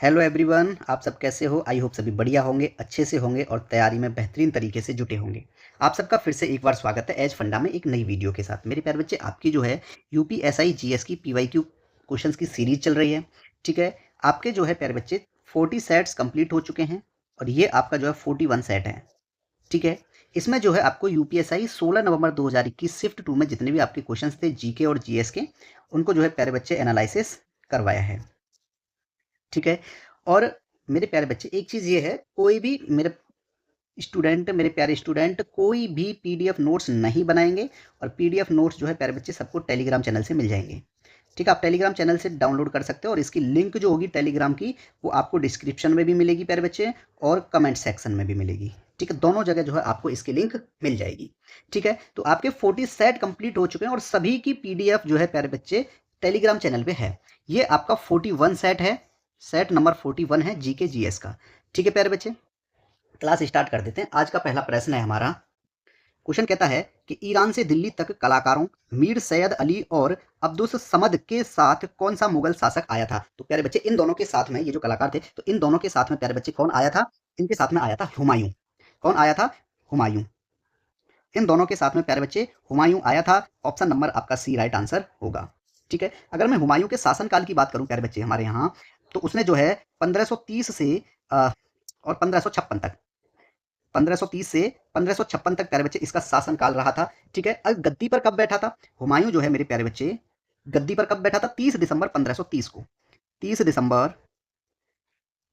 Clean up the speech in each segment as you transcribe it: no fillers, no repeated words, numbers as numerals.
Hello everyone, आप सब कैसे हो? आई होप सभी बढ़िया होंगे, अच्छे से होंगे और तैयारी में बेहतरीन तरीके से जुटे होंगे। आप सबका फिर से एक बार स्वागत है एज फंडा में एक नई वीडियो के साथ। मेरे प्यारे बच्चे, आपकी जो है यूपीएसआई जीएस की पीवाईक्यू क्वेश्चंस की सीरीज चल रही है। ठीक है, आपके जो है प्यारे बच्चे 40 सेट्स कंप्लीट हो चुके हैं और ये आपका जो है 41 सेट है। ठीक है, इसमें जो है आपको यूपीएसआई 16 नवंबर 2021 शिफ्ट 2 में जितने भी आपके क्वेश्चंस थे जीके और जीएस के, उनको जो है प्यारे बच्चे एनालिसिस करवाया है। ठीक है, और मेरे प्यारे बच्चे एक चीज़ ये है, कोई भी मेरे प्यारे स्टूडेंट कोई भी पीडीएफ नोट्स नहीं बनाएंगे और पीडीएफ नोट्स जो है प्यारे बच्चे सबको टेलीग्राम चैनल से मिल जाएंगे। ठीक है, आप टेलीग्राम चैनल से डाउनलोड कर सकते हो और इसकी लिंक जो होगी टेलीग्राम की वो आपको डिस्क्रिप्शन में भी मिलेगी प्यारे बच्चे, और कमेंट सेक्शन में भी मिलेगी। ठीक है, दोनों जगह जो है आपको इसकी लिंक मिल जाएगी। ठीक है, तो आपके 40 सेट कंप्लीट हो चुके हैं और सभी की पीडीएफ जो है प्यारे बच्चे टेलीग्राम चैनल पे है। ये आपका 41 सेट है, सेट नंबर 41 है जीके जीएस का। ठीक है प्यारे बच्चे, क्लास स्टार्ट कर देते हैं। आज का पहला प्रश्न है हमारा। क्वेश्चन कहता है कि ईरान से दिल्ली तक कलाकारों मीर सैयद अली और अब्दुस समद के साथ कौन सा मुगल शासक आया था? तो प्यारे बच्चे इन दोनों के साथ में, ये जो कलाकार थे, तो इन दोनों के साथ में प्यारे बच्चे कौन आया था? इनके साथ में आया था हुमायूं। कौन आया था? हुमायूं। इन दोनों के साथ में प्यारे बच्चे हुमायूं आया था। ऑप्शन नंबर आपका सी राइट आंसर होगा। ठीक है, अगर मैं हुमायूं के शासनकाल की बात करूं प्यारे बच्चे हमारे यहाँ, तो उसने जो है 1530 से और 1556 तक, 1530 से 1556 तक प्यारे बच्चे इसका शासनकाल रहा था। ठीक है, अब गद्दी पर कब बैठा था हुमायूं जो है मेरे प्यारे बच्चे? गद्दी पर कब बैठा था? 30 दिसंबर 1530 को। 30 दिसंबर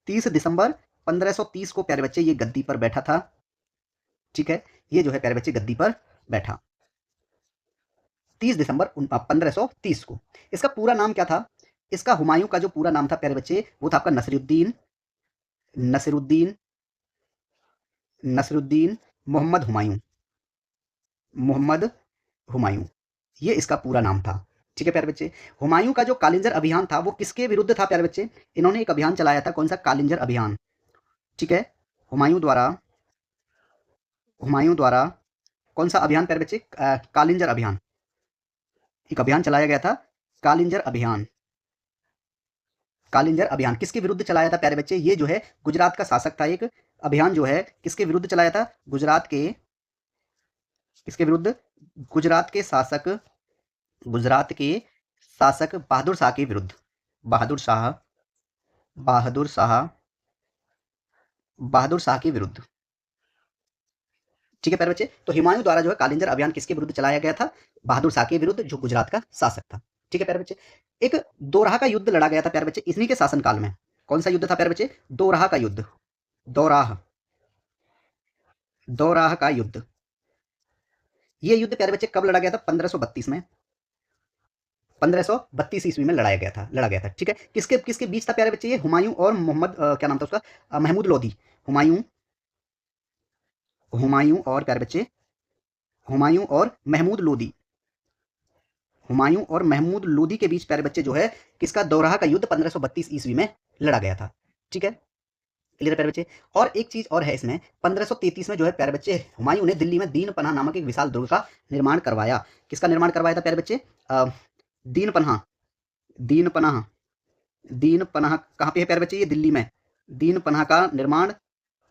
30 दिसंबर 1530 को प्यारे बच्चे ये गद्दी पर बैठा था। ठीक है, ये जो है प्यारे बच्चे गद्दी पर बैठा 30 दिसंबर 1530 को। इसका पूरा नाम क्या था? इसका हुमायूं का जो पूरा नाम था प्यारे बच्चे वो था आपका नसीरुद्दीन नसीरुद्दीन नसीरुद्दीन मोहम्मद हुमायूं। मोहम्मद हुमायूं, ये इसका पूरा नाम था। ठीक है प्यारे बच्चे, हुमायूं का जो कालिंजर अभियान था वो किसके विरुद्ध था प्यारे बच्चे? इन्होंने एक अभियान चलाया था, कौन सा? कालिंजर अभियान। ठीक है, हुमायूं द्वारा हुमायूं द्वारा कौन सा अभियान प्यारे बच्चे? कालिंजर अभियान। एक अभियान चलाया गया था, कालिंजर अभियान। कालिंजर अभियान किसके विरुद्ध चलाया था प्यारे बच्चे? ये जो है गुजरात का शासक था। एक अभियान जो है किसके विरुद्ध चलाया था? गुजरात के, किसके विरुद्ध? गुजरात के शासक, गुजरात के शासक बहादुर शाह के विरुद्ध। बहादुर शाह, बहादुर शाह, बहादुर शाह के विरुद्ध। ठीक है प्यारे बच्चे, तो हुमायूं द्वारा जो है कालिंजर अभियान किसके विरुद्ध चलाया गया था? बहादुर शाह के विरुद्ध, जो गुजरात का शासक था। ठीक है प्यारे बच्चे, एक दोराहा का युद्ध लड़ा गया था प्यारे बच्चे इन्हीं के शासनकाल में। कौन सा युद्ध था प्यारे बच्चे? दोराहा का युद्ध। दोराह, दोराह का युद्ध। ये युद्ध प्यारे बच्चे कब लड़ा गया था? 1532 में। 1532 ईस्वी में लड़ा गया था। ठीक है, किसके किसके बीच था प्यारे बच्चे? ये हुमायूं और मोहम्मद क्या नाम था उसका? महमूद लोधी। हुमायूं, हुमायूं और प्यारे बच्चे, हुमायूं और महमूद लोधी। हुमायूं और महमूद लोधी के बीच प्यारे बच्चे जो है किसका? दोराहा का युद्ध 1532 ईस्वी में लड़ा गया था। ठीक है, क्लियर प्यारे बच्चे। और एक चीज और है इसमें, 1533 में जो है प्यारे बच्चे हुमायूं ने दिल्ली में दीन पनाह नामक एक विशाल दुर्ग का निर्माण करवाया। किसका निर्माण करवाया था प्यारे बच्चे? दीन पनाह, दीन पनाह, दीन पनाह कहाँ पे है प्यारे बच्चे? ये दिल्ली में। दीन पनाह का निर्माण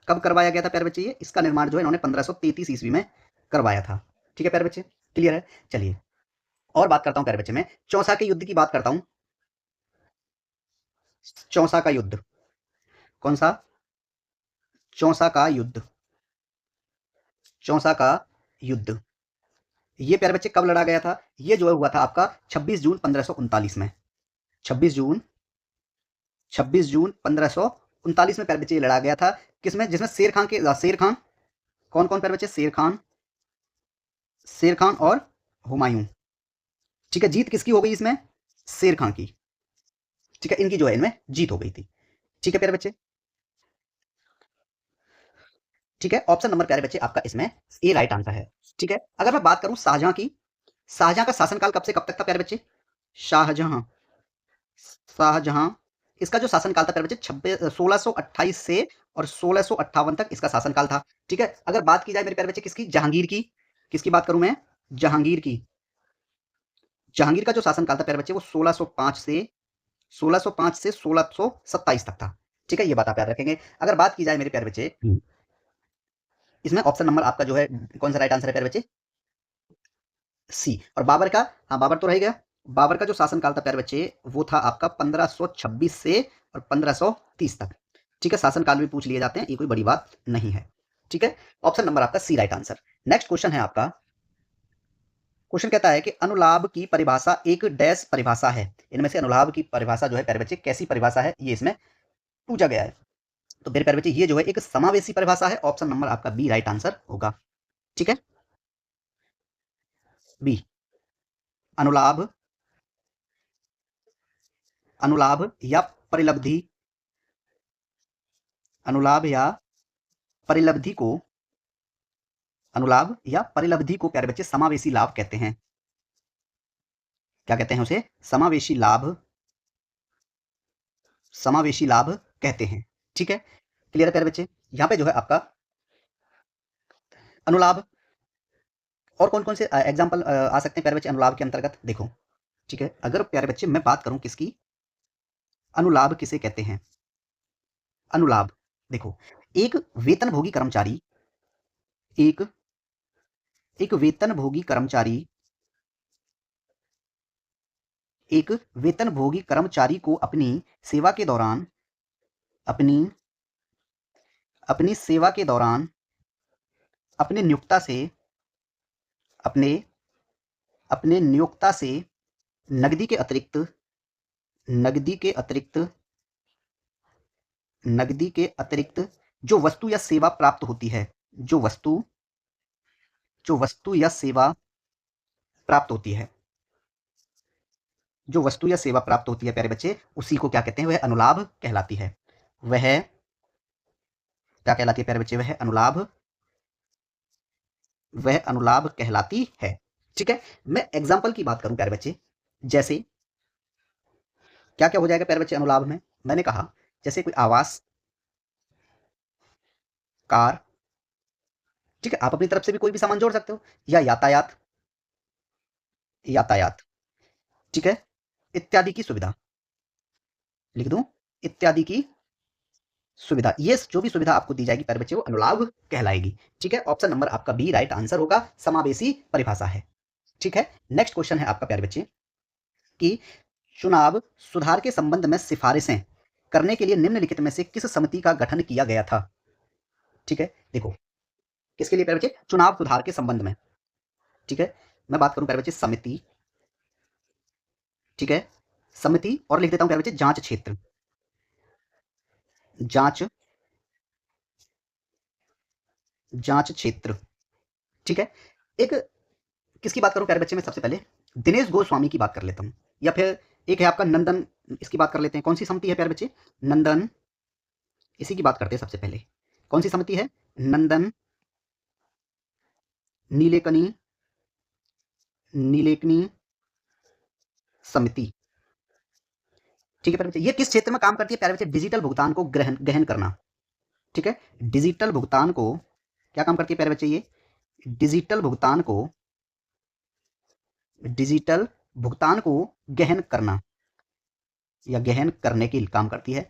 कब करवाया गया था प्यारे बच्चे? ये इसका निर्माण जो है इन्होंने 1533 ईस्वी में करवाया था। ठीक है प्यारे बच्चे, क्लियर है। चलिए और बात करता हूं प्यारे बच्चे, मैं चौसा के युद्ध की बात करता हूं। चौसा का युद्ध, कौन सा? चौसा का युद्ध, चौसा का युद्ध। ये प्यारे बच्चे कब लड़ा गया था? ये जो है हुआ था आपका 26 जून 1539 में। 26 जून, 26 जून 1539 में प्यारे बच्चे ये लड़ा गया था। किसमें? जिसमें शेर खान के, शेर खान, कौन कौन प्यारे बच्चे? शेर खान, शेर खान और हुमायूं। ठीक है, जीत किसकी हो गई इसमें? शेर खान की। ठीक है, इनकी जो है इनमें जीत हो गई थी। ठीक है प्यारे बच्चे, ठीक है, ऑप्शन नंबर प्यारे बच्चे आपका इसमें ए राइट आंसर है। ठीक है, अगर मैं बात करूं शाहजहां की, शाहजहां का शासनकाल कब से कब तक था प्यारे बच्चे? शाहजहां, शाहजहां, इसका जो शासनकाल था प्यारे बच्चे 1628 से और 1658 तक इसका शासनकाल था। ठीक है, अगर बात की जाए मेरे प्यारे बच्चे किसकी? जहांगीर की। किसकी बात करूं मैं? जहांगीर की। जहांगीर का जो शासनकाल था प्यारे बच्चे वो 1605 से 1627 तक था। ठीक है, ये बात आप याद रखेंगे। अगर बात की जाए मेरे प्यारे बच्चे, इसमें ऑप्शन नंबर आपका जो है कौन सा राइट आंसर है प्यारे बच्चे? सी। और बाबर का, हाँ बाबर तो रह गया। बाबर का जो शासनकाल था प्यारे बच्चे वो था आपका 1526 से और 1530 तक। ठीक है, शासनकाल भी पूछ लिए जाते हैं, ये कोई बड़ी बात नहीं है। ठीक है, ऑप्शन नंबर आपका सी राइट आंसर। नेक्स्ट क्वेश्चन है आपका, क्वेश्चन कहता है कि अनुलाभ की परिभाषा एक डैश परिभाषा है। इनमें से अनुलाभ की परिभाषा जो है प्यारे बच्चे कैसी परिभाषा है, ये इसमें पूछा गया है। तो मेरे प्यारे बच्चे ये जो है एक समावेशी परिभाषा है। ऑप्शन नंबर आपका बी राइट आंसर होगा। ठीक है, बी। अनुलाभ, अनुलाभ या परिलब्धि, अनुलाभ या परिलब्धि को, अनुलाभ या परिलब्धि को प्यारे बच्चे समावेशी लाभ कहते हैं। क्या कहते हैं उसे? समावेशी लाभ, समावेशी लाभ कहते हैं। ठीक है, क्लियर है प्यारे बच्चे? यहां पे जो है आपका अनुलाभ और कौन कौन से एग्जाम्पल आ सकते हैं प्यारे बच्चे अनुलाभ के अंतर्गत, देखो। ठीक है, अगर प्यारे बच्चे मैं बात करूं किसकी, अनुलाभ किसे कहते हैं? अनुलाभ, देखो, एक वेतनभोगी कर्मचारी, एक एक वेतनभोगी कर्मचारी, एक वेतनभोगी कर्मचारी को अपनी सेवा के दौरान, अपनी अपनी सेवा के दौरान अपने नियोक्ता से, अपने अपने नियोक्ता से नगदी के अतिरिक्त, नगदी के अतिरिक्त, नगदी के अतिरिक्त जो वस्तु या सेवा प्राप्त होती है, जो वस्तु, जो वस्तु या सेवा प्राप्त होती है, जो वस्तु या सेवा प्राप्त होती है प्यारे बच्चे, उसी को क्या कहते हैं? वह अनुलाभ कहलाती है। वह क्या कहलाती है प्यारे बच्चे? वह अनुलाभ, वह अनुलाभ कहलाती है। ठीक है, मैं एग्जाम्पल की बात करूं प्यारे बच्चे, जैसे क्या क्या हो जाएगा प्यारे बच्चे अनुलाभ में? मैंने कहा जैसे कोई आवास, कार, ठीक है, आप अपनी तरफ से भी कोई भी सामान जोड़ सकते हो, या यातायात, यातायात, ठीक है, इत्यादि की सुविधा, लिख दूं, इत्यादि की सुविधा, ये जो भी सुविधा आपको दी जाएगी प्यारे बच्चे वो अनुलाभ कहलाएगी। ठीक है, ऑप्शन नंबर आपका बी राइट आंसर होगा, समावेशी परिभाषा है। ठीक है, नेक्स्ट क्वेश्चन है आपका प्यारे बच्चे कि चुनाव सुधार के संबंध में सिफारिशें करने के लिए निम्नलिखित में से किस समिति का गठन किया गया था? ठीक है, देखो, किसके लिए प्यारे बच्चे? चुनाव सुधार के संबंध में। ठीक है, मैं बात करूं प्यारे बच्चे समिति, ठीक है, समिति, और लिख देता हूं प्यारे बच्चे जांच क्षेत्र, जांच, जांच क्षेत्र। ठीक है, एक किसकी बात करूं प्यारे बच्चे? में सबसे पहले दिनेश गोस्वामी की बात कर लेता हूं, या फिर एक है आपका नंदन, इसकी बात कर लेते हैं। कौन सी समिति है प्यारे बच्चे? नंदन, इसी की बात करते हैं सबसे पहले। कौन सी समिति है? नंदन नीलेकनी, नीलेकनी समिति। ठीक है प्यारे बच्चे, ये किस क्षेत्र में काम करती है प्यारे बच्चे? डिजिटल भुगतान को ग्रहण गहन करना। ठीक है, डिजिटल भुगतान को क्या काम करती है प्यारे बच्चे? ये डिजिटल भुगतान को, डिजिटल भुगतान को गहन करना या गहन करने की काम करती है।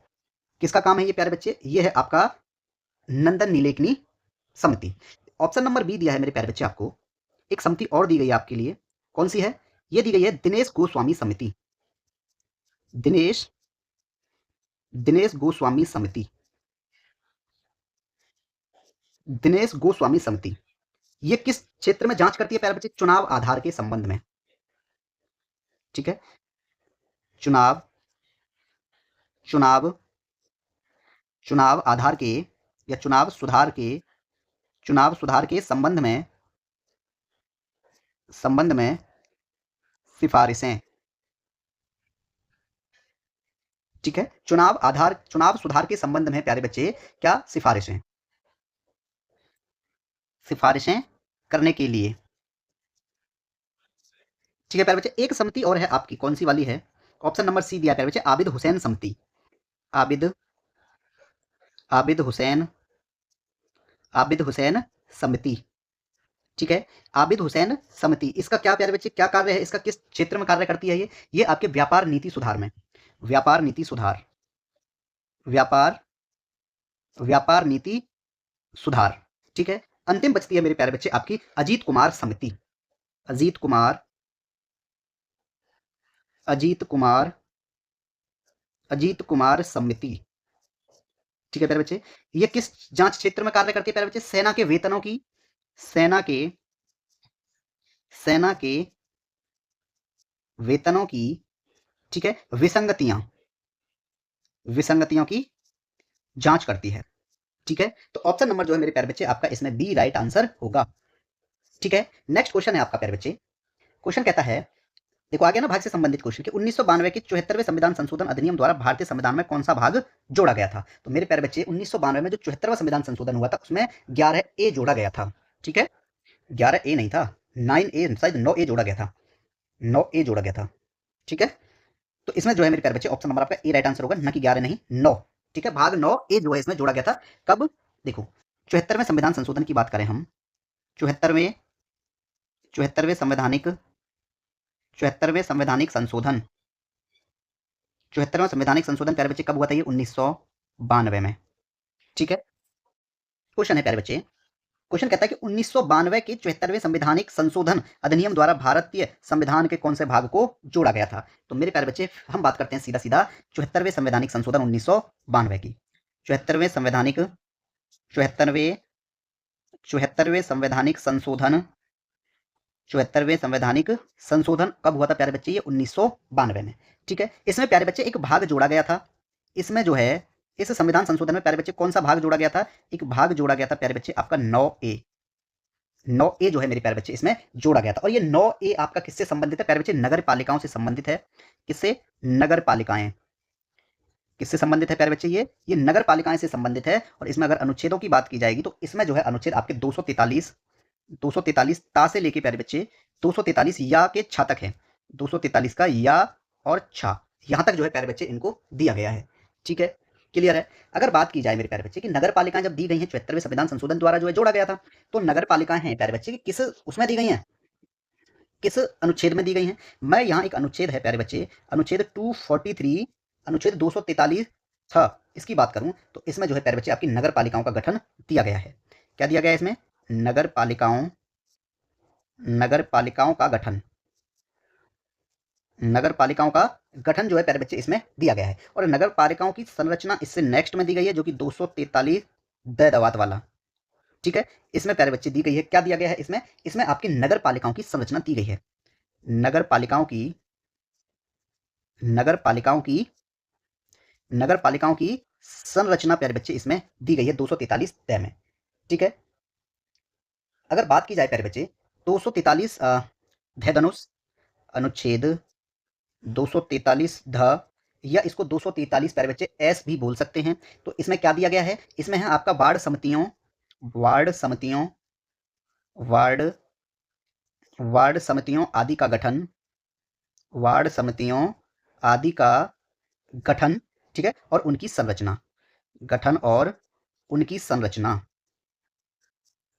किसका काम है ये प्यारे बच्चे? ये है आपका नंदन नीलेकनी समिति। ऑप्शन नंबर बी दिया है मेरे प्यारे बच्चे आपको, एक समिति और दी गई है आपके लिए। कौन सी है? ये दी गई है दिनेश गोस्वामी समिति, दिनेश, दिनेश गोस्वामी समिति, दिनेश गोस्वामी समिति। ये किस क्षेत्र में जांच करती है प्यारे बच्चे? चुनाव आधार के संबंध में। ठीक है, चुनाव, चुनाव, चुनाव आधार के या चुनाव सुधार के, चुनाव सुधार के संबंध में, संबंध में सिफारिशें। ठीक है, चुनाव आधार, चुनाव सुधार के संबंध में प्यारे बच्चे क्या सिफारिशें, सिफारिशें करने के लिए। ठीक है प्यारे बच्चे, एक समिति और है आपकी, कौन सी वाली है? ऑप्शन नंबर सी दिया प्यारे बच्चे, आबिद हुसैन समिति, आबिद, आबिद हुसैन, आबिद हुसैन समिति। ठीक है, आबिद हुसैन समिति, इसका क्या प्यारे बच्चे क्या कार्य है? इसका किस क्षेत्र में कार्य करती है? ये आपके व्यापार नीति सुधार में, व्यापार नीति सुधार, व्यापार व्यापार नीति सुधार। ठीक है, अंतिम बचती है मेरे प्यारे बच्चे आपकी अजीत कुमार समिति। अजीत कुमार, अजीत कुमार, अजीत कुमार समिति। ठीक है प्यारे बच्चे, ये किस जांच क्षेत्र में कार्य करती है प्यारे बच्चे? सेना के वेतनों की, सेना के, सेना के वेतनों की, ठीक है, विसंगतियां, विसंगतियों की जांच करती है। ठीक है, तो ऑप्शन नंबर जो है मेरे प्यारे बच्चे आपका इसमें बी राइट आंसर होगा। ठीक है, नेक्स्ट क्वेश्चन है आपका प्यारे बच्चे। क्वेश्चन कहता है, देखो आगे ना भाग से संबंधित क्वेश्चन कि 1992 के 74वें संविधान संशोधन अधिनियम द्वारा भारतीय संविधान में कौन सा भाग जोड़ा गया था? तो मेरे प्यारे बच्चे 1992 में जो 74वां संविधान संशोधन हुआ था उसमें 11 ए जोड़ा गया था। ठीक है, 11 ए नहीं था, 9 ए, शायद 9 ए जोड़ा गया था, 9 ए जोड़ा गया था। ठीक है, तो इसमें जो है मेरे प्यारे बच्चे ऑप्शन नंबर आपका ए राइट आंसर होगा, ना कि 11 नहीं 9। ठीक है, भाग 9 ए जो है इसमें जोड़ा गया था। कब? देखो 74वें संविधान संशोधन की बात करें हम, 74वें, 74वें संवैधानिक, 74वें संवैधानिक संशोधन, 74वां संवैधानिक संशोधन प्यारे बच्चे कब हुआ था? ये 1992 में। ठीक है, क्वेश्चन है प्यारे बच्चे, क्वेश्चन कहता है कि 1992 के 74वें संवैधानिक संशोधन अधिनियम द्वारा भारतीय संविधान के कौन से भाग को जोड़ा गया था? तो मेरे प्यारे बच्चे हम बात करते हैं सीधा सीधा 74वें संवैधानिक संशोधन 1992 की। 74वें संवैधानिक, 74वें, 74वें संवैधानिक संशोधन, 74वें संवैधानिक संशोधन कब हुआ था प्यारे बच्चे? ये 1992 में। ठीक है, इसमें प्यारे बच्चे एक भाग जोड़ा गया था। इसमें जो है इस संविधान संशोधन में प्यारे बच्चे कौन सा भाग जोड़ा गया था? एक भाग जोड़ा गया था प्यारे बच्चे आपका 9 ए। 9 ए जो है मेरे प्यारे बच्चे इसमें जोड़ा गया था। और ये 9 ए आपका किससे संबंधित है प्यारे बच्चे? नगर पालिकाओं से संबंधित है। किससे? नगर पालिकाएं। किससे संबंधित है प्यारे बच्चे? ये नगर पालिकाएं से संबंधित है। और इसमें अगर अनुच्छेदों की बात की जाएगी तो इसमें जो है अनुच्छेद आपके 243, 243 ता से लेके प्यारे बच्चे 243 या के छा तक है। 243 का या और छा यहां तक जो है प्यारे बच्चे इनको दिया गया है। ठीक है, क्लियर है। अगर बात की जाए मेरे प्यारे बच्चे कि नगर पालिकाएं जब दी गई हैं 74वें संविधान संशोधन द्वारा जो है जोड़ा गया था, तो नगर पालिकाएं हैं प्यारे बच्चे किस उसमें दी गई हैं? किस अनुच्छेद में दी गई हैं? मैं यहाँ एक अनुच्छेद है प्यारे बच्चे, अनुच्छेद 243, अनुच्छेद 243 था, इसकी बात करूं तो इसमें जो है प्यारे बच्चे आपकी नगर पालिकाओं का गठन दिया गया है। क्या दिया गया है इसमें? नगर पालिकाओं, नगर पालिकाओं का गठन, नगर पालिकाओं का गठन जो है प्यारे बच्चे इसमें दिया गया है। और नगर पालिकाओं की संरचना इससे नेक्स्ट में दी गई है जो कि 243 द दवात वाला। ठीक है, इसमें प्यारे बच्चे दी गई है, क्या दिया गया है इसमें? इसमें आपकी नगर पालिकाओं की संरचना दी गई है। नगर पालिकाओं की, नगर पालिकाओं की, नगर पालिकाओं की संरचना प्यारे बच्चे इसमें दी गई है 243 द में। ठीक है, अगर बात की जाए प्यारे बच्चे 243 ध धनुष अनुच्छेद 243 ध, या इसको 243 प्यारे बच्चे एस भी बोल सकते हैं। तो इसमें क्या दिया गया है? इसमें है आपका वार्ड समितियों, वार्ड समितियों, वार्ड, वार्ड समितियों आदि का गठन, वार्ड समितियों आदि का गठन। ठीक है, और उनकी संरचना, गठन और उनकी संरचना,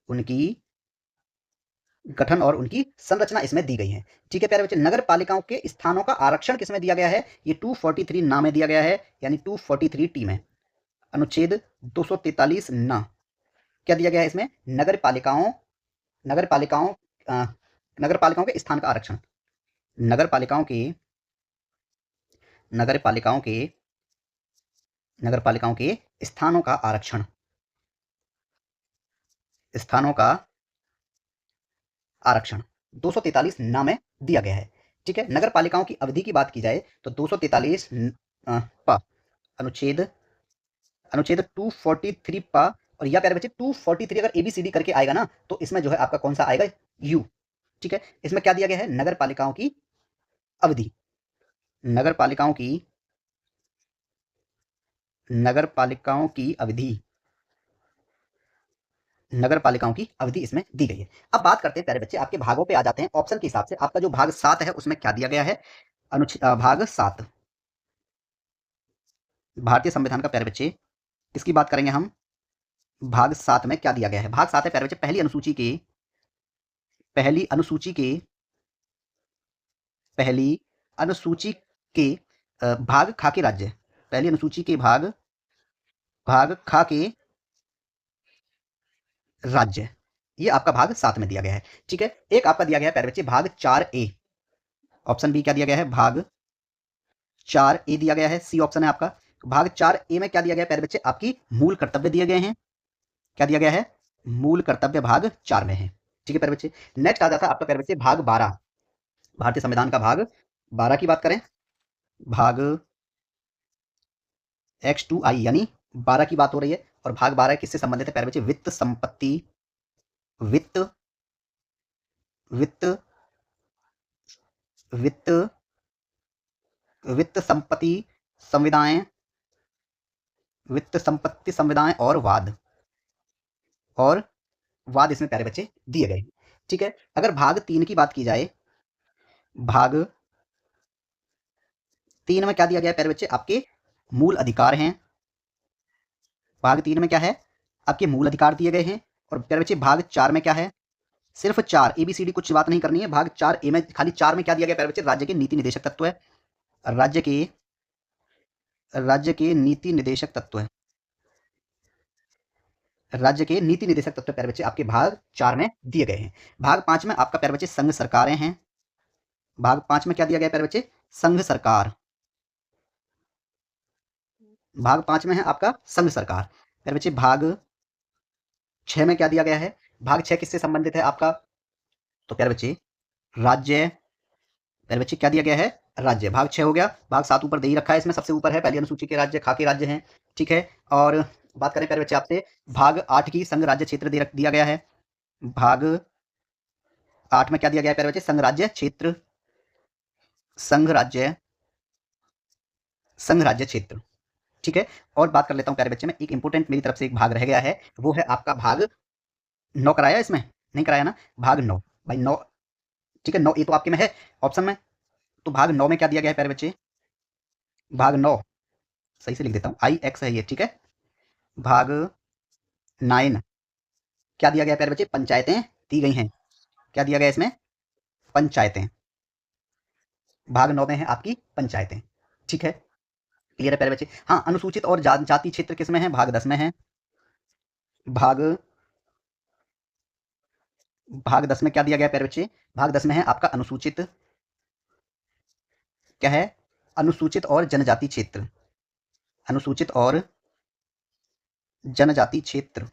उनकी गठन और उनकी संरचना इसमें दी गई है। ठीक है प्यारे बच्चे, नगर पालिकाओं के स्थानों का आरक्षण किसमें दिया गया है? ये 243 ना में दिया गया है, यानी 243 टी में, अनुच्छेद 243 ना। क्या दिया गया है इसमें? नगर पालिकाओं, नगर पालिकाओं, नगर पालिकाओं के स्थान का आरक्षण, नगर पालिकाओं के, नगर पालिकाओं के, नगर पालिकाओं के स्थानों का आरक्षण, स्थानों का आरक्षण 243 ना में दिया गया है। ठीक है, नगर पालिकाओं की अवधि की बात की जाए तो 243 पा अनुच्छेद, अनुच्छेद 243 पा, और या प्यारे बच्चे 243 अगर एबीसीडी करके आएगा ना तो इसमें जो है आपका कौन सा आएगा? यू। ठीक है, इसमें क्या दिया गया है? नगर पालिकाओं की अवधि, नगर पालिकाओं की, नगर पालिकाओं की अवधि, नगर पालिकाओं की अवधि इसमें दी गई है। अब बात करते हैं प्यारे बच्चे आपके भागों पे आ जाते हैं ऑप्शन के हिसाब से। आपका जो भाग 7 है उसमें क्या दिया गया है? अनुच्छेद भाग 7 भारतीय संविधान का प्यारे बच्चे किसकी बात करेंगे हम? भाग 7 में क्या दिया गया है? भाग 7 है प्यारे बच्चे पहली अनुसूची के, पहली अनुसूची के, पहली अनुसूची के भाग खा के राज्य, पहली अनुसूची के भाग, भाग खा के राज्य, ये आपका भाग 7 में दिया गया है। ठीक है, एक आपका दिया गया है प्यारे बच्चे भाग 4A। ऑप्शन बी क्या दिया गया है, भाग 4A दिया गया है, सी ऑप्शन है आपका। भाग 4A में क्या दिया गया है प्यारे बच्चे, आपकी मूल कर्तव्य दिए गए हैं। क्या दिया गया है, मूल कर्तव्य भाग 4 में है। ठीक है प्यारे बच्चे। नेक्स्ट आ जाता है आपका प्यारे बच्चे भाग 12, भारतीय संविधान का भाग 12 की बात करें, भाग X2I यानी 12 की बात हो रही है। और भाग 12 किससे संबंधित है प्यारे बच्चे, वित्त संपत्ति, वित्त वित्त वित्त वित्त संपत्ति संविदाएं, वित्त संपत्ति संविदाएं और वाद इसमें प्यारे बच्चे दिए गए। ठीक है, अगर भाग 3 की बात की जाए, भाग 3 में क्या दिया गया है प्यारे बच्चे, आपके मूल अधिकार हैं। भाग 3 में क्या है, आपके मूल अधिकार दिए गए हैं। और प्यारे बच्चे भाग 4 में क्या है, सिर्फ 4 ABCD कुछ बात नहीं करनी है। भाग 4A में खाली 4 में क्या दिया गया प्यारे बच्चे, राज्य के नीति निदेशक तत्व है। राज्य के नीति निदेशक तत्व है, राज्य के नीति निदेशक तत्व प्यारे बच्चे आपके भाग 4 में दिए गए हैं। भाग 5 में आपका प्यारे बच्चे संघ सरकारें हैं। भाग 5 में क्या दिया गया प्यारे बच्चे, संघ सरकार। भाग 5 में है आपका संघ सरकार। प्यारे बच्चे भाग 6 में क्या दिया गया है, भाग 6 किससे संबंधित है आपका, तो प्यारे बच्चे राज्य, प्यारे बच्चे क्या दिया गया है, राज्य। भाग 6 हो गया। भाग 7 ऊपर दे ही रखा है, इसमें सबसे ऊपर है पहली अनुसूची के राज्य, खाकी राज्य हैं। ठीक है, और बात करें प्यारे बच्चे आपसे, भाग 8 की संघ राज्य क्षेत्र दिया गया है। भाग 8 में क्या दिया गया है प्यारे बच्चे, संघ राज्य क्षेत्र, संघ राज्य क्षेत्र। ठीक है, और बात कर लेता हूं प्यारे बच्चे में, एक इंपोर्टेंट मेरी तरफ से एक भाग रह गया है, वो है आपका भाग 9। कराया इसमें, नहीं कराया ना, भाग 9 भाई 9। ठीक है, 9A तो आपके में है ऑप्शन में, तो भाग 9 में क्या दिया गया है प्यारे बच्चे, भाग 9 सही से लिख देता हूं, IX है ये। ठीक है, भाग 9 क्या दिया गया प्यारे बच्चे, पंचायतें दी गई हैं। क्या दिया गया इसमें, पंचायतें। भाग 9 में है आपकी पंचायतें। ठीक है, क्लियर है प्यारे बच्चे। हाँ, अनुसूचित और जाति क्षेत्र किसमें है, भाग 10 में है। भाग भाग 10 में क्या दिया गया प्यारे बच्चे, भाग 10 में है आपका अनुसूचित, क्या है, अनुसूचित और जनजाति क्षेत्र, अनुसूचित और जनजाति क्षेत्र।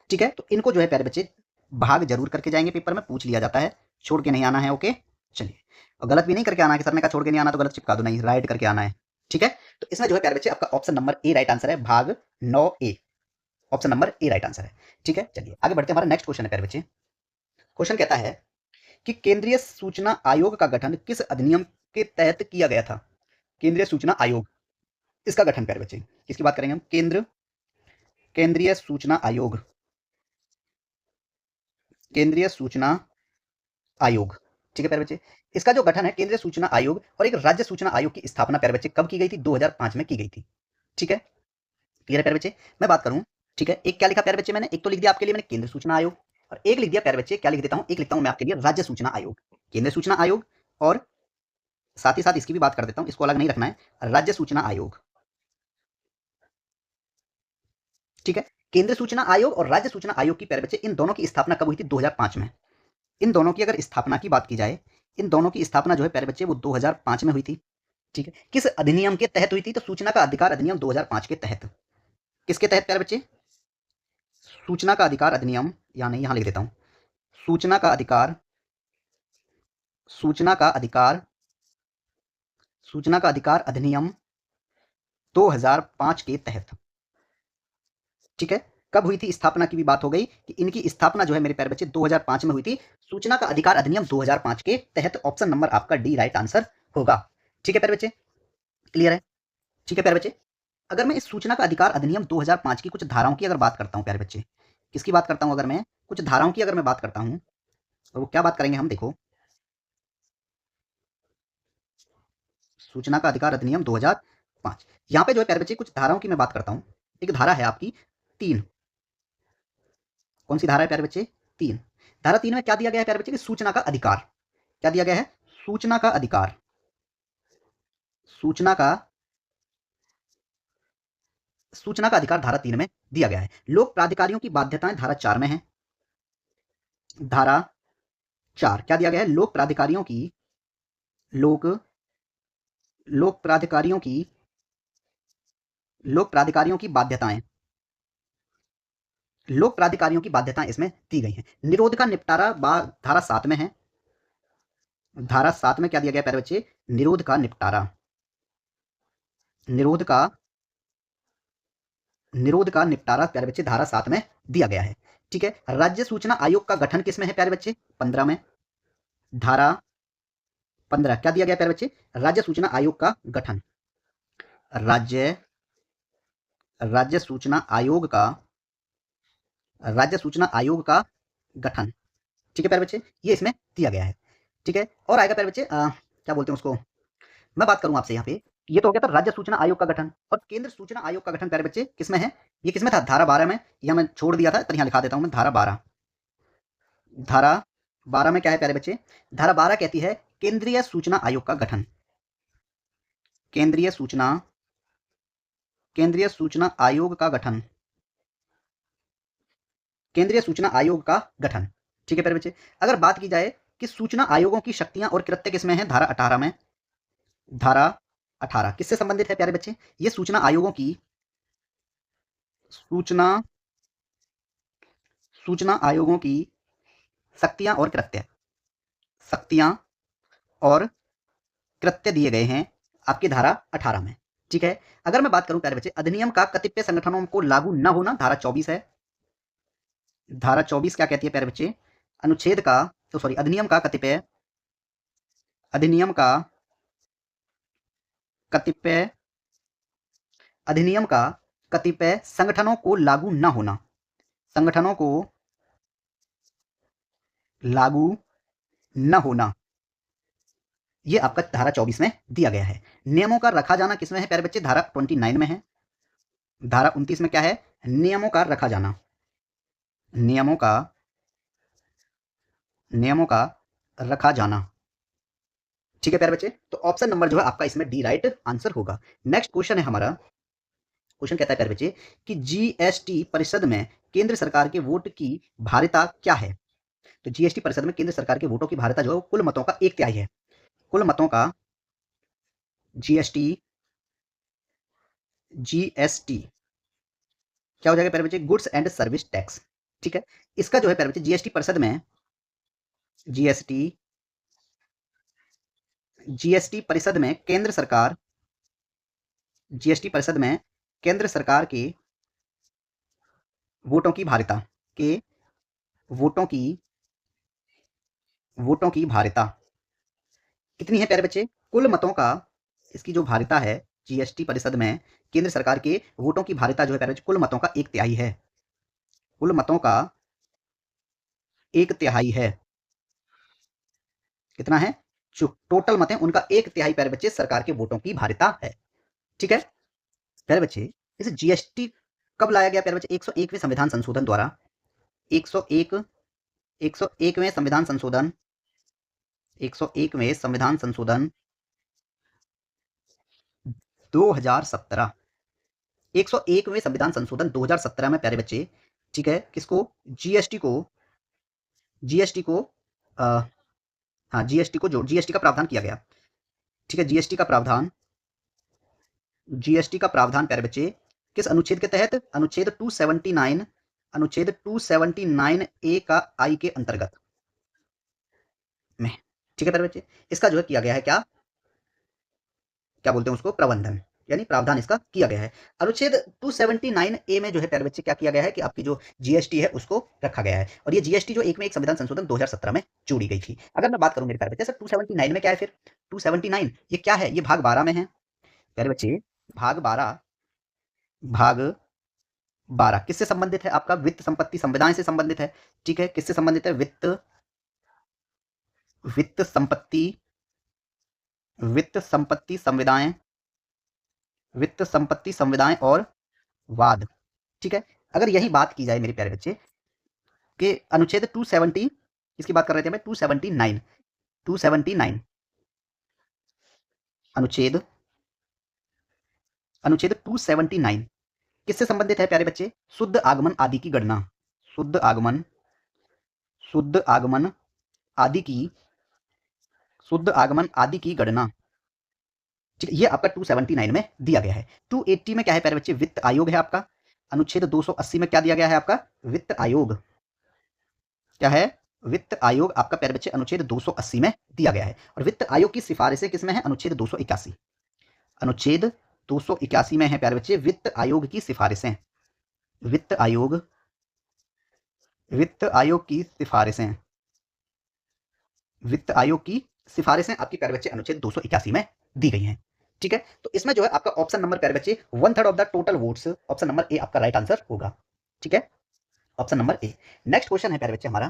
ठीक है, तो इनको जो है प्यारे बच्चे भाग जरूर करके जाएंगे, पेपर में पूछ लिया जाता है, छोड़ के नहीं आना है। ओके, चलिए, और गलत भी नहीं करके आना है कि सर ने कहा छोड़ के नहीं आना तो गलत चिपका दो, नहीं, राइट करके आना है। ठीक है, तो इसमें जो है प्यारे बच्चे आपका option number A right answer है, भाग 9A, option number A right answer है। ठीक है, चलिए आगे बढ़ते हैं, हमारा नेक्स्ट क्वेश्चन है प्यारे बच्चे। क्वेश्चन कहता है कि केंद्रीय सूचना आयोग का गठन किस अधिनियम के तहत किया गया था। केंद्रीय सूचना आयोग, इसका गठन प्यारे बच्चे किसकी बात करेंगे हम, केंद्रीय सूचना आयोग, केंद्रीय सूचना आयोग। ठीक है प्यारे बच्चे, इसका जो गठन है केंद्रीय सूचना आयोग और एक राज्य सूचना आयोग की स्थापना प्यारे बच्चे कब की गई थी, 2005 में की गई थी। ठीक है, क्लियर है प्यारे बच्चे। मैं बात करूं, ठीक है, एक क्या लिखा प्यारे बच्चे मैंने, एक तो लिख दिया आपके लिए मैंने केंद्र सूचना आयोग, और एक लिख दिया प्यारे बच्चे, क्या लिख देता हूं, एक लिखता हूं मैं आपके लिए राज्य सूचना आयोग। केंद्र सूचना आयोग, और साथ ही साथ इसकी भी बात कर देता हूं, इसको अलग नहीं रखना है, राज्य सूचना आयोग। ठीक है, केंद्र सूचना आयोग और राज्य सूचना आयोग की प्यारे बच्चे इन दोनों की स्थापना कब हुई थी, 2005 में। इन दोनों की अगर स्थापना की बात की जाए, इन दोनों की स्थापना जो है प्यारे बच्चे वो 2005 में हुई थी। ठीक है, किस अधिनियम के तहत हुई थी, तो सूचना का अधिकार अधिनियम 2005 के तहत। किसके तहत प्यारे बच्चे, सूचना का अधिकार अधिनियम, यहां नहीं, यहां लिख देता हूं, सूचना का अधिकार, सूचना का अधिकार, सूचना का अधिकार अधिनियम 2005 के तहत। ठीक है, कब हुई थी स्थापना की भी बात हो गई कि इनकी स्थापना जो है मेरे प्यारे बच्चे 2005 में हुई थी, सूचना का अधिकार अधिनियम 2005 के तहत। ऑप्शन नंबर आपका डी राइट आंसर होगा। ठीक है प्यारे बच्चे, क्लियर है। ठीक है प्यारे बच्चे, अगर मैं इस सूचना का अधिकार अधिनियम 2005 की कुछ धाराओं की अगर बात करता हूं प्यारे बच्चे, किसकी बात करता हूं, अगर मैं कुछ धाराओं की अगर मैं बात करता हूं, तो वो क्या बात करेंगे हम, देखो, सूचना का अधिकार अधिनियम 2005, यहां पे जो है प्यारे बच्चे कुछ धाराओं की मैं बात करता हूं। एक धारा है आपकी 3, कौन सी धारा है प्यारे बच्चे, 3। धारा 3 में क्या दिया गया है प्यारे बच्चे, कि सूचना का अधिकार, क्या दिया गया है, सूचना का अधिकार, सूचना का, सूचना का अधिकार धारा 3 में दिया गया है। लोक प्राधिकारियों की बाध्यताएं धारा 4 में है। धारा 4 क्या दिया गया है? लोक लोक प्राधिकारियों की लोक प्राधिकारियों की बाध्यताएं लोक प्राधिकारियों की बाध्यताएं इसमें दी गई हैं। निरोध का निपटारा धारा 7 में है। धारा 7 में क्या दिया गया प्यारे बच्चे? निरोध का निपटारा। निरोध का निरोध का निपटारा प्यारे बच्चे धारा 7 में दिया गया है। ठीक है। राज्य सूचना आयोग का गठन किसमें है प्यारे बच्चे? 15 में। धारा 15 क्या दिया गया प्यारे बच्चे? राज्य सूचना आयोग का गठन। राज्य राज्य सूचना आयोग का राज्य सूचना आयोग का गठन। ठीक है प्यारे बच्चे, ये इसमें दिया गया है। ठीक है। और आएगा प्यारे बच्चे क्या बोलते हैं उसको, मैं बात करूं आपसे यहाँ पे, ये तो हो गया था राज्य सूचना आयोग का गठन। और केंद्र सूचना आयोग का गठन प्यारे बच्चे किसमें है? ये किसमें था? धारा 12 में। यह मैं छोड़ दिया था, पर यहाँ लिखा देता हूं मैं, धारा 12। धारा 12 में क्या है प्यारे बच्चे? धारा 12 कहती है केंद्रीय सूचना आयोग का गठन। केंद्रीय सूचना आयोग का गठन। केंद्रीय सूचना आयोग का गठन। ठीक है प्यारे बच्चे। अगर बात की जाए कि सूचना आयोगों की शक्तियां और कृत्य किसमें है? धारा 18 में। धारा 18 किससे संबंधित है प्यारे बच्चे? ये सूचना आयोगों की सूचना आयोगों की शक्तियां और कृत्य दिए गए हैं आपकी धारा 18 में। ठीक है। अगर मैं बात करूं प्यारे बच्चे अधिनियम का कतिपय संगठनों को लागू न होना, धारा 24 है। धारा 24 क्या कहती है प्यारे बच्चे? अनुच्छेद का तो सॉरी अधिनियम का कतिपय संगठनों को लागू न होना। संगठनों को लागू न होना, ये आपका धारा 24 में दिया गया है। नियमों का रखा जाना किसमें है प्यारे बच्चे? धारा 29 में है। धारा 29 में क्या है? नियमों का रखा जाना। नियमों का रखा जाना। ठीक है प्यारे बच्चे, तो ऑप्शन नंबर जो है आपका इसमें डी राइट आंसर होगा। नेक्स्ट क्वेश्चन है हमारा। क्वेश्चन कहता है प्यारे बच्चे कि जीएसटी परिषद में केंद्र सरकार के वोट की भारिता क्या है? तो जीएसटी परिषद में केंद्र सरकार के वोटों की भारिता जो है कुल मतों का 1/3 है। कुल मतों का जीएसटी क्या हो जाएगा प्यारे बच्चे? Goods and service tax. ठीक है। इसका जो है प्यारे बच्चे जीएसटी परिषद में जीएसटी परिषद में केंद्र सरकार के वोटों की भारिता के वोटों की भारिता कितनी है प्यारे बच्चे? कुल मतों का इसकी जो भारिता है जीएसटी परिषद में केंद्र सरकार के वोटों की भारिता जो है प्यारे बच्चे कुल मतों का 1/3 है। कुल मतों का 1/3 है। कितना है? जो टोटल मत हैं उनका 1/3 प्यारे बच्चे सरकार के वोटों की भारिता है। ठीक है प्यारे बच्चे। इसे जीएसटी कब लाया गया प्यारे बच्चे? 101वें संविधान संशोधन द्वारा। 101 101वें संविधान संशोधन 101वें संविधान संशोधन 2017। 101वें संविधान संशोधन 2017 में प्यारे बच्चे, ठीक है, किसको? जीएसटी को हाँ जीएसटी को जो जीएसटी का प्रावधान किया गया। ठीक है। जीएसटी का प्रावधान प्यारे बच्चे किस अनुच्छेद के तहत? अनुच्छेद 279 ए का आई के अंतर्गत में। ठीक है प्यारे बच्चे। इसका जो है किया गया है क्या बोलते हैं उसको? प्रबंधन, यानी प्रावधान इसका किया गया है। अनुच्छेद 279 ए में जो है प्यारे बच्चे क्या किया गया है कि आपकी जो जीएसटी है उसको रखा गया है। और ये जीएसटी जो एक संविधान संशोधन 2017 में जोड़ी गई थी। अगर मैं बात करूं मेरे प्यारे बच्चे सर 279 में क्या है? फिर 279 ये क्या है? ये भाग 12 में है प्यारे बच्चे। भाग 12 किससे संबंधित है? आपका वित्त संपत्ति संविदाएं से संबंधित है। ठीक है। किससे संबंधित है? वित्त संपत्ति संविदाएं और वाद। ठीक है। अगर यही बात की जाए मेरे प्यारे बच्चे कि अनुच्छेद 270 किसकी बात कर रहे थे? हमें 279 अनुच्छेद 279 किससे संबंधित है प्यारे बच्चे? शुद्ध आगमन आदि की गणना। शुद्ध शुद्ध आगमन आदि की शुद्ध आगमन आदि की गणना, ठीक है, ये आपका 279 में दिया गया है। 280 में क्या है प्यारे बच्चे, वित्त आयोग है आपका। अनुच्छेद 280 में क्या दिया गया है आपका, वित्त आयोग। क्या है, वित्त आयोग आपका प्यारे बच्चे अनुच्छेद 280 में दिया गया है। और वित्त आयोग की सिफारिशें किसमें है, अनुच्छेद 281। अनुच्छेद 281 में है प्यारे बच्चे वित्त आयोग की सिफारिशें। वित्त आयोग, वित्त आयोग की सिफारिशें, वित्त आयोग की सिफारिशें आपकी प्यारे बच्चे अनुच्छेद 281 में दी गई हैं। ठीक है, तो इसमें जो है आपका ऑप्शन नंबर प्यारे बच्चे 1/3 of the total votes, option number A आपका राइट आंसर होगा। ठीक है, option number A. Next question है प्यारे बच्चे हमारा,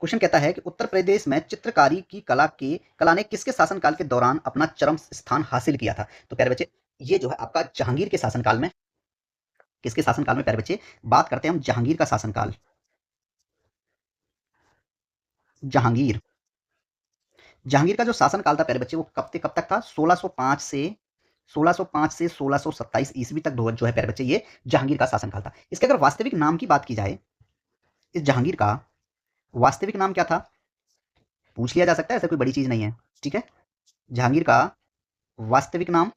क्वेश्चन कहता है कि उत्तर प्रदेश में चित्रकारी की कला ने किसके शासनकाल के दौरान अपना चरम स्थान हासिल किया था। तो प्यारे बच्चे ये जो है आपका जहांगीर के शासनकाल में, किसके शासनकाल में प्यारे बच्चे, बात करते हैं हम जहांगीर का शासनकाल। जहांगीर, जहांगीर का जो शासनकाल था प्यारे बच्चे वो कब तक था, 1605 से 1627 ईस्वी तक जो है प्यारे बच्चे ये जहांगीर का शासनकाल था। इसके अगर वास्तविक नाम की बात की जाए, इस जहांगीर का वास्तविक नाम क्या था, पूछ लिया जा सकता है, ऐसा कोई बड़ी चीज नहीं है। ठीक है, जहांगीर का वास्तविक नाम,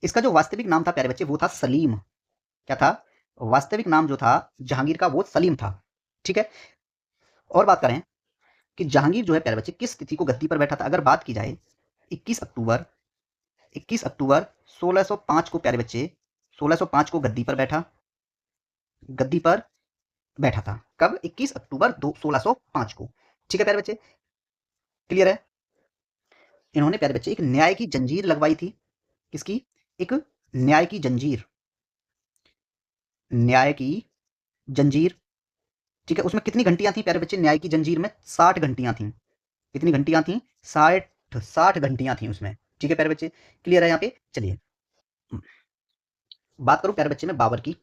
इसका जो वास्तविक नाम था प्यारे बच्चे वो था सलीम। क्या था, वास्तविक नाम जो था जहांगीर का वो सलीम था। ठीक है, और बात करें कि जहांगीर जो है प्यारे बच्चे किस तिथि को गद्दी पर बैठा था, अगर बात की जाए 21 अक्टूबर 21 अक्टूबर 1605 को प्यारे बच्चे 1605 को गद्दी पर बैठा था। कब, 21 अक्टूबर 1605 को। ठीक है प्यारे बच्चे, क्लियर है। इन्होंने प्यारे बच्चे एक न्याय की जंजीर लगवाई थी, किसकी, एक न्याय की जंजीर, न्याय की जंजीर। ठीक है, उसमें कितनी घंटियां थी प्यारे बच्चे, न्याय की जंजीर में 60 घंटियां थी। कितनी घंटियां थी, 60 घंटियां थी उसमें। ठीक है प्यारे बच्चे, क्लियर है यहाँ पे। चलिए बात करूं प्यारे बच्चे में बाबर की,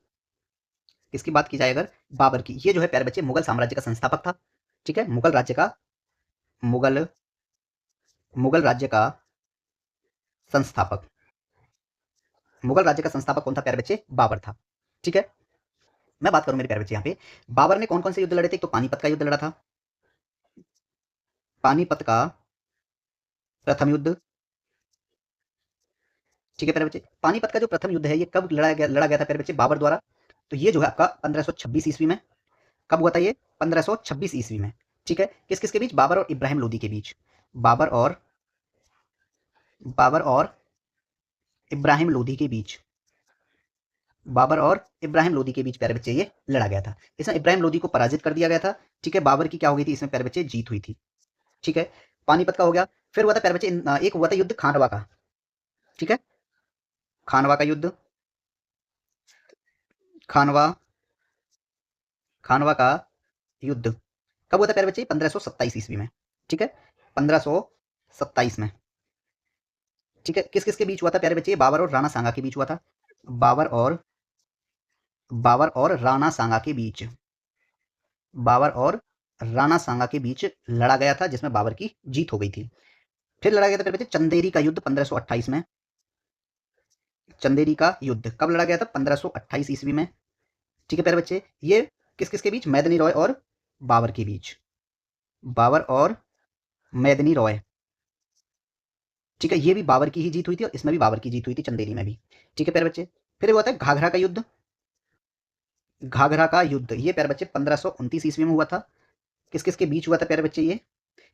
किसकी बात की जाए अगर, बाबर की। ये जो है प्यारे बच्चे मुगल साम्राज्य का संस्थापक था। ठीक है, मुगल मुगल राज्य का संस्थापक, मुगल राज्य का संस्थापक कौन था प्यारे बच्चे, बाबर था। ठीक है, मैं बात करूं मेरे प्यारे बच्चे यहाँ पे, बाबर ने कौन कौन से युद्ध लड़े थे, तो पानीपत का युद्ध लड़ा था, पानीपत का प्रथम युद्ध। ठीक है प्यारे बच्चे, पानीपत का जो प्रथम युद्ध है ये कब लड़ा गया था प्यारे बच्चे, बाबर द्वारा। तो ये जो है आपका 1526 ईस्वी में। कब हुआ था ये, 1526 ईस्वी में। ठीक है, किस किस के बीच, बाबर और इब्राहिम लोदी के बीच, बाबर और इब्राहिम लोदी के बीच, बाबर और इब्राहिम लोदी के बीच प्यारे बच्चे ये लड़ा गया था। इसमें इब्राहिम लोदी को पराजित कर दिया गया था। ठीक है, बाबर की क्या हो गई थी इसमें प्यारे बच्चे, जीत हुई थी। ठीक है, पानीपत का हो गया। फिर हुआ था प्यारे बच्चे एक हुआ था युद्ध खानवा का। ठीक है, खानवा का युद्ध, खानवा खानवा का युद्ध कब हुआ था प्यारे बच्चे, 1527 ईस्वी में। ठीक है, 1527 में। ठीक है, किस किस के बीच हुआ था प्यारे बच्चे, बाबर और राणा सांगा के बीच हुआ था। बाबर और राणा सांगा के बीच, बाबर और राणा सांगा के बीच लड़ा गया था, जिसमें बाबर की जीत हो गई थी। फिर लड़ा गया था प्यारे बच्चे चंदेरी का युद्ध 1528 में। चंदेरी का युद्ध कब लड़ा गया था, 1528 ईस्वी में। ठीक है प्यारे बच्चे, ये किस किस के बीच, मैदनी रॉय और बाबर के बीच, बाबर और मैदनी रॉय। ठीक है, ये भी बाबर की ही जीत हुई थी और इसमें भी बाबर की जीत हुई थी, चंदेरी में भी। ठीक है प्यारे बच्चे, फिर हुआ था घाघरा का युद्ध, घाघरा का युद्ध ये प्यारे बच्चे 1529 ईस्वी में हुआ था। किस किस के बीच हुआ था प्यारे बच्चे,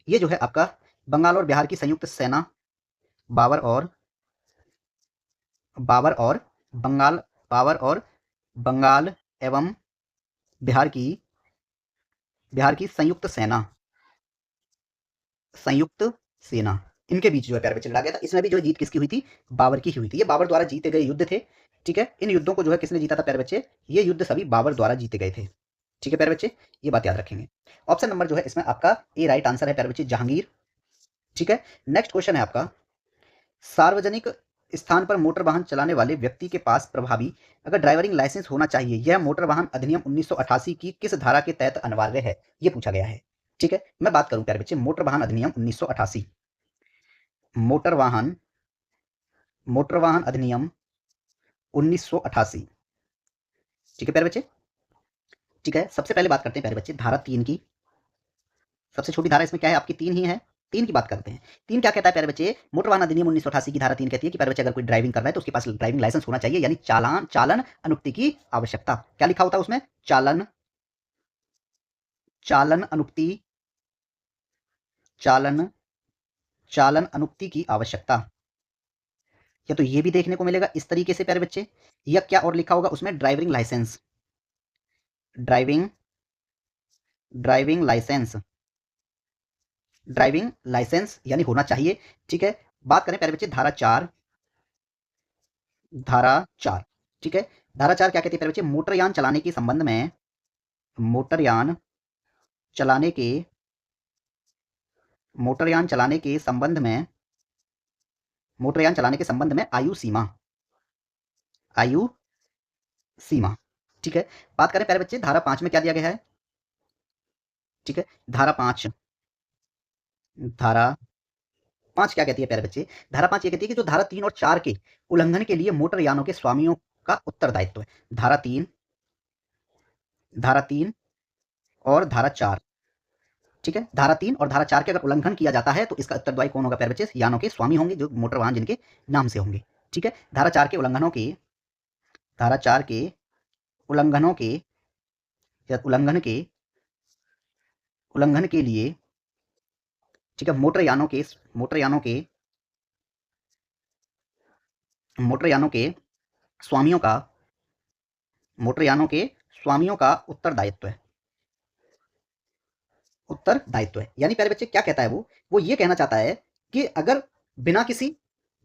ये जो है आपका बंगाल और बिहार की संयुक्त सेना, बाबर और बाबर और बंगाल बाबर और बंगाल एवं बिहार की संयुक्त सेना, संयुक्त सेना, इनके बीच जो है प्यारे बच्चे लड़ा गया था। इसमें भी जो जीत किसकी हुई थी, बाबर की हुई थी। ये बाबर द्वारा जीते गए युद्ध थे। ठीक है, इन युद्धों को जो है किसने जीता था प्यारे बच्चे, ये युद्ध सभी बाबर द्वारा जीते गए थे। ठीक है प्यारे बच्चे, ये बात याद रखेंगे। ऑप्शन नंबर जो है इसमें आपका ए राइट आंसर है प्यारे बच्चे, जहांगीर। ठीक है, नेक्स्ट क्वेश्चन है आपका, सार्वजनिक स्थान पर मोटर वाहन चलाने वाले व्यक्ति के पास प्रभावी अगर ड्राइविंग लाइसेंस होना चाहिए, यह मोटर वाहन अधिनियम 1988 की किस धारा के तहत अनिवार्य है, यह पूछा गया है। ठीक है, मैं बात करूं प्यारे बच्चे मोटर वाहन अधिनियम 1988, मोटर वाहन अधिनियम 1988। ठीक है प्यारे बच्चे, ठीक है, सबसे पहले बात करते हैं प्यारे बच्चे धारा 3 की। सबसे छोटी धारा इसमें क्या है, आपकी 3 ही है। 3 की बात करते हैं। 3 क्या कहता है प्यारे बच्चे, मोटर वाहन अधिनियम 1988 की धारा 3 कहती है कि प्यारे बच्चे अगर कोई ड्राइविंग कर रहा है तो उसके पास ड्राइविंग लाइसेंस होना चाहिए, यानी चालन अनुक्ति की आवश्यकता। क्या लिखा होता है उसमें, चालन चालन अनुक्ति चालन चालन अनुक्ति की आवश्यकता। या तो ये भी देखने को मिलेगा इस तरीके से प्यारे बच्चे, या क्या और लिखा होगा उसमें, driving licence, driving driving licence driving licence यानी होना चाहिए। ठीक है, बात करें प्यारे बच्चे धारा 4। ठीक है, धारा 4 क्या कहती है प्यारे बच्चे, मोटरयान चलाने के संबंध में, मोटरयान चलाने के मोटरयान चलाने के संबंध में मोटरयान चलाने के संबंध में आयु सीमा। ठीक है, बात करें प्यारे बच्चे धारा 5 में क्या दिया गया है। ठीक है, धारा 5 क्या कहती है प्यारे बच्चे, धारा 5 ये कहती है कि जो धारा 3 और 4 के उल्लंघन के लिए मोटर यानों के स्वामियों का उत्तरदायित्व है। धारा 3 और धारा 4। ठीक है, धारा 3 और धारा 4 के अगर उल्लंघन किया जाता है तो इसका उत्तरदायी कौन होगा प्यारे बच्चे, यानों के स्वामी होंगे, जो मोटर वाहन जिनके नाम से होंगे। ठीक है, धारा 4 के उल्लंघनों के या उल्लंघन के लिए, ठीक है, मोटर यानों के स्वामियों का उत्तरदायित्व है। यानी प्यारे बच्चे क्या कहता है वो ये कहना चाहता है कि अगर बिना किसी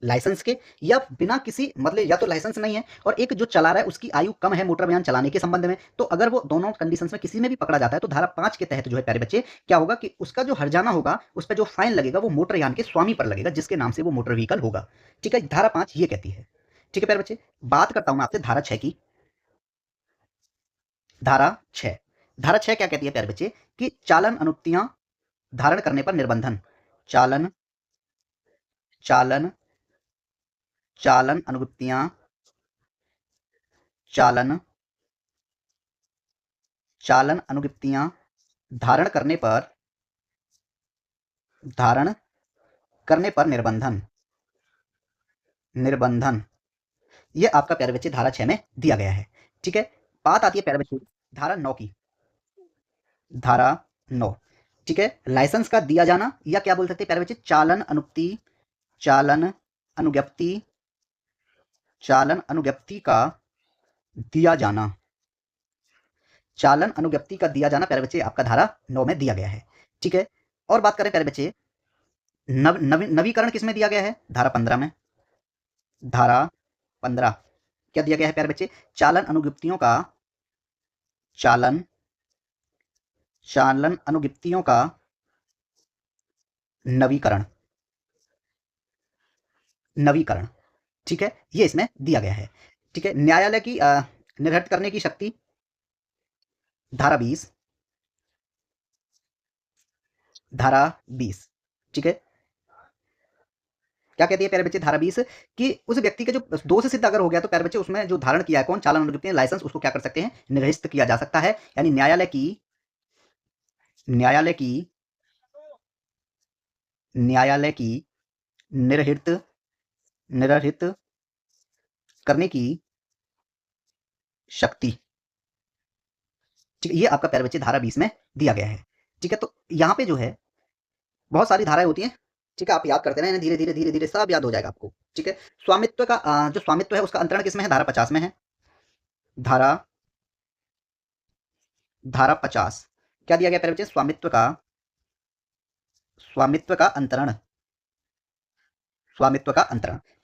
लाइसेंस के या बिना किसी मतलब, या तो लाइसेंस नहीं है और एक जो चला रहा है उसकी आयु कम है मोटर वाहन चलाने के संबंध में, तो अगर वो दोनों कंडीशंस में किसी में भी पकड़ा जाता है तो धारा 5 के तहत जो है प्यारे बच्चे क्या होगा कि उसका जो हर्जाना होगा, उस पर जो फाइन लगेगा वो मोटर यान के स्वामी पर लगेगा, जिसके नाम से वो मोटर व्हीकल होगा। ठीक है, धारा 5 ये कहती है। ठीक है प्यारे बच्चे, बात करता हूं मैं आपसे धारा 6 की। धारा 6 क्या कहती है प्यारे बच्चे कि चालन अनुक्तियां धारण करने पर निर्बंधन। चालन चालन चालन अनुक्तियां चालन चालन अनुक्तियां धारण करने पर निर्बंधन। ये आपका प्यारे बच्चे धारा 6 में दिया गया है। ठीक है, बात आती है प्यारे बच्चे धारा 9 की। धारा 9, ठीक है, लाइसेंस का दिया जाना, या क्या बोल सकते हैं प्यारे बच्चे, चालन अनुज्ञप्ति का दिया जाना। चालन अनुज्ञप्ति का दिया जाना प्यारे बच्चे आपका धारा 9 में दिया गया है। ठीक है, और बात करें प्यारे बच्चे नवीकरण किसमें दिया गया है, धारा 15 में। धारा 15 क्या दिया गया है प्यारे बच्चे, चालन अनुज्ञप्तियों का नवीकरण। ठीक है, ये इसमें दिया गया है। ठीक है, न्यायालय की निर्धारित करने की शक्ति, धारा 20। ठीक है, क्या कहती है प्यारे बच्चे धारा 20 कि उस व्यक्ति के जो दोष सिद्ध अगर हो गया तो प्यारे बच्चे उसमें जो धारण किया है कौन, चालन अनुज्ञप्ति लाइसेंस, उसको क्या कर सकते हैं, निरस्त किया जा सकता है। यानी न्यायालय की निर्हित करने की शक्ति। ठीक है, ये आपका प्यारे बच्चे धारा 20 में दिया गया है। ठीक है, तो यहाँ पे जो है बहुत सारी धाराएं होती हैं। ठीक है, आप याद करते रहें, धीरे धीरे सब याद हो जाएगा आपको। ठीक है, स्वामित्व का जो स्वामित्व है उसका अंतरण किसमें है, धारा 50 में है। धारा 50 क्या दिया गया प्यारे बच्चे, स्वामित्व का अंतरण।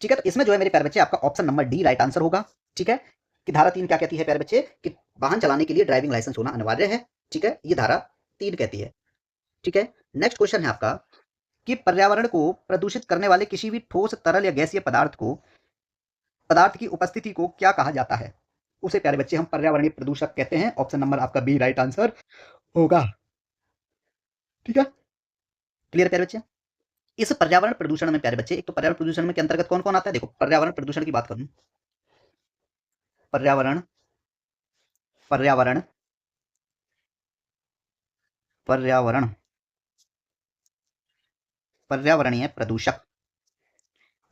ठीक है, तो इसमें जो है मेरे प्यारे बच्चे आपका option number D right answer होगा। ठीक है, कि धारा 3 क्या कहती है प्यारे बच्चे कि वाहन चलाने के लिए ड्राइविंग लाइसेंस होना अनिवार्य है। ठीक है, ये धारा 3 कहती है। ठीक है, नेक्स्ट क्वेश्चन है आपका कि पर्यावरण को प्रदूषित करने वाले किसी भी ठोस, तरल या गैसीय पदार्थ की उपस्थिति को क्या कहा जाता है, उसे प्यारे बच्चे हम पर्यावरणीय प्रदूषक कहते हैं। ऑप्शन नंबर आपका बी राइट आंसर होगा। ठीक है, क्लियर प्यारे बच्चे। इस पर्यावरण प्रदूषण में प्यारे बच्चे, एक तो पर्यावरण प्रदूषण में के अंतर्गत कौन कौन आता है, देखो पर्यावरण प्रदूषण की बात करूं, पर्यावरण पर्यावरण, पर्यावरणीय प्रदूषक।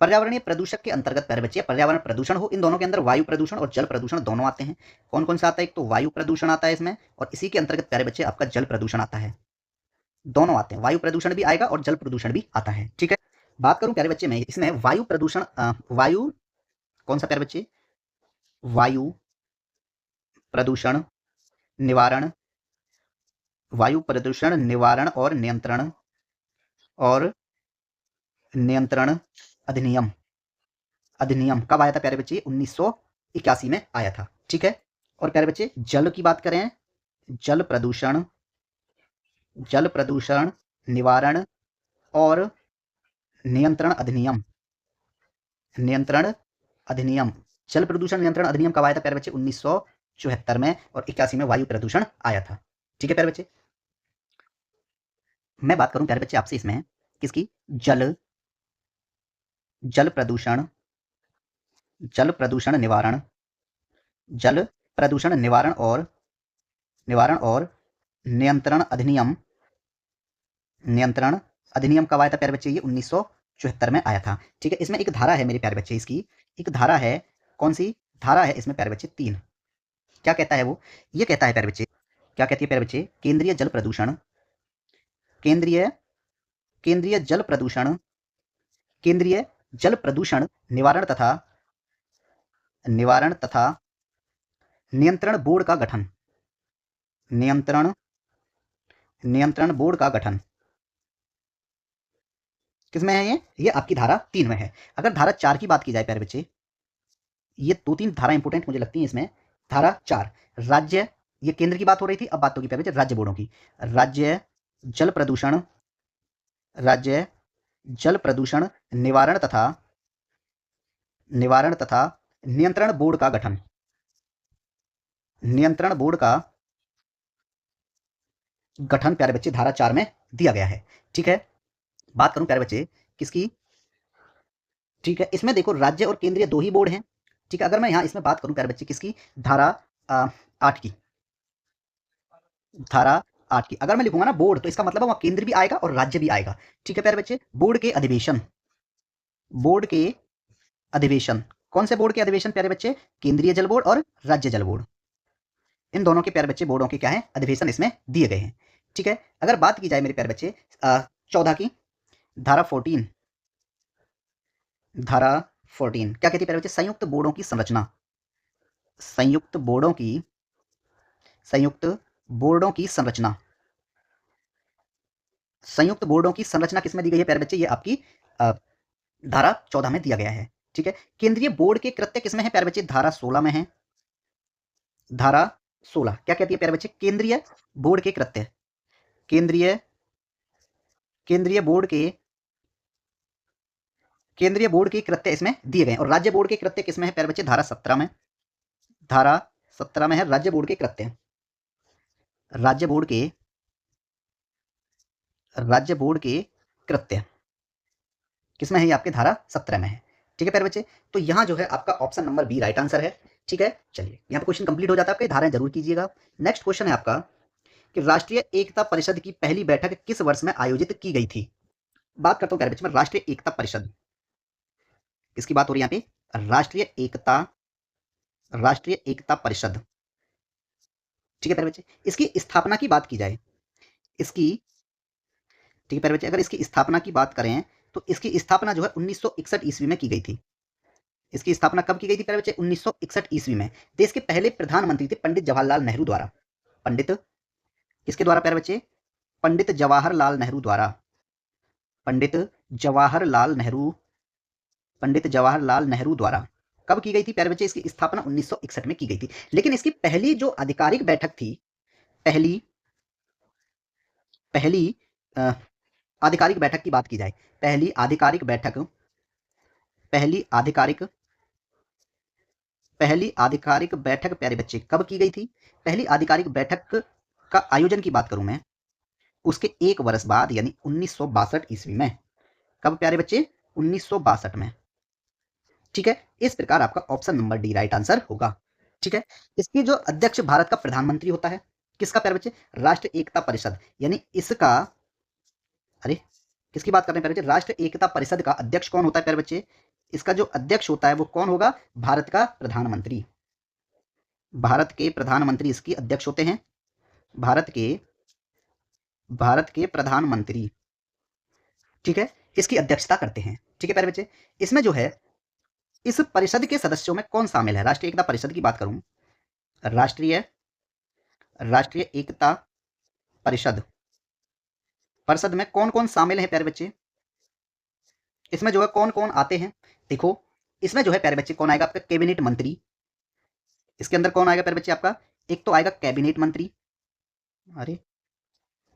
पर्यावरणीय प्रदूषक के अंतर्गत प्यारे बच्चे पर्यावरण प्रदूषण हो, इन दोनों के अंदर वायु प्रदूषण और जल प्रदूषण दोनों आते हैं। कौन कौन सा आता है? एक तो वायु प्रदूषण आता है इसमें, और इसी के अंतर्गत प्यारे बच्चे आपका जल प्रदूषण आता है। दोनों आते हैं, वायु प्रदूषण भी आएगा और जल प्रदूषण भी आता है। ठीक है, बात करूं प्यारे बच्चे मैं इसमें वायु प्रदूषण, वायु कौन सा प्यारे बच्चे? वायु प्रदूषण निवारण, वायु प्रदूषण निवारण और नियंत्रण, और नियंत्रण अधिनियम। अधिनियम कब आया था प्यारे बच्चे? 1981 में आया था। ठीक है, और प्यारे बच्चे जल की बात करें, जल प्रदूषण, जल प्रदूषण निवारण और नियंत्रण अधिनियम। नियंत्रण अधिनियम, जल प्रदूषण नियंत्रण अधिनियम कब आया था प्यारे बच्चे? 1974 में, और 81 में वायु प्रदूषण आया था। ठीक है प्यारे बच्चे, मैं बात करूं प्यारे बच्चे आपसे इसमें किसकी? जल, जल प्रदूषण, जल प्रदूषण निवारण, जल प्रदूषण निवारण और नियंत्रण अधिनियम। नियंत्रण अधिनियम कब आया था प्यारे बच्चे? ये 1974 में आया था। ठीक है, इसमें एक धारा है मेरे प्यारे बच्चे, इसकी एक धारा है। कौन सी धारा है इसमें प्यारे बच्चे? 3। क्या कहता है वो? ये कहता है प्यारे बच्चे, क्या कहती है प्यारे बच्चे? केंद्रीय जल प्रदूषण, केंद्रीय केंद्रीय जल प्रदूषण, केंद्रीय जल प्रदूषण निवारण तथा नियंत्रण बोर्ड का गठन। नियंत्रण नियंत्रण बोर्ड का गठन किसमें है? ये आपकी धारा 3 में है। अगर धारा 4 की बात की जाए प्यारे बच्चे, ये 2-3 धारा इंपोर्टेंट मुझे लगती है इसमें। धारा 4, राज्य, ये केंद्र की बात हो रही थी, अब बात होगी प्यारे बच्चे राज्य बोर्डों की। राज्य जल प्रदूषण, राज्य जल प्रदूषण निवारण तथा नियंत्रण बोर्ड का गठन। नियंत्रण बोर्ड का गठन प्यारे बच्चे धारा 4 में दिया गया है। ठीक है, बात करूं प्यारे बच्चे किसकी? ठीक है, इसमें देखो राज्य और केंद्रीय 2 ही बोर्ड हैं। ठीक है, अगर मैं यहां इसमें बात करूं प्यारे बच्चे किसकी? धारा 8 की। धारा 8 की अगर मैं लिखूंगा ना बोर्ड, तो इसका मतलब है वहां केंद्र भी आएगा और राज्य भी आएगा। ठीक है प्यारे बच्चे, बोर्ड के अधिवेशन, बोर्ड के अधिवेशन, कौन से बोर्ड के अधिवेशन प्यारे बच्चे? केंद्रीय जल बोर्ड और राज्य जल बोर्ड, इन दोनों के प्यारे बच्चे बोर्डों के क्या है? अधिवेशन इसमें दिए गए हैं। ठीक है, अगर बात की जाए मेरे प्यारे बच्चे 14 की, धारा 14, धारा 14 क्या कहती है प्यारे बच्चे? संयुक्त बोर्डों की संरचना, संयुक्त बोर्डों की, संयुक्त बोर्डों की संरचना, संयुक्त बोर्डों की संरचना किसमें दी गई है प्यारे बच्चे? ये आपकी धारा 14 में दिया गया है। ठीक है, केंद्रीय बोर्ड के कृत्य किसमें है प्यारे बच्चे? धारा 16 में है। धारा 16 क्या कहती है प्यारे बच्चे? केंद्रीय बोर्ड के कृत्य, केंद्रीय केंद्रीय बोर्ड के केंद्रीय बोर्ड के कृत्य इसमें दिए गए हैं। और राज्य बोर्ड के कृत्य किसमें है प्यारे बच्चे? धारा 17 में। धारा 17 में है राज्य बोर्ड के कृत्य, राज्य बोर्ड के कृत्य किसमें है? ये आपके धारा 17 में है। ठीक है प्यारे बच्चे, तो यहां जो है आपका option number B right answer है। ठीक है, चलिए यहाँ पे क्वेश्चन कंप्लीट हो जाता है आपके, धाराएं जरूर कीजिएगा। नेक्स्ट क्वेश्चन है आपका कि राष्ट्रीय एकता परिषद की पहली बैठक किस वर्ष में आयोजित की गई थी? बात करता हूं प्यारे बच्चे मैं राष्ट्रीय एकता परिषद, किसकी बात हो रही है यहाँ पे? राष्ट्रीय एकता परिषद। ठीक है प्यारे बच्चे, इसकी स्थापना की बात की जाए, इसकी, ठीक है प्यारे बच्चे, अगर इसकी स्थापना की बात करें तो इसकी स्थापना जो है 1961 ईस्वी में की गई थी। इसकी स्थापना कब की गई थी प्यारे बच्चे? 1961 ईस्वी में। देश के पहले प्रधानमंत्री थे पंडित जवाहरलाल नेहरू द्वारा। पंडित किसके द्वारा प्यारे बच्चे? पंडित जवाहरलाल नेहरू द्वारा। पंडित जवाहरलाल नेहरू, पंडित जवाहरलाल नेहरू द्वारा कब की गई थी प्यारे बच्चे? इसकी स्थापना 1961 में की गई थी। लेकिन इसकी पहली जो आधिकारिक बैठक थी, पहली पहली आधिकारिक बैठक की बात की जाए, पहली आधिकारिक बैठक, पहली आधिकारिक बैठक प्यारे बच्चे कब की गई थी? पहली आधिकारिक बैठक का आयोजन की बात करूं मैं, उसके 1 वर्ष बाद यानी 1962 ईस्वी में। कब प्यारे बच्चे? 1962 में। ठीक है, इस प्रकार आपका option number D right answer होगा। ठीक है, इसकी जो अध्यक्ष भारत का प्रधानमंत्री होता है, किसका प्यारे बच्चे? राष्ट्र एकता परिषद, यानी इसका, अरे किसकी बात कर रहे हैं प्यारे बच्चे? राष्ट्र एकता परिषद का अध्यक्ष कौन होता है प्यारे बच्चे? इसका जो अध्यक्ष होता है वो कौन होगा? भारत का प्रधानमंत्री। भारत के प्रधानमंत्री इसकी अध्यक्ष होते हैं। भारत के प्रधानमंत्री, ठीक है, इसकी अध्यक्षता करते हैं। ठीक है प्यारे बच्चे, इसमें जो है इस परिषद के सदस्यों में कौन शामिल है? राष्ट्रीय एकता परिषद की बात करूं, राष्ट्रीय राष्ट्रीय एकता परिषद, परिषद में कौन कौन शामिल है प्यारे बच्चे? इसमें जो है कौन कौन आते हैं? देखो, इसमें जो है प्यारे बच्चे कौन आएगा? आपका कैबिनेट मंत्री। इसके अंदर कौन आएगा प्यारे बच्चे? आपका एक तो आएगा कैबिनेट मंत्री। अरे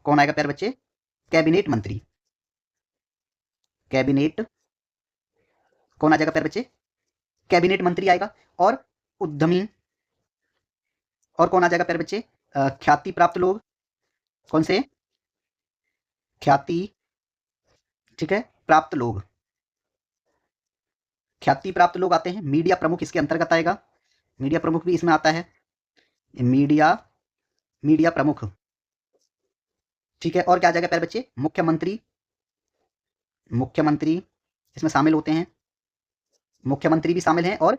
कौन आएगा प्यारे बच्चे? कैबिनेट मंत्री। कैबिनेट कौन आ जाएगा प्यारे बच्चे? कैबिनेट मंत्री आएगा। और उद्यमी, और कौन आ जाएगा प्यारे बच्चे? ख्याति प्राप्त लोग। कौन से? ख्याति, ठीक है, प्राप्त लोग, ख्याति प्राप्त लोग आते हैं। मीडिया प्रमुख इसके अंतर्गत आएगा, मीडिया प्रमुख भी इसमें आता है। मीडिया प्रमुख, ठीक है। और क्या आ जाएगा प्यारे बच्चे? मुख्यमंत्री, मुख्यमंत्री इसमें शामिल होते हैं, मुख्यमंत्री भी शामिल हैं। और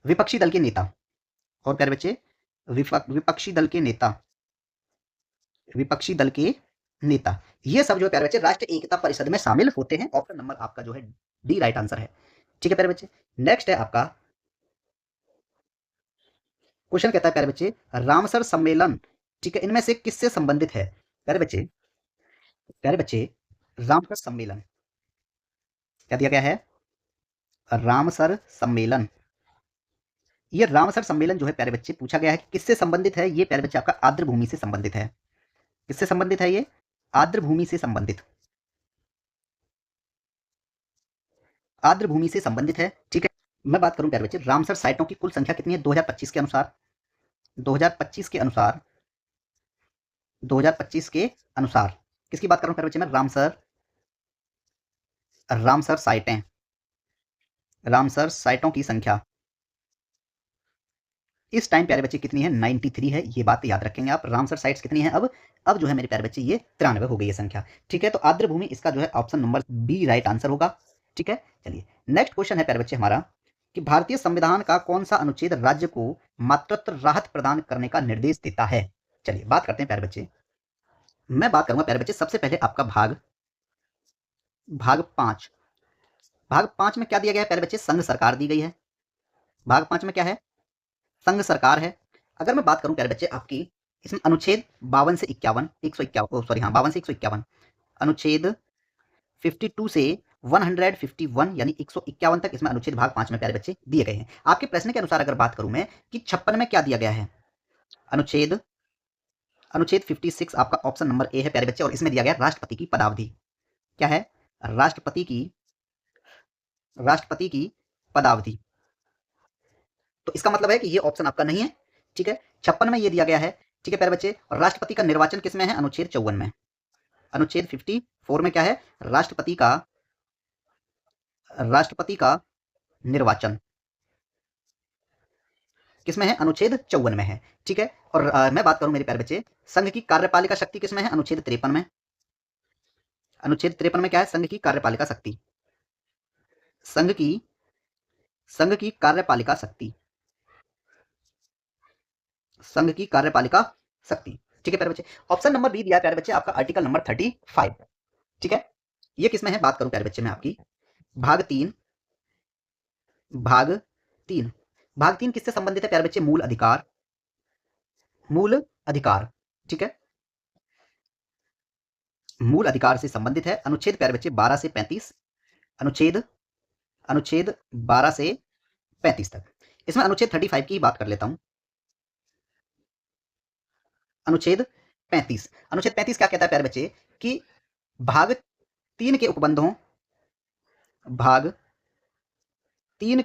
विपक्षी दल के नेता, और प्यारे बच्चे विपक्षी दल के नेता, विपक्षी दल के नेता, ये सब जो है प्यारे बच्चे राष्ट्रीय एकता परिषद में शामिल होते हैं। ऑप्शन नंबर आपका जो है डी राइट आंसर है। ठीक है प्यारे बच्चे, नेक्स्ट है आपका क्वेश्चन, कहता है प्यारे बच्चे रामसर सम्मेलन, ठीक है, इनमें से किससे संबंधित है? प्यारे बच्चे, प्यारे बच्चे रामसर सम्मेलन क्या दिया गया है? रामसर सम्मेलन, ये रामसर सम्मेलन जो है प्यारे बच्चे पूछा गया है कि किससे संबंधित है? ये प्यारे बच्चे आपका आर्द्र भूमि से संबंधित है। किससे संबंधित है? ये आर्द्र भूमि से संबंधित, आर्द्र भूमि से संबंधित है। ठीक है, मैं बात करूं प्यारे बच्चे रामसर साइटों की कुल संख्या कितनी है 2025 के अनुसार? 2025 के अनुसार, 2025 के अनुसार किसकी बात कर रहा हूं प्यारे बच्चे? मैं रामसर, रामसर साइटें, रामसर साइटों की संख्या इस टाइम प्यारे बच्चे कितनी है? 93 है। ये बात याद रखेंगे आप। रामसर साइट्स कितनी है अब जो है मेरे प्यारे बच्चे ये 93 हो गई है संख्या। ठीक है, तो आर्द्र भूमि इसका जो है option number B right answer होगा। ठीक है, चलिए नेक्स्ट क्वेश्चन है प्यारे बच्चे हमारा कि भारतीय संविधान का कौन सा अनुच्छेद राज्य को मातृत्व राहत प्रदान करने का निर्देश देता है? चलिए बात करते हैं प्यारे बच्चे। मैं बात करूंगा प्यारे बच्चे सबसे पहले आपका भाग 5। भाग 5 में क्या दिया गया है प्यारे बच्चे? संघ सरकार दी गई है। भाग 5 में क्या है? संघ सरकार है। अगर मैं बात करूं प्यारे बच्चे आपकी इसमें अनुच्छेद 52 से 51, 151, सॉरी हाँ 52 से 151, अनुच्छेद 52 से 151 यानी 151 तक इसमें अनुच्छेद भाग 5 में प्यारे बच्चे दिए गए हैं। आपके प्रश्न के अनुसार अगर बात करूं मैं कि 56 में क्या दिया गया है? अनुच्छेद 56 आपका ऑप्शन नंबर ए है प्यारे बच्चे, और इसमें दिया गया राष्ट्रपति की पदावधि। क्या है? राष्ट्रपति की पदावधि। तो इसका मतलब है कि ये ऑप्शन आपका नहीं है। ठीक है, 56 में ये दिया गया है। ठीक है प्यारे बच्चे, और राष्ट्रपति का निर्वाचन किसमें है? अनुच्छेद 54 में। अनुच्छेद 54 में क्या है? राष्ट्रपति का निर्वाचन किसमें है? अनुच्छेद 54 में है। ठीक है, और मैं बात करूं मेरे प्यारे बच्चे संघ की कार्यपालिका शक्ति किसमें है? अनुच्छेद 53 में। अनुच्छेद 53 में क्या है? संघ की कार्यपालिका शक्ति, संघ की कार्यपालिका शक्ति, संघ की कार्यपालिका शक्ति। ठीक है प्यारे बच्चे, ऑप्शन नंबर बी दिया है प्यारे बच्चे आपका आर्टिकल नंबर 35। ठीक है, ये किसमें है? बात करूं प्यारे बच्चे मैं आपकी भाग 3, भाग 3, भाग 3 किससे संबंधित है प्यारे बच्चे? मूल अधिकार, मूल अधिकार। ठीक है, मूल अधिकार से संबंधित है। अनुच्छेद प्यारे बच्चे 12 से 35, अनुच्छेद 12 से 35 तक। इसमें अनुच्छेद 35 की बात कर लेता हूं। अनुच्छेद 35, अनुच्छेद 35 क्या कहता है प्यारे बच्चे कि भाग 3 के उपबंधों, भाग 3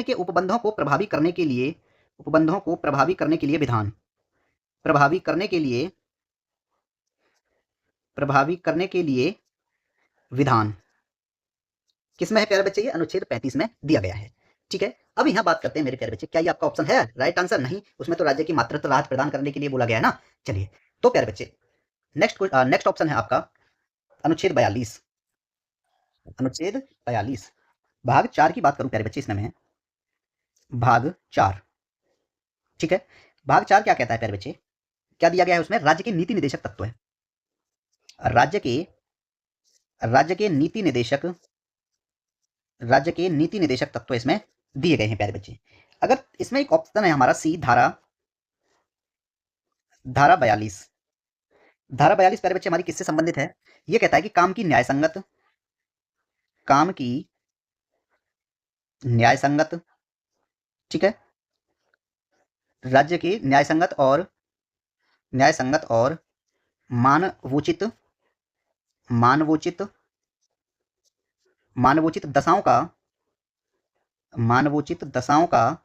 के उपबंधों को प्रभावी करने के लिए, उपबंधों को प्रभावी करने के लिए विधान, प्रभावी करने के लिए विधान किसमें है प्यारे बच्चे? ये अनुच्छेद 35 में दिया गया है। ठीक है, अब यहाँ बात करते हैं मेरे प्यारे बच्चे, क्या ये आपका ऑप्शन है राइट आंसर? नहीं, उसमें तो राज्य की मातृत्व राहत प्रदान करने के लिए बोला गया है ना। चलिए, तो प्यारे बच्चे नेक्स्ट ऑप्शन है आपका अनुच्छेद 42। अनुच्छेद 42 भाग 4 की बात करूं प्यारे बच्चे, इसमें मैं भाग 4, ठीक है। भाग 4 क्या कहता है प्यारे बच्चे, क्या दिया गया है उसमें? राज्य के नीति निदेशक तत्व है। राज्य के राज्य के नीति निदेशक राज्य के नीति निदेशक तत्व इसमें दिए गए हैं प्यारे बच्चे। अगर इसमें एक ऑप्शन है हमारा सी, धारा 42। धारा 42 प्यारे बच्चे हमारी किससे संबंधित है? ये कहता है कि काम की न्यायसंगत, ठीक है, राज्य के न्यायसंगत और मानवोचित मानवोचित मानवोचित दशाओं का मानवोचित दशाओं का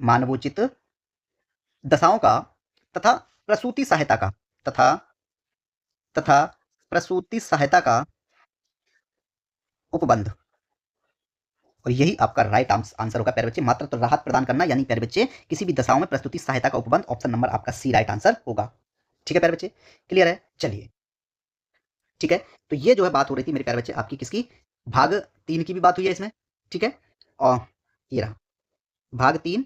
मानवोचित दशाओं का तथा प्रसूति सहायता का तथा तथा प्रसूति सहायता का उपबंध। और यही आपका राइट आंसर होगा प्यारे बच्चे, मात्र तो राहत प्रदान करना, यानी प्यारे बच्चे किसी भी दशाओं में प्रस्तुति सहायता का उपबंध, ऑप्शन नंबर आपका सी राइट आंसर होगा। ठीक है प्यारे बच्चे, क्लियर है? चलिए, ठीक है। तो ये जो है बात हो रही थी मेरे प्यारे बच्चे आपकी किसकी, भाग 3 की भी बात हुई है इसमें, ठीक है। और ये रहा भाग 3,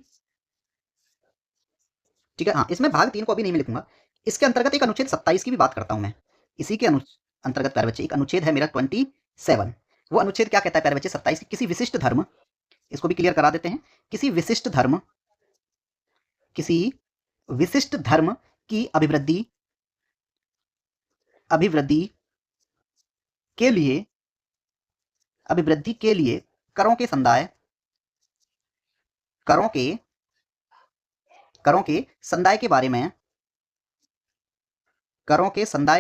ठीक है। हाँ, इसमें भाग 3 को अभी नहीं मैं लिखूंगा, इसके अंतर्गत एक अनुच्छेद 27 की भी बात करता हूं मैं। इसी के अंतर्गत प्यारे बच्चे एक अनुच्छेद है मेरा 27। वो अनुच्छेद क्या कहता है प्यारे बच्चे 27 की, किसी विशिष्ट धर्म, इसको भी क्लियर करा देते हैं, किसी विशिष्ट धर्म की अभिवृद्धि के लिए करों के संदाय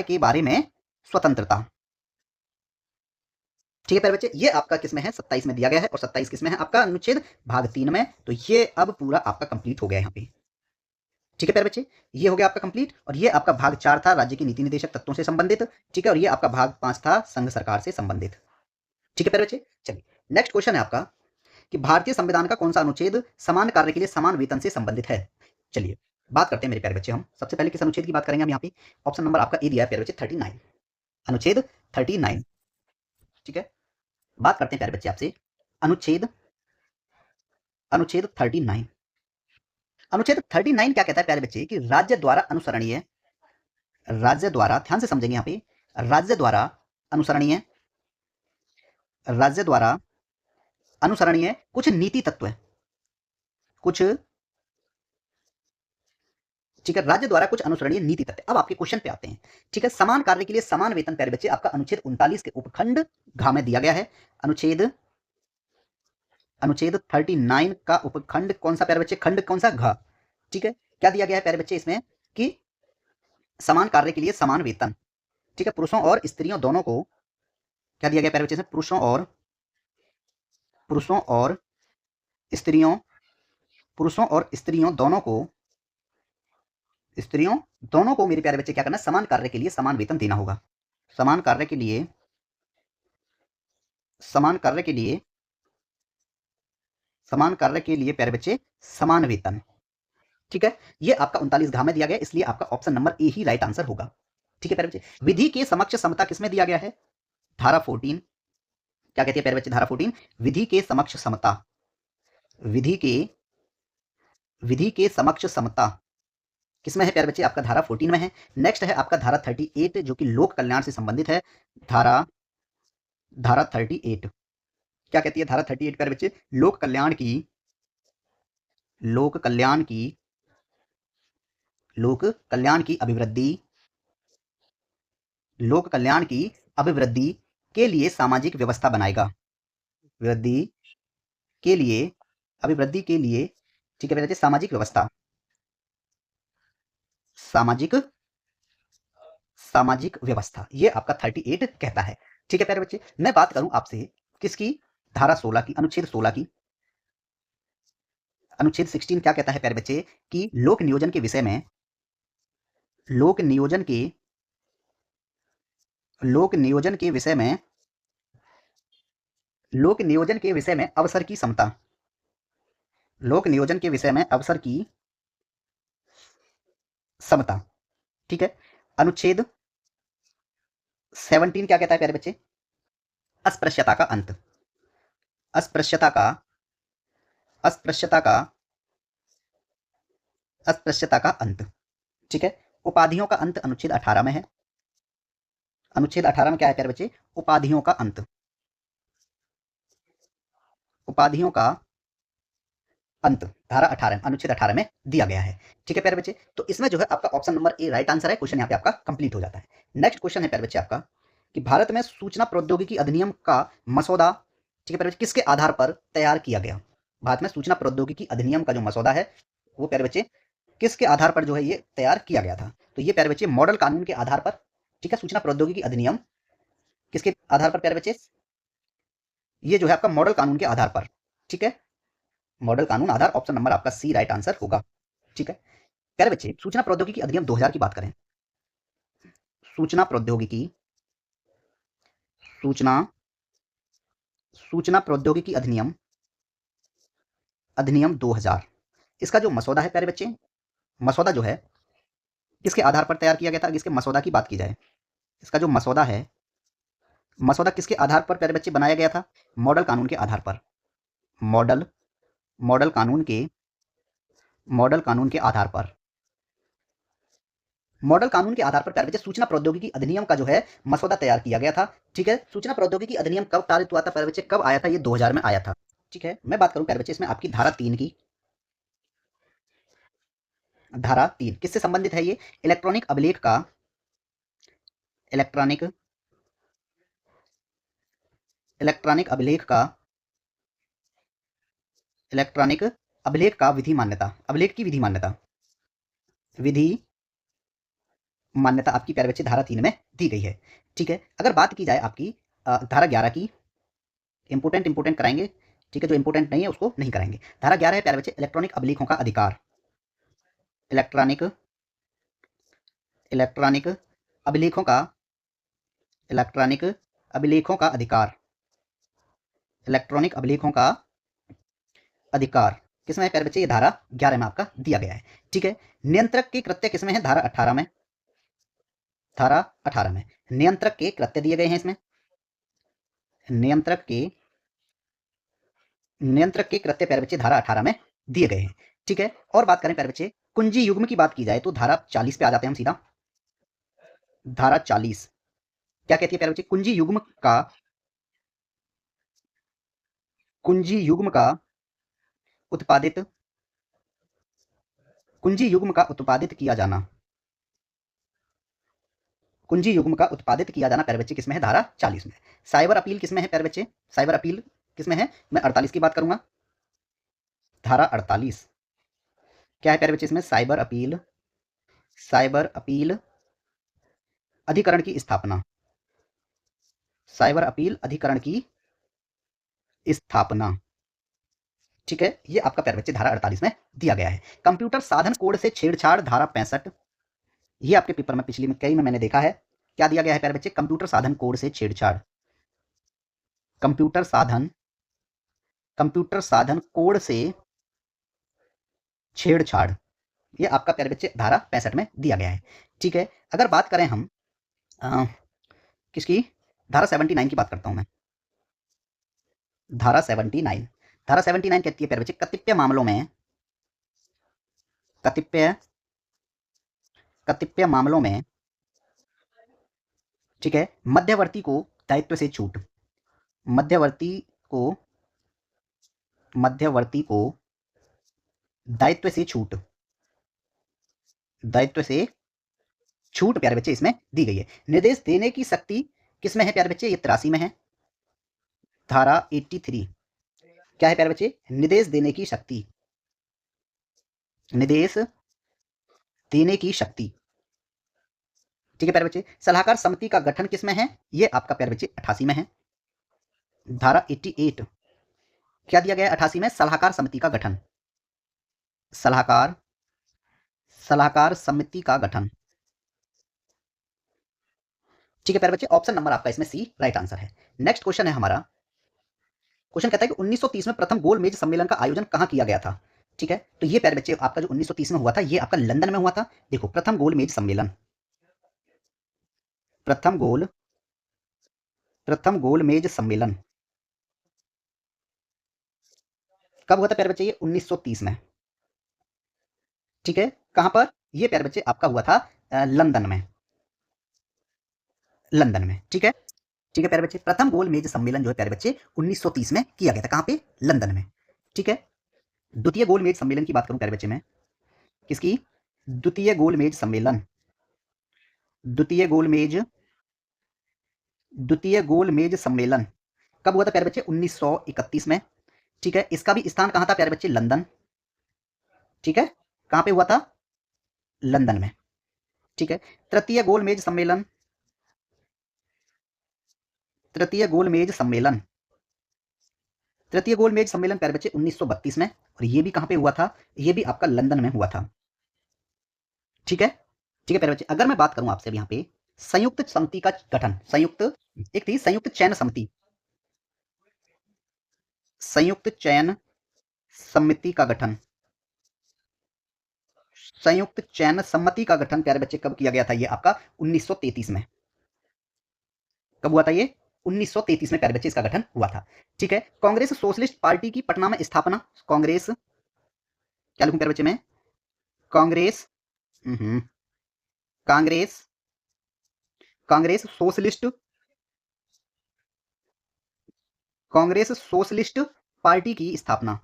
के बारे में स्वतंत्रता। ठीक है प्यारे बच्चे, ये आपका किसमें है? 27 में दिया गया है, और 27 किसमें है? आपका अनुच्छेद भाग 3 में। तो ये अब पूरा आपका कंप्लीट हो गया यहाँ पे। ठीक है प्यारे बच्चे, ये हो गया आपका कंप्लीट। और ये आपका भाग 4 था राज्य की नीति निदेशक तत्वों से संबंधित, ठीक है। और ये आपका भाग 5 था संघ सरकार से संबंधित। ठीक है प्यारे बच्चे, चलिए नेक्स्ट क्वेश्चन है आपका कि भारतीय संविधान का कौन सा अनुच्छेद समान कार्य के लिए समान वेतन से संबंधित है? चलिए बात करते हैं मेरे प्यारे बच्चे, हम सबसे पहले किस अनुच्छेद की बात करेंगे हम यहाँ पे? ऑप्शन नंबर आपका ए दिया है प्यारे बच्चे 39, अनुच्छेद 39, ठीक है। बात करते हैं प्यारे बच्चे आपसे अनुच्छेद अनुच्छेद 39। अनुच्छेद 39 क्या कहता है प्यारे बच्चे कि राज्य द्वारा ध्यान से समझेंगे यहाँ पे, राज्य द्वारा अनुसरणीय कुछ नीति तत्व है, ठीक है, राज्य द्वारा कुछ अनुसरणीय नीति तत्व। अब आपके क्वेश्चन पे आते हैं, ठीक है। समान कार्य के लिए समान वेतन प्यारे बच्चे आपका अनुच्छेद 39 के उपखंड घ में दिया गया है। अनुच्छेद 39 का उपखंड कौन सा प्यारे बच्चे? खंड कौन सा? घ, ठीक है। क्या दिया गया है प्यारे बच्चे इसमें कि समान कार्य के लिए समान वेतन, ठीक है, पुरुषों और स्त्रियों दोनों को। क्या दिया गया प्यारे बच्चे इसमें? पुरुषों और स्त्रियों दोनों को मेरे प्यारे बच्चे क्या करना है? समान कार्य के लिए समान वेतन देना होगा। समान कार्य के लिए प्यारे बच्चे समान वेतन, ठीक है। ये आपका 39 घ में दिया गया, इसलिए आपका option number A he right answer होगा। ठीक है प्यारे बच्चे, विधि के समक्ष समता किसमें दिया गया है? धारा 14। क्या कहती है प्यारे बच्चे धारा 14? विधि के समक्ष समता, विधि के समक्ष समता किसमें है प्यारे बच्चे? आपका धारा 14 में है। नेक्स्ट है आपका धारा 38 जो कि लोक कल्याण से संबंधित है। धारा 38 क्या कहती है? धारा 38 प्यारे बच्चे लोक कल्याण की अभिवृद्धि के लिए सामाजिक व्यवस्था बनाएगा। अभिवृद्धि के लिए, ठीक है प्यारे बच्चे, सामाजिक व्यवस्था, सामाजिक व्यवस्था, ये आपका 38 कहता है। ठीक है प्यारे बच्चे, मैं बात करूं आपसे किसकी? धारा 16 की, अनुच्छेद 16 की। अनुच्छेद 16 क्या कहता है प्यारे बच्चे कि लोक नियोजन के विषय में अवसर की समता, लोक नियोजन के विषय में अवसर की समता। ठीक है। अनुच्छेद 17 क्या कहता है प्यारे बच्चे? अस्पृश्यता का अंत। अस्पृश्यता का अस्पृश्यता का अस्पृश्यता का अंत। ठीक है। उपाधियों का अंत अनुच्छेद 18 में है। अनुच्छेद 18 में क्या है प्यारे बच्चे? उपाधियों का अंत। उपाधियों का अंत धारा 18 अनुच्छेद 18 में दिया गया है। ठीक है प्यारे बच्चे, तो इसमें जो है आपका option number A right answer है। क्वेश्चन यहाँ पे आपका कंप्लीट हो जाता है। नेक्स्ट क्वेश्चन है प्यारे बच्चे आपका कि भारत में सूचना प्रौद्योगिकी अधिनियम का मसौदा, ठीक है प्यारे बच्चे, किसके आधार पर तैयार किया गया? भारत में सूचना प्रौद्योगिकी अधिनियम का जो मसौदा है वो प्यारे बच्चे किसके आधार पर जो है ये तैयार किया गया था? तो ये प्यारे बच्चे मॉडल कानून के आधार पर। ठीक है, सूचना प्रौद्योगिकी अधिनियम किसके आधार पर प्यारे बच्चे? ये जो है आपका मॉडल कानून के आधार पर। ठीक है, मॉडल कानून आधार, ऑप्शन नंबर आपका सी राइट आंसर होगा। ठीक है प्यारे बच्चे, सूचना प्रौद्योगिकी अधिनियम 2000 की बात करें। सूचना प्रौद्योगिकी सूचना सूचना प्रौद्योगिकी अधिनियम अधिनियम 2000, इसका जो मसौदा है प्यारे बच्चे, मसौदा जो है किसके आधार पर तैयार किया गया था? इसके मसौदा की बात की जाए, इसका जो मसौदा है, मसौदा किसके आधार पर प्यारे बच्चे बनाया गया था? मॉडल कानून के आधार पर। मॉडल मॉडल कानून के मॉडल कानून के आधार पर। मॉडल कानून के आधार पर प्यारे बच्चे सूचना प्रौद्योगिकी अधिनियम का जो है मसौदा तैयार किया गया था। ठीक है, सूचना प्रौद्योगिकी अधिनियम कब पारित हुआ था प्यारे बच्चे, कब आया था? ये 2000 में आया था। ठीक है, मैं बात करूं प्यारे बच्चे इसमें आपकी धारा 3 की। धारा 3 किससे संबंधित है? ये इलेक्ट्रॉनिक अभिलेख का इलेक्ट्रॉनिक इलेक्ट्रॉनिक अभिलेख का इलेक्ट्रॉनिक अभिलेख का विधि मान्यता, अभिलेख की विधि मान्यता, विधि मान्यता आपकी प्यारे बच्चे धारा 3 में दी गई है। ठीक है, अगर बात की जाए आपकी धारा 11 की, इंपोर्टेंट कराएंगे। ठीक है, जो इंपोर्टेंट नहीं है उसको नहीं कराएंगे। धारा 11 है प्यारे बच्चे इलेक्ट्रॉनिक अभिलेखों का अधिकार। इलेक्ट्रॉनिक इलेक्ट्रॉनिक अभिलेखों का इलेक्ट्रॉनिक अभिलेखों का अधिकार। इलेक्ट्रॉनिक अभिलेखों का अधिकार किसमें है प्यारे बच्चे? ये धारा 11 में आपका दिया गया है। ठीक है, नियंत्रक के कृत्य किसमें है? धारा 18 में। धारा 18 में नियंत्रक के कृत्य दिए गए हैं। इसमें नियंत्रक के कृत्य प्यारे बच्चे धारा 18 में दिए गए हैं। ठीक है, और बात करें प्यारे बच्चे कुंजी युग्म की बात की जाए तो धारा 40 पे आ जाते हैं हम सीधा। धारा 40 क्या कहती है प्यारे बच्चे? कुंजी युग्म का उत्पादित कुंजी युग्म का उत्पादित किया जाना। कुंजी युग्म का उत्पादित किया जाना प्यारे बच्चे किसमें है? धारा 40 में। साइबर अपील किसमें है प्यारे बच्चे? साइबर अपील किसमें है? मैं 48 की बात करूंगा। धारा 48 क्या है प्यारे बच्चे? इसमें साइबर अपील अधिकरण की स्थापना। साइबर अपील अधिकरण की स्थापना। ठीक है, ये आपका प्यारे बच्चे धारा 48 में दिया गया है। कंप्यूटर साधन कोड से छेड़छाड़ धारा 65, ये आपके पेपर में पिछली में कई में मैंने देखा है। क्या दिया गया है प्यारे बच्चे? कंप्यूटर साधन कोड से छेड़छाड़। कंप्यूटर साधन कोड से छेड़छाड़, ये आपका प्यारे बच्चे धारा 65 में दिया गया है। ठीक है, अगर बात करें हम किसकी? धारा 79 की बात करता हूं मैं। धारा 79 कहती है प्यारे बच्चे कतिपय मामलों में, ठीक है, मध्यवर्ती को दायित्व से छूट। मध्यवर्ती को दायित्व से छूट प्यारे बच्चे इसमें दी गई है। निर्देश देने की शक्ति किसमें है प्यारे बच्चे? ये 83 में है। धारा 83 क्या है प्यारे बच्चे? निर्देश देने की शक्ति। निर्देश देने की शक्ति। ठीक है प्यारे बच्चे, सलाहकार समिति का गठन किसमें है? ये आपका प्यारे बच्चे 88 में है। धारा 88 क्या दिया गया है 88 में? सलाहकार समिति का गठन। सलाहकार समिति का गठन। ठीक है प्यारे बच्चे, ऑप्शन नंबर आपका इसमें सी राइट आंसर है। नेक्स्ट क्वेश्चन है हमारा। क्वेश्चन कहता है कि 1930 में प्रथम गोल मेज सम्मेलन का आयोजन कहां किया गया था? ठीक है, तो ये प्यारे बच्चे आपका जो 1930 में हुआ था, ये आपका लंदन में हुआ था। देखो, प्रथम गोलमेज सम्मेलन, प्रथम गोलमेज सम्मेलन कब हुआ था प्यारे बच्चे? ये 1930 में। ठीक है, कहां पर? ये प्यारे बच्चे आपका हुआ था लंदन में, लंदन में। ठीक है, ठीक है प्यारे बच्चे, प्रथम गोलमेज सम्मेलन जो है प्यारे बच्चे 1930 में किया गया था। कहां पे? लंदन में। ठीक है, द्वितीय गोलमेज सम्मेलन की बात करूं प्यारे बच्चे मैं, किसकी? द्वितीय गोलमेज सम्मेलन, द्वितीय गोलमेज, द्वितीय गोलमेज सम्मेलन कब हुआ था प्यारे बच्चे? 1931 में। ठीक है, इसका भी स्थान कहां था प्यारे बच्चे? लंदन। ठीक है, कहां पे हुआ था? लंदन में। ठीक है, तृतीय गोलमेज सम्मेलन, तृतीय गोलमेज सम्मेलन, तृतीय गोलमेज सम्मेलन प्यारे बच्चे 1932 में, और ये भी कहां पे हुआ था? ये भी आपका लंदन में हुआ था। ठीक है, ठीक है प्यारे बच्चे, अगर मैं बात करूं आपसे यहाँ पे संयुक्त समिति का गठन, संयुक्त, एक थी संयुक्त चयन समिति, संयुक्त चयन समिति का गठन, संयुक्त चयन समिति का गठन प्यारे बच्चे कब किया गया था? ये आपका 1933 में। कब हुआ था ये? 1933 में प्यारे बच्चे इसका गठन हुआ था। ठीक है, कांग्रेस सोशलिस्ट पार्टी की पटना में स्थापना, कांग्रेस, क्या लिखूं प्यारे बच्चे में? Congress, Congress, Congress socialist, Congress socialist party की स्थापना,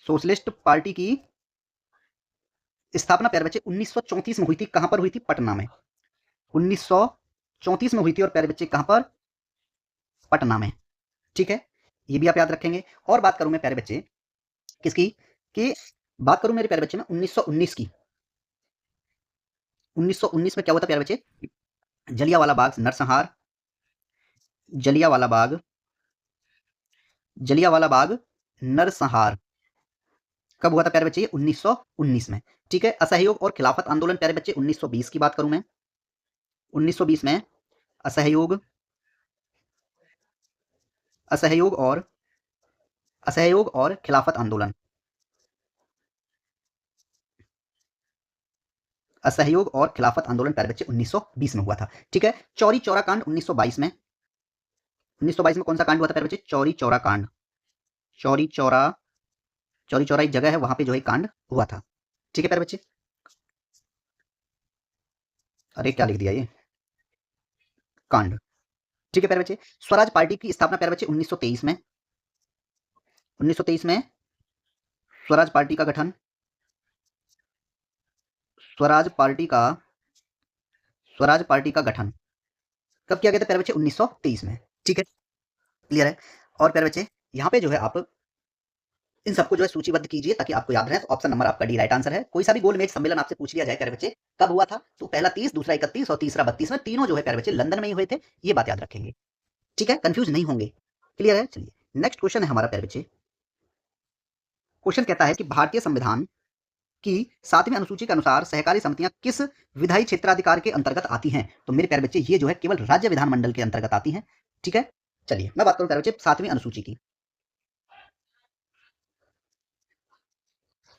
सोशलिस्ट पार्टी की स्थापना प्यारे बच्चे 1934 में हुई थी। कहां पर हुई थी? पटना में। 1934 में हुई थी, और प्यारे बच्चे कहां पर? पटना में। ठीक है, ये भी आप याद रखेंगे। और बात करूं मैं प्यारे बच्चे किसकी, कि बात करूं मेरे प्यारे बच्चे में 1919 की, 1919 में क्या हुआ था प्यारे बच्चे? जलियांवाला बाग नरसंहार, जलियांवाला बाग, जलियांवाला बाग नरसंहार कब हुआ था प्यारे बच्चे? 1919 में। ठीक है, असहयोग और खिलाफत आंदोलन प्यारे बच्चे 1920 की बात करूं मैं, 1920 में असहयोग, असहयोग और, असहयोग और खिलाफत आंदोलन, असहयोग और खिलाफत आंदोलन प्यारे बच्चे 1920 में हुआ था। ठीक है, चौरी चौरा कांड 1922 में, 1922 में कौन सा कांड हुआ था प्यारे बच्चे? चौरी चौरा कांड, चौरी चौरा, चौरी चौरा एक जगह है, वहां पे जो है कांड हुआ था। ठीक है प्यारे बच्चे, अरे क्या लिख दिया ये, कांड। ठीक है प्यारे बच्चे, स्वराज पार्टी की स्थापना प्यारे बच्चे 1923 में, 1923 में स्वराज पार्टी का गठन, स्वराज पार्टी का, स्वराज पार्टी का गठन कब किया गया था प्यारे बच्चे? 1923 में। ठीक है, क्लियर है। और प्यारे बच्चे यहाँ पे जो है आप इन सबको जो है सूचीबद्ध कीजिए ताकि आपको याद रहे। तो ऑप्शन नंबर आपका डी राइट आंसर है। कोई सा भी गोलमेज सम्मेलन आपसे पूछ लिया जाए प्यारे बच्चे कब हुआ था, तो पहला 30, दूसरा 31 और तीसरा 32 में, तीनों जो है प्यारे बच्चे लंदन में ही हुए थे। ये बात याद रखेंगे। ठीक है, कंफ्यूज नहीं होंगे। क्लियर है। चलिए नेक्स्ट क्वेश्चन है हमारा प्यारे बच्चे। क्वेश्चन कहता है कि भारतीय संविधान की 7वीं अनुसूची के अनुसार सहकारी समितियां किस विधायी क्षेत्राधिकार के अंतर्गत आती हैं? तो मेरे प्यारे बच्चे ये जो है केवल राज्य विधानमंडल के अंतर्गत आती हैं। ठीक है, चलिए मैं बात करूं प्यारे बच्चे 7वीं अनुसूची की,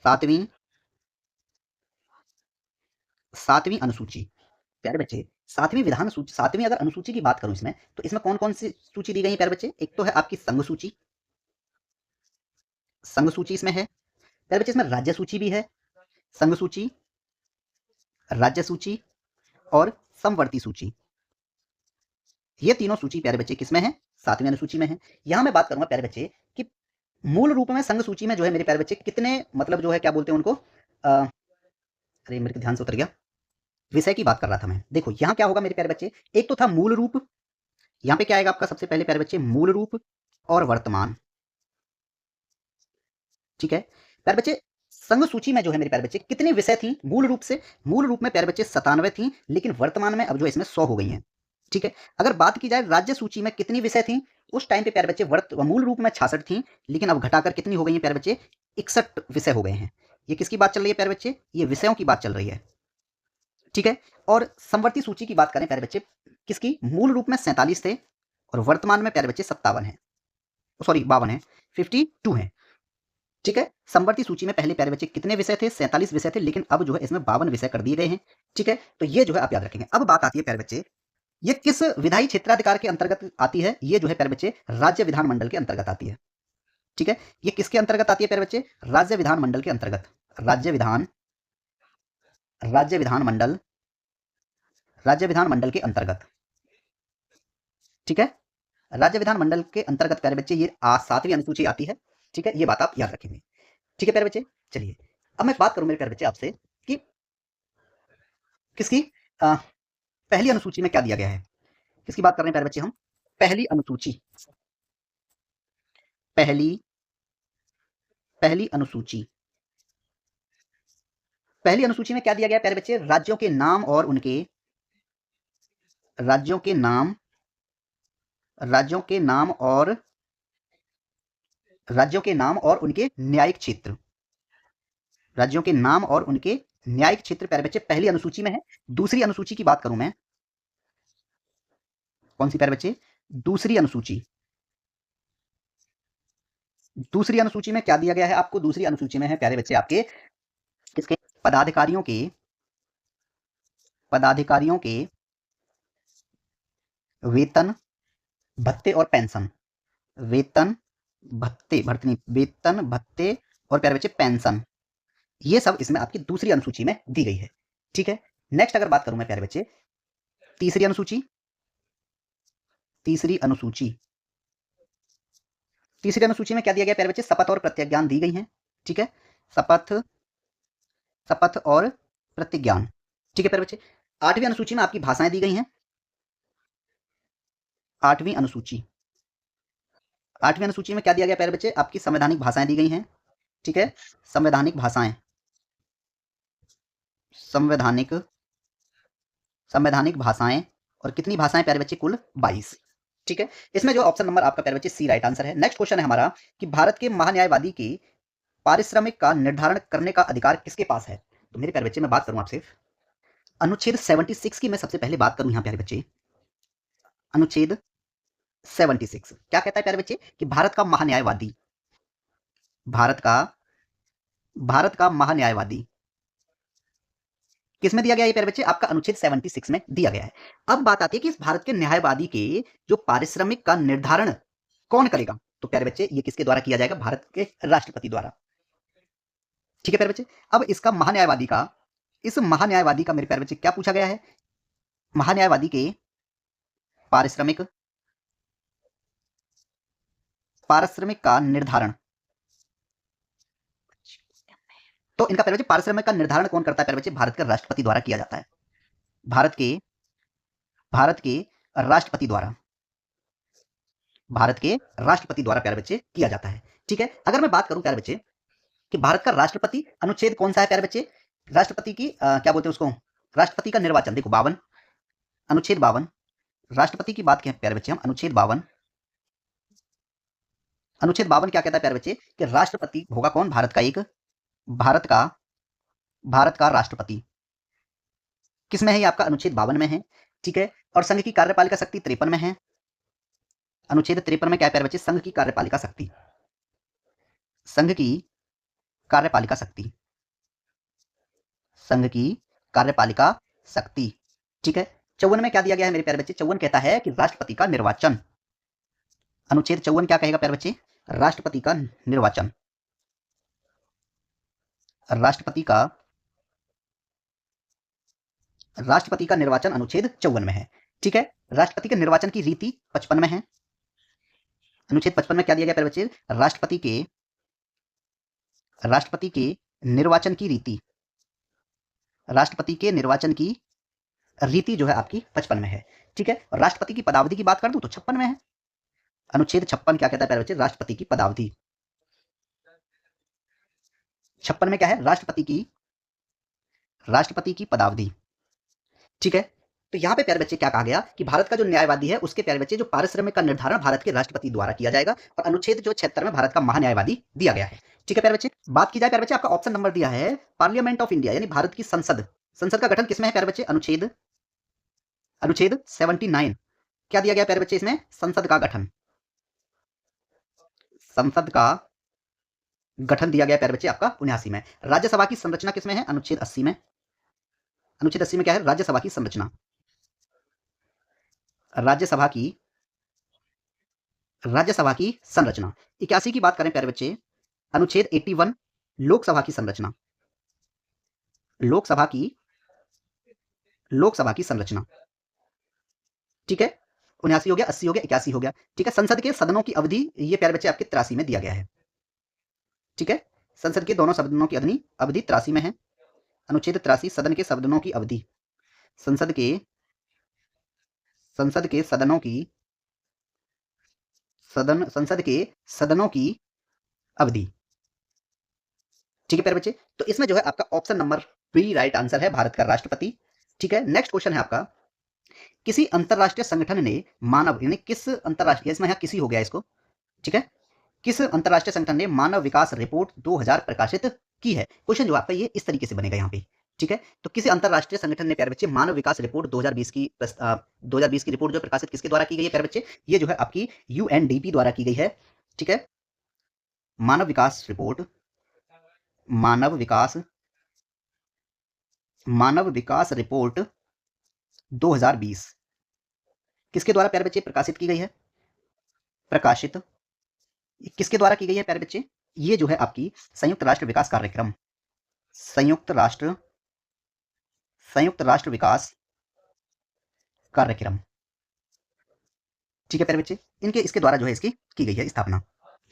7वीं, 7वीं अनुसूची प्यारे बच्चे, 7वीं विधान सूची, 7वीं अगर अनुसूची की बात करूं इसमें, तो इसमें कौन कौन सी सूची दी गई है प्यारे बच्चे? एक तो है आपकी संघ सूची, संघ सूची इसमें है प्यारे बच्चे, इसमें राज्य सूची भी है, संघ सूची, राज्य सूची और समवर्ती सूची। ये तीनों सूची प्यारे बच्चे किसमें है? 7वीं अनुसूची में है। यहां मैं बात करूंगा प्यारे बच्चे कि मूल रूप में संघ सूची में जो है मेरे प्यारे बच्चे कितने, मतलब जो है क्या बोलते हैं उनको, अरे मेरे ध्यान से उतर गया, विषय की बात कर रहा था मैं। देखो यहां क्या होगा मेरे प्यारे बच्चे, एक तो था मूल रूप, यहां पे क्या आएगा आपका सबसे पहले प्यारे बच्चे? मूल रूप और वर्तमान। ठीक है प्यारे बच्चे, संघ सूची में जो है मेरे प्यारे बच्चे कितने विषय थी मूल रूप से? मूल रूप में प्यारे बच्चे 97 थी, लेकिन वर्तमान में अब जो है इसमें 100 हो गई हैं। ठीक है, अगर बात की जाए राज्य सूची में कितनी विषय थी, उस टाइम पे प्यारे बच्चे मूल रूप में 66 थी, लेकिन अब घटाकर कितनी हो गई है प्यारे बच्चे? 61 विषय हो गए हैं। ये किसकी बात चल रही है प्यारे बच्चे? ये विषयों की बात चल रही है। ठीक है, और समवर्ती सूची की बात करें प्यारे बच्चे, किसकी? मूल रूप में 47 थे और वर्तमान में प्यारे बच्चे 57 है, सॉरी 52 है, 52 है। ठीक है। समवर्ती सूची में पहले प्यारे बच्चे कितने विषय थे? 47 विषय थे, लेकिन अब जो है इसमें 52 विषय कर दिए गए हैं। ठीक है, तो ये जो है आप याद रखेंगे। अब बात आती है प्यारे बच्चे, ये किस विधायी क्षेत्राधिकार के अंतर्गत आती है? ये जो है प्यारे बच्चे राज्य विधानमंडल के अंतर्गत आती है। ठीक है, ये किसके अंतर्गत आती है प्यारे बच्चे? राज्य विधानमंडल के अंतर्गत। राज्य विधानमंडल के अंतर्गत। ठीक है, राज्य विधानमंडल के अंतर्गत प्यारे बच्चे ये 7वीं अनुसूची आती है। ठीक है, ये बात आप याद रखेंगे। ठीक है प्यारे बच्चे, चलिए अब मैं बात करूं मेरे प्यारे बच्चे आपसे कि किसकी पहली अनुसूची में क्या दिया गया है। किसकी बात कर रहे हैं प्यारे बच्चे हम? पहली अनुसूची। पहली अनुसूची। पहली अनुसूची में क्या दिया गया प्यारे बच्चे? राज्यों के नाम और उनके राज्यों के नाम और उनके न्यायिक क्षेत्र। राज्यों के नाम और उनके न्यायिक क्षेत्र प्यारे बच्चे पहली अनुसूची में है। दूसरी अनुसूची की बात करूं मैं, कौन सी प्यारे बच्चे? दूसरी अनुसूची। दूसरी अनुसूची में क्या दिया गया है आपको? दूसरी अनुसूची में है प्यारे बच्चे आपके किसके? पदाधिकारियों के वेतन, भत्ते और पेंशन। वेतन भत्ते और प्यारे बच्चे पेंशन, ये सब इसमें आपकी दूसरी अनुसूची में दी गई है। ठीक है, नेक्स्ट अगर बात करूं मैं प्यारे बच्चे तीसरी अनुसूची। तीसरी अनुसूची में क्या दिया गया प्यारे बच्चे? शपथ और प्रतिज्ञान दी गई हैं। ठीक है, शपथ और प्रतिज्ञान। ठीक है प्यारे बच्चे, 8वीं अनुसूची में आपकी भाषाएं दी गई हैं। 8वीं अनुसूची में क्या दिया गया प्यारे बच्चे? आपकी संवैधानिक भाषाएं दी गई हैं। ठीक है, संवैधानिक भाषाएं और कितनी भाषाएं प्यारे बच्चे? कुल 22। ठीक है, इसमें जो ऑप्शन नंबर आपका प्यारे बच्चे सी राइट आंसर है। नेक्स्ट क्वेश्चन है हमारा कि भारत के महान्यायवादी की पारिश्रमिक का निर्धारण करने का अधिकार किसके पास है? तो मेरे प्यारे बच्चे मैं बात करूं आपसे अनुच्छेद 76 की, मैं सबसे पहले बात करूं यहां प्यारे बच्चे। अनुच्छेद 76 क्या कहता है प्यारे बच्चे? कि भारत का महान्यायवादी किसमें दिया गया है प्यारे बच्चे? आपका अनुच्छेद 76 में दिया गया है। अब बात आती है कि इस भारत के न्यायवादी के जो पारिश्रमिक का निर्धारण कौन करेगा? तो प्यारे बच्चे ये किसके द्वारा किया जाएगा? भारत के राष्ट्रपति द्वारा। ठीक है प्यारे बच्चे, अब इस महान्यायवादी का मेरे प्यारे बच्चे क्या पूछा गया है? महान्यायवादी के पारिश्रमिक का निर्धारण। तो इनका प्यारे बच्चे पारिश्रमिक का निर्धारण कौन करता है प्यारे बच्चे? भारत के राष्ट्रपति द्वारा किया जाता है। भारत के राष्ट्रपति द्वारा प्यारे बच्चे किया जाता है। ठीक है, अगर मैं बात करूं प्यारे बच्चे कि भारत का राष्ट्रपति अनुच्छेद कौन सा है प्यारे बच्चे? राष्ट्रपति की क्या बोलते हैं उसको? राष्ट्रपति का निर्वाचन। देखो 52, अनुच्छेद 52। राष्ट्रपति की बात करें प्यारे बच्चे हम, अनुच्छेद 52 क्या कहता है प्यारे बच्चे? कि राष्ट्रपति होगा कौन? भारत का राष्ट्रपति। किसमें है ये? आपका अनुच्छेद 52 में है। ठीक है, और संघ की कार्यपालिका शक्ति 53 में है। अनुच्छेद 53 में क्या है प्यारे बच्चे? संघ की कार्यपालिका शक्ति। ठीक है, 54 में क्या दिया गया है मेरे प्यारे बच्चे? 54 कहता है कि राष्ट्रपति का निर्वाचन। अनुच्छेद 54 क्या कहेगा प्यारे बच्चे? राष्ट्रपति का निर्वाचन। राष्ट्रपति का निर्वाचन अनुच्छेद 54 में है। ठीक है, राष्ट्रपति के निर्वाचन की रीति 55 में है। अनुच्छेद 55 में क्या दिया गया प्यारे बच्चे? राष्ट्रपति के निर्वाचन की रीति जो है आपकी 55 में है। ठीक है, और राष्ट्रपति की पदावधि की बात कर दूं तो 56 में है। अनुच्छेद 56 क्या कहता है प्यारे बच्चे? राष्ट्रपति की पदावधि। 56 में क्या है? राष्ट्रपति की पदावधि। ठीक है, तो यहां पे प्यारे बच्चे क्या कहा गया कि भारत का जो न्यायवादी है उसके प्यारे बच्चे जो पारिश्रमिक का निर्धारण भारत के राष्ट्रपति द्वारा किया जाएगा, और अनुच्छेद जो 76 में भारत का महान्यायवादी दिया गया है। ठीक है प्यारे बच्चे, बात की जाए प्यारे बच्चे, आपका ऑप्शन नंबर दिया है पार्लियामेंट ऑफ इंडिया, यानी भारत की संसद का गठन किसमें है प्यारे बच्चे? अनुच्छेद 79 क्या दिया गया प्यारे बच्चे? इसमें संसद का गठन दिया गया प्यारे बच्चे आपका 79 में। राज्यसभा की संरचना किसमें है? अनुच्छेद 80 में। अनुच्छेद 80 में क्या है? राज्यसभा की संरचना। राज्यसभा की संरचना। 81 की बात करें प्यारे बच्चे, अनुच्छेद 81 लोकसभा की संरचना। लोकसभा की संरचना। ठीक है, 79 हो गया, 80 हो गया, 81 हो गया। ठीक है, संसद के सदनों की अवधि ये प्यारे बच्चे आपके 83 में दिया गया है। ठीक है, संसद के दोनों सदनों की अवधि 83 में है। अनुच्छेद 83 सदन के सदनों की अवधि, संसद के सदनों की संसद के सदनों की अवधि। ठीक है प्यारे बच्चे, तो इसमें जो है आपका option number B right answer है, भारत का राष्ट्रपति। ठीक है, नेक्स्ट क्वेश्चन है आपका, किसी अंतरराष्ट्रीय संगठन ने मानव, यानी किस अंतरराष्ट्रीय, इसमें यहाँ किसी हो गया इसको, ठीक है, किस अंतरराष्ट्रीय संगठन ने मानव विकास रिपोर्ट 2000 प्रकाशित की है? क्वेश्चन जो आपका ये इस तरीके से बनेगा यहाँ पे। ठीक है, तो किसी अंतरराष्ट्रीय संगठन ने प्यारे बच्चे मानव विकास रिपोर्ट 2020 की 2020 की रिपोर्ट जो प्रकाशित किसके द्वारा की गई है प्यारे बच्चे? ये जो है आपकी यूएनडीपी द्वारा की गई है। ठीक है, मानव विकास रिपोर्ट, मानव विकास रिपोर्ट 2020 किसके द्वारा प्यारे बच्चे प्रकाशित की गई है? प्रकाशित किसके द्वारा की गई है प्यारे बच्चे? ये जो है आपकी संयुक्त राष्ट्र विकास कार्यक्रम, संयुक्त राष्ट्र विकास कार्यक्रम। ठीक है प्यारे बच्चे, इसके द्वारा जो है इसकी की गई है स्थापना।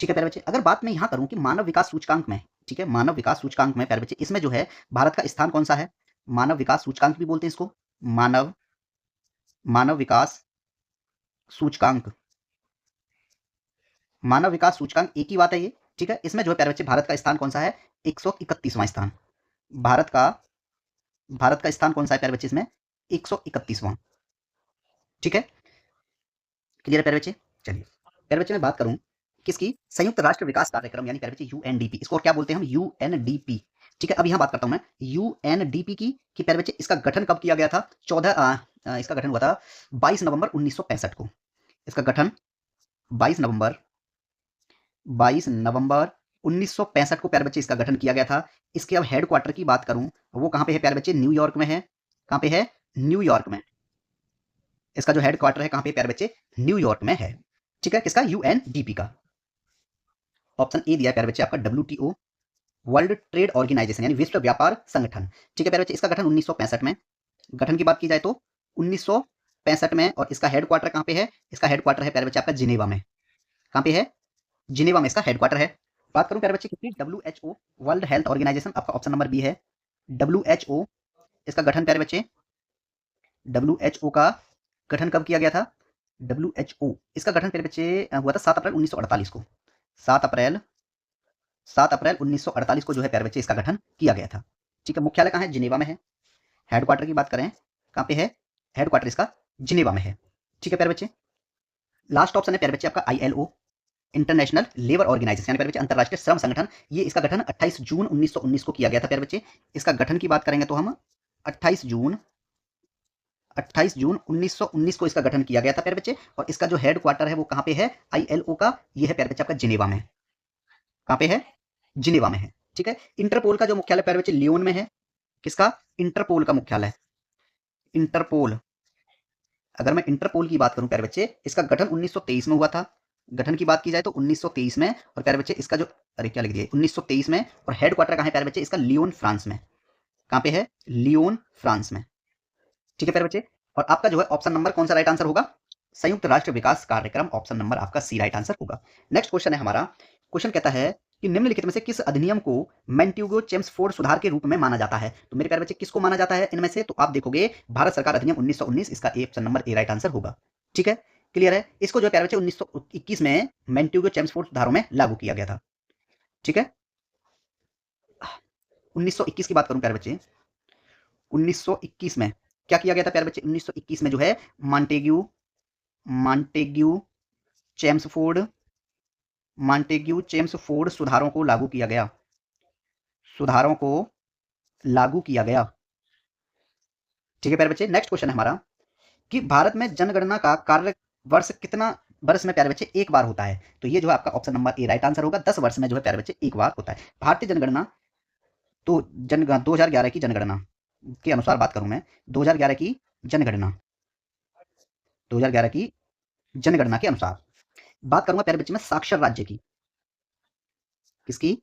ठीक है प्यारे बच्चे, अगर बात मैं यहां करूं कि मानव विकास सूचकांक में, ठीक है, मानव विकास सूचकांक में प्यारे बच्चे इसमें जो है भारत का स्थान कौन सा है? मानव विकास सूचकांक भी बोलते हैं इसको, मानव विकास सूचकांक। मानव विकास सूचकांक एक ही बात है ये। ठीक है, इसमें जो है प्यारे बच्चे भारत का स्थान कौन सा है? 131वां स्थान। भारत का स्थान कौन सा है प्यारे बच्चे इसमें? 131वां। ठीक है, क्लियर है प्यारे बच्चे? चलिए प्यारे बच्चे मैं बात करूं किसकी? संयुक्त राष्ट्र विकास कार्यक्रम, यानी प्यारे बच्चे यूएनडीपी, इसको क्या बोलते हैं हम? यूएनडीपी। ठीक है, अब यहां बात करता हूं मैं यूएनडीपी की कि प्यारे बच्चे इसका गठन कब किया गया था? इसका गठन हुआ था 22 नवंबर 1965 को। इसका गठन 22 नवंबर 1965 को प्यारे बच्चे इसका गठन किया गया था। इसके अब हेडक्वार्टर की बात करूं, वो कहां पे है प्यारे बच्चे? न्यूयॉर्क में है। कहां पे है? न्यूयॉर्क में। इसका जो हेडक्वार्टर है कहां पे प्यारे बच्चे? न्यूयॉर्क में है। ठीक है, किसका? यूएनडीपी का। ऑप्शन ए दिया प्यारे बच्चे आपका डब्ल्यूटीओ, वर्ल्ड ट्रेड ऑर्गेनाइजेशन, यानी विश्व व्यापार संगठन। ठीक है प्यारे बच्चे, इसका गठन 1965 में। गठन की बात की जाए तो 1965 में, और इसका हेडक्वार्टर कहां पे है? इसका हेडक्वार्टर है प्यारे बच्चे आपका जिनेवा में। कहां पे है? जिनेवा में इसका हेडक्वार्टर है। बात करूं प्यारे बच्चे कितनी? डब्ल्यूएचओ, वर्ल्ड हेल्थ ऑर्गेनाइजेशन, आपका ऑप्शन नंबर बी है डब्ल्यूएचओ। इसका गठन प्यारे बच्चे, डब्ल्यूएचओ का गठन कब किया गया था? डब्ल्यूएचओ इसका गठन प्यारे बच्चे हुआ था 7 अप्रैल 1948 को। 7 अप्रैल 1948 को जो है प्यारे बच्चे इसका गठन किया गया था। ठीक है, मुख्यालय कहां है? जिनेवा में है। हेडक्वार्टर की बात करें कहां पे है? हेडक्वार्टर इसका जिनेवा में है। ठीक है प्यारे बच्चे, लास्ट ऑप्शन है प्यारे बच्चे आपका आईएलओ, इंटरनेशनल लेबर ऑर्गेनाइजेशन, यानी प्यारे बच्चे अंतरराष्ट्रीय श्रम संगठन। ये इसका गठन 28 जून 1919 को किया गया था प्यारे बच्चे। इसका गठन की बात करेंगे तो हम 28 जून 1919 को इसका गठन किया गया था प्यारे बच्चे। और इसका जो हेडक्वार्टर है वो कहां पे है? आईएलओ का ये है प्यारे बच्चे आपका जिनेवा में। कहां पे है? जिनेवा में है। ठीक है, इंटरपोल का जो मुख्यालय प्यारे बच्चे लियोन में है। किसका? इंटरपोल का मुख्यालय। इंटरपोल, अगर मैं इंटरपोल की बात करूं प्यारे बच्चे, इसका गठन 1923 में हुआ था। गठन की बात की जाए तो 1923 में, और प्यारे बच्चे इसका जो, अरे क्या लिख दिया, 1923 में, और हेडक्वार्टर कहां है प्यारे बच्चे? इसका लियोन फ्रांस में। कहां पे है? लियोन फ्रांस में। ठीक है प्यारे बच्चे, और आपका जो है ऑप्शन नंबर कौन सा राइट आंसर होगा? संयुक्त राष्ट्र विकास कार्यक्रम, ऑप्शन नंबर आपका सी राइट आंसर होगा। नेक्स्ट क्वेश्चन है हमारा। क्वेश्चन कहता है कि निम्नलिखित में से किस अधिनियम को मैंट्यूगो चेम्सफोर्ड सुधार के रूप में माना जाता है? तो मेरे प्यारे बच्चे किसको माना जाता है इनमें से? तो आप देखोगे भारत सरकार अधिनियम 1919, इसका option number A right answer होगा। ठीक है, क्लियर है? इसको जो प्यारे बच्चे 1921 में मैंट्यूगो चेम्सफोर्ड सुधारों में लागू किया गया था। ठीक है, 1921 की बात करूं प्यारे बच्चे, 1921 में क्या किया गया था प्यारे बच्चे? 1921 में जो है मॉन्टेग्यू चेम्सफोर्ड सुधारों को लागू किया गया। ठीक है प्यारे बच्चे, नेक्स्ट क्वेश्चन है हमारा कि भारत में जनगणना का कार्य वर्ष कितना वर्ष में प्यारे बच्चे एक बार होता है। तो ये जो है आपका option number A right answer होगा। 10 वर्ष में जो है प्यारे बच्चे एक बार होता है। भारतीय जनगणना तो जनगणना 2011 की जनगणना के अनुसार बात करूं मैं, 2011 की जनगणना 2011 की जनगणना के अनुसार बात करूंगा प्यारे बच्चे में साक्षर राज्य की। किसकी?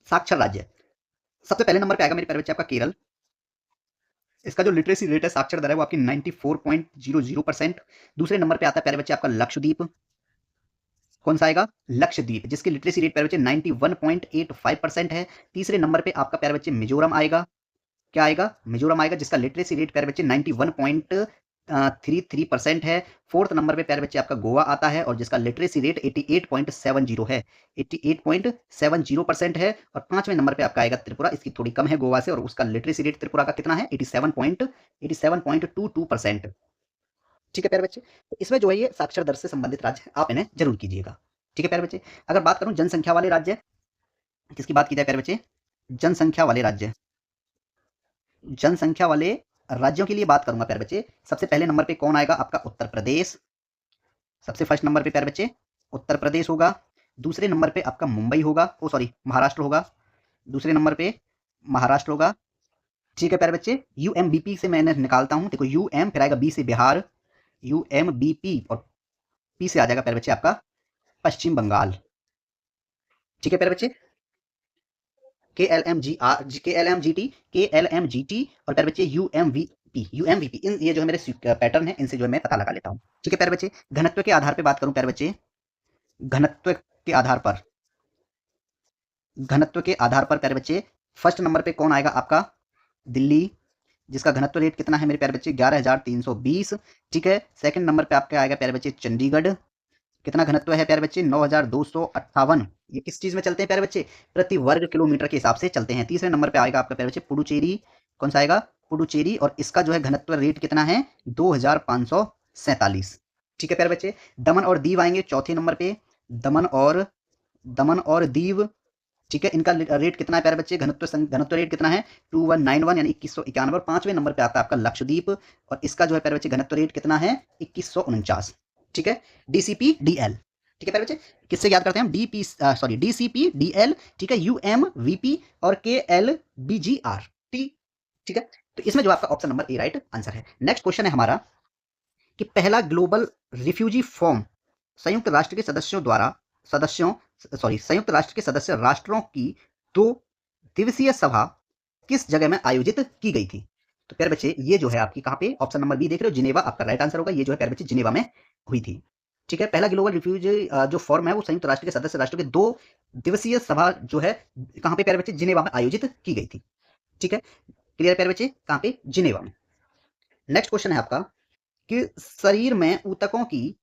साक्षर राज्य। सबसे पहले नंबर पे आएगा मेरे प्यारे बच्चे आपका केरल। इसका जो लिटरेसी रेट है, साक्षर दर है, वो आपकी 94.00%। दूसरे नंबर पे आता है प्यारे बच्चे आपका लक्षद्वीप। कौन सा आएगा? लक्षद्वीप, जिसकी लिटरेसी रेट प्यारे बच्चे 91.85% है। तीसरे नंबर पे आपका प्यारे बच्चे मिजोरम आएगा। क्या आएगा? मिजोरम आएगा, जिसका लिटरेसी रेट प्यारे बच्चे 91.33% है। फोर्थ नंबर पे प्यारे बच्चे आपका गोवा आता है और जिसका लिटरेसी रेट 88.70 है, 88.70% है। और पांचवें नंबर पे आपका आएगा त्रिपुरा। इसकी थोड़ी कम है गोवा से और उसका लिटरेसी रेट त्रिपुरा का कितना है? 87.22%। ठीक है प्यारे बच्चे, तो इसमें जो है ये साक्षर दर से संबंधित राज्य आप इन्हें जरूर कीजिएगा। ठीक है प्यारे बच्चे, अगर बात करूं जनसंख्या वाले राज्य, किसकी बात की जाए प्यारे बच्चे? जनसंख्या वाले राज्य। जनसंख्या वाले राज्यों के लिए बात करूंगा प्यारे बच्चे। सबसे पहले नंबर पे कौन आएगा? आपका उत्तर प्रदेश। सबसे फर्स्ट नंबर पे प्यारे बच्चे उत्तर प्रदेश होगा। दूसरे नंबर पे आपका मुंबई होगा, ओ सॉरी महाराष्ट्र होगा। दूसरे नंबर पे महाराष्ट्र होगा। ठीक है प्यारे बच्चे, यूएमबीपी से मैंने निकालता हूं, देखो यूएम, फिर आएगा बी से बिहार, यूएमबीपी, और पी से आ जाएगा प्यारे बच्चे आपका पश्चिम बंगाल। ठीक है प्यारे बच्चे, KLMGT और प्यारे बच्चे यूएमवीपी, इन ये जो है मेरे पैटर्न है, इनसे जो है मैं पता लगा लेता हूं। ठीक है प्यारे बच्चे, घनत्व के आधार पे बात करूं प्यारे बच्चे, घनत्व के आधार पर, घनत्व के आधार पर प्यारे बच्चे फर्स्ट नंबर पे कौन आएगा? आपका दिल्ली, जिसका घनत्व रेट कितना है मेरे प्यारे बच्चे? 11,320। ठीक है, सेकंड नंबर पे आपका आएगा प्यारे बच्चे चंडीगढ़। कितना घनत्व है प्यारे बच्चे? 9,258। ये किस चीज में चलते हैं प्यारे बच्चे? प्रति वर्ग किलोमीटर के हिसाब से चलते हैं। तीसरे नंबर पे आएगा आपका प्यारे बच्चे पुडुचेरी। कौन सा आएगा? पुडुचेरी, और इसका जो है घनत्व रेट कितना है? 2,547। ठीक है प्यारे बच्चे, दमन और दीव आएंगे चौथे नंबर पे। दमन और दीव, ठीक है, इनका रेट कितना है प्यारे बच्चे? घनत्व रेट कितना है? 2191 यानी 2191। पांचवें नंबर पे आता है आपका लक्षद्वीप और इसका जो है प्यारे बच्चे घनत्व रेट कितना है? 2149। ठीक है, डीसीपी डीएल। ठीक है प्यारे बच्चे, किससे याद करते हैं हम? DCP DL. ठीक है, यूएमवीपी और केएलबीजीआर। ठीक है, तो इसमें जो आपका option number A right answer है। नेक्स्ट क्वेश्चन है हमारा कि पहला ग्लोबल रिफ्यूजी फॉर्म संयुक्त राष्ट्र के संयुक्त राष्ट्र के सदस्य राष्ट्रों की 2 दिवसीय सभा किस जगह में आयोजित की गई थी? तो प्यारे बच्चे ये जो है आपकी कहां पे? ऑप्शन नंबर बी देख रहे हो, जिनेवा आपका राइट आंसर होगा। ये जो है प्यारे बच्चे जिनेवा में हुई थी। ठीक है, पहला ग्लोबल रिफ्यूजी जो फॉर्म है वो संयुक्त राष्ट्र के सदस्य राष्ट्रों के 2 दिवसीय सभा जो है कहां पे प्यारे बच्चे? जिनेवा में आयोजित की गई थी। ठीक है, क्लियर प्यारे बच्चे, कहां पे? जिनेवा में। नेक्स्ट क्वेश्चन है आपका कि शरीर में ऊतकों की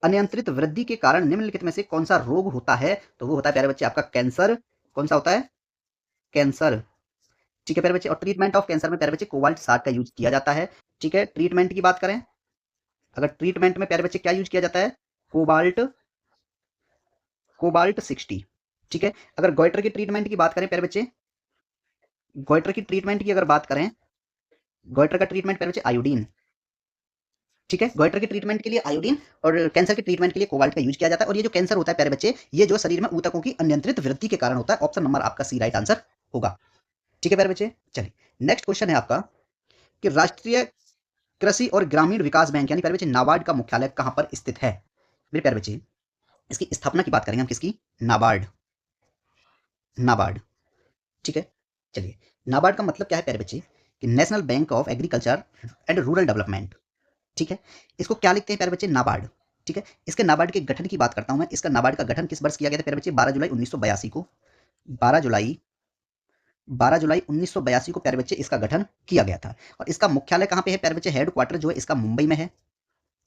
अनियंत्रित वृद्धि के कारण निम्नलिखित में से कौन सा रोग होता है? तो वो होता है प्यारे बच्चे आपका कैंसर। कौन सा होता है? कैंसर। ठीक है प्यारे बच्चे, और ट्रीटमेंट ऑफ कैंसर में प्यारे बच्चे कोबाल्ट 60 का यूज किया जाता है। ठीक है, ट्रीटमेंट की बात करें, अगर ट्रीटमेंट में प्यारे बच्चे क्या यूज किया जाता है? Cobalt cobalt 60। ठीक है, अगर गोइटर की ट्रीटमेंट की बात करें प्यारे बच्चे, गोइटर की ट्रीटमेंट की अगर बात करें, गोइटर का ट्रीटमेंट प्यारे बच्चे आयोडीन। ठीक है, गोइटर के ट्रीटमेंट के लिए आयोडीन और कैंसर के ट्रीटमेंट के लिए कोबाल्ट का यूज किया जाता है। और ये जो कैंसर होता है प्यारे बच्चे, ये जो शरीर में ऊतकों की अनियंत्रित वृद्धि के कारण होता है। ऑप्शन नंबर आपका सी राइट आंसर होगा। ठीक है प्यारे बच्चे, चलिए नेक्स्ट क्वेश्चन है आपका कि राष्ट्रीय कृषि और ग्रामीण विकास बैंक यानी प्यारे बच्चे नाबार्ड का मुख्यालय कहां पर स्थित है? मेरे प्यारे बच्चे, इसकी स्थापना की बात करेंगे हम, किसकी? नाबार्ड। नाबार्ड, ठीक है, चलिए नाबार्ड का मतलब क्या है प्यारे बच्चे? कि national bank of agriculture and rural development. ठीक है, इसको क्या लिखते हैं प्यारे बच्चे? नाबार्ड। ठीक है, इसके नाबार्ड के गठन की बात करता हूं मैं। इसका नाबार्ड का गठन किस वर्ष किया गया था प्यारे बच्चे? 12 जुलाई 1982 को। 12 जुलाई 1982 को प्यारे बच्चे इसका गठन किया गया था। और इसका मुख्यालय कहां पे है प्यारे बच्चे? हेड क्वार्टर जो है इसका मुंबई में है।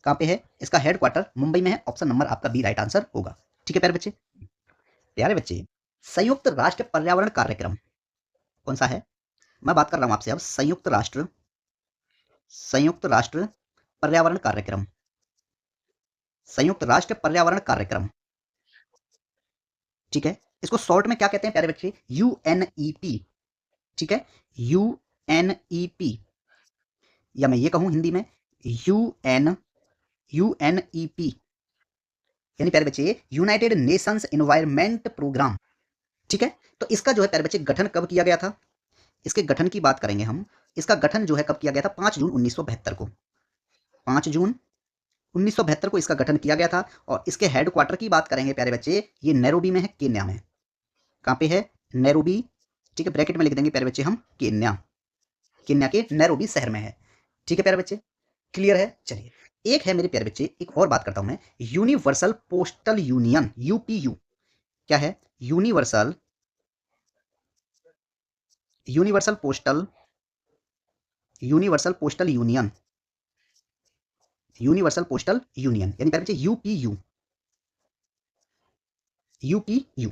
कहां पे है? इसका हेड क्वार्टर मुंबई में है। ऑप्शन नंबर आपका बी राइट आंसर होगा। ठीक है प्यारे बच्चे, प्यारे बच्चे संयुक्त राष्ट्र पर्यावरण कार्यक्रम कौन सा है? मैं बात कर रहा हूं आपसे अब संयुक्त राष्ट्र पर्यावरण कार्यक्रम, संयुक्त राष्ट्र पर्यावरण कार्यक्रम। ठीक है, इसको शॉर्ट में क्या कहते हैं प्यारे बच्चे? यूएनईपी। ठीक है, यूएनईपी, या मैं ये कहूं हिंदी में यूएनईपी। UNEP यानी प्यारे बच्चे यूनाइटेड नेशंस एनवायरमेंट प्रोग्राम। ठीक है, तो इसका जो है प्यारे बच्चे गठन कब किया गया था, इसके गठन की बात करेंगे हम। इसका गठन जो है कब किया गया था, 5 जून 1972 को। 5 जून 1972 को इसका गठन किया गया था। और इसके हेडक्वार्टर की बात करेंगे प्यारे बच्चे, ये नैरोबी में है, केन्या में। कहाँ पे है, नैरोबी। ठीक है, ब्रैकेट में लिख देंगे प्यारे बच्चे हम केन्या, केन्या के नैरोबी शहर में है। ठीक है प्यारे बच्चे, क्लियर है। चलिए, एक है मेरे प्यारे बच्चे, एक और बात करता हूं मैं, यूनिवर्सल पोस्टल यूनियन, यूपीयू। क्या है, universal universal postal universal postal union, universal postal union यानी प्यारे बच्चे यूपीयू, यूपीयू।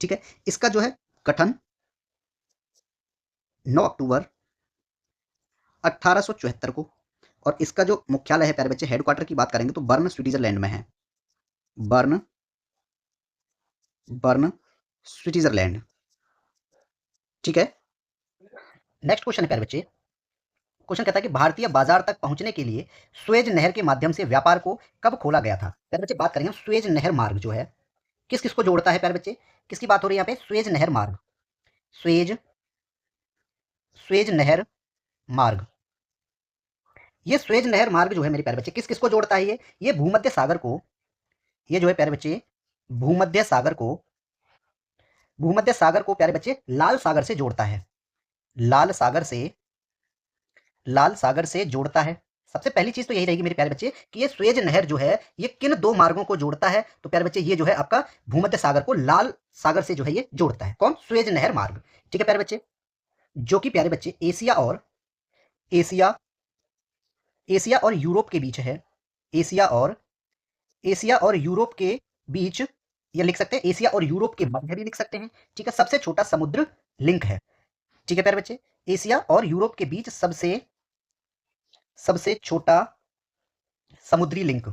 ठीक है, इसका जो है गठन 9 अक्टूबर 1874 को। और इसका जो मुख्यालय है प्यारे बच्चे, हेडक्वार्टर की बात करेंगे तो बर्न स्विट्जरलैंड में है। Burn burn Switzerland. ठीक है, नेक्स्ट क्वेश्चन है प्यारे बच्चे। क्वेश्चन कहता है कि भारतीय बाजार तक पहुंचने के लिए स्वेज नहर के माध्यम से व्यापार को कब खोला गया था। प्यारे बच्चे बात करेंगे स्वेज नहर मार्ग जो है किस किस को जोड़ता है। प्यारे बच्चे किसकी बात हो रही है यहाँ पे, स्वेज नहर मार्ग, स्वेज स्वेज नहर मार्ग। ये स्वेज नहर मार्ग जो है मेरे प्यारे बच्चे किस किस को जोड़ता है, ये भूमध्य सागर को, ये जो है प्यारे बच्चे भूमध्य सागर को, भूमध्य सागर को प्यारे बच्चे लाल सागर से जोड़ता है, लाल सागर से, लाल सागर से जोड़ता है। सबसे पहली चीज तो यही रहेगी मेरे प्यारे बच्चे कि ये स्वेज नहर जो है ये किन दो मार्गों को जोड़ता है। तो प्यारे बच्चे ये जो है आपका भूमध्य सागर को लाल सागर से जो है ये जोड़ता है। कौन, स्वेज नहर मार्ग। ठीक है प्यारे बच्चे, जो कि प्यारे बच्चे एशिया एशिया और यूरोप के बीच है। एशिया और यूरोप के बीच, ये लिख सकते हैं एशिया और यूरोप के मध्य भी लिख सकते हैं। ठीक है, सबसे छोटा समुद्र लिंक है। ठीक है प्यारे बच्चे, एशिया और यूरोप के बीच सबसे सबसे छोटा समुद्री लिंक,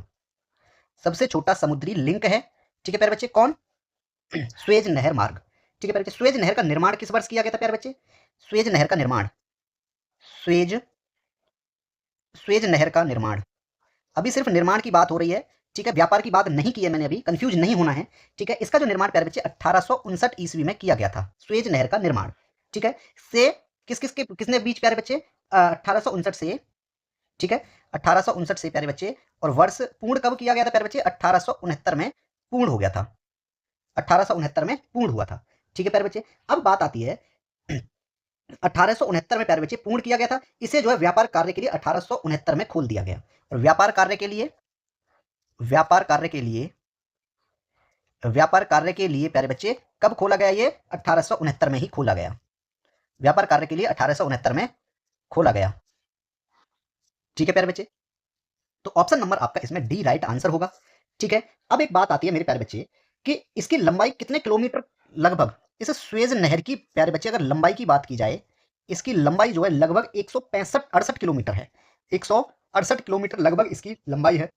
सबसे छोटा समुद्री लिंक है। ठीक है प्यारे बच्चे, कौन, स्वेज नहर मार्ग। ठीक है प्यारे बच्चे, स्वेज नहर का निर्माण किस वर्ष किया गया था प्यारे बच्चे, स्वेज नहर का निर्माण, स्वेज स्वेज नहर का निर्माण, अभी सिर्फ निर्माण की बात हो रही है। ठीक है, व्यापार की बात नहीं की है मैंने अभी, कंफ्यूज नहीं होना है। ठीक है, इसका जो निर्माण प्यारे बच्चे 1859 ईस्वी में किया गया था, स्वेज नहर का निर्माण। ठीक है, से किसने बीच प्यारे बच्चे, 1859 से। ठीक है, 1859 से प्यारे बच्चे, और वर्ष पूर्ण कब किया गया था प्यारे बच्चे, 1869 में पूर्ण हो गया था, 1869 में पूर्ण हुआ था। ठीक है प्यारे बच्चे, अब बात आती है 1869 में प्यारे बच्चे पूर्ण किया गया था। इसे जो है व्यापार कार्य के लिए 1869 में खोल दिया गया। और व्यापार कार्य के लिए, व्यापार कार्य के लिए, व्यापार कार्य के लिए प्यारे बच्चे कब खोला गया, ये 1869 में ही खोला गया। व्यापार कार्य के लिए 1869 में खोला गया। ठीक है प्यारे बच्चे, तो ऑप्शन नंबर आपका इसमें डी राइट आंसर होगा। ठीक है, अब एक बात आती है मेरे प्यारे बच्चे कि इसकी लंबाई कितने किलोमीटर लगभग, इस स्वेज नहर की प्यारे बच्चे अगर लंबाई की बात की जाए, इसकी लंबाई जो है लगभग 165-68 किलोमीटर है। 168 किलोमीटर लगभग इसकी लंबाई है।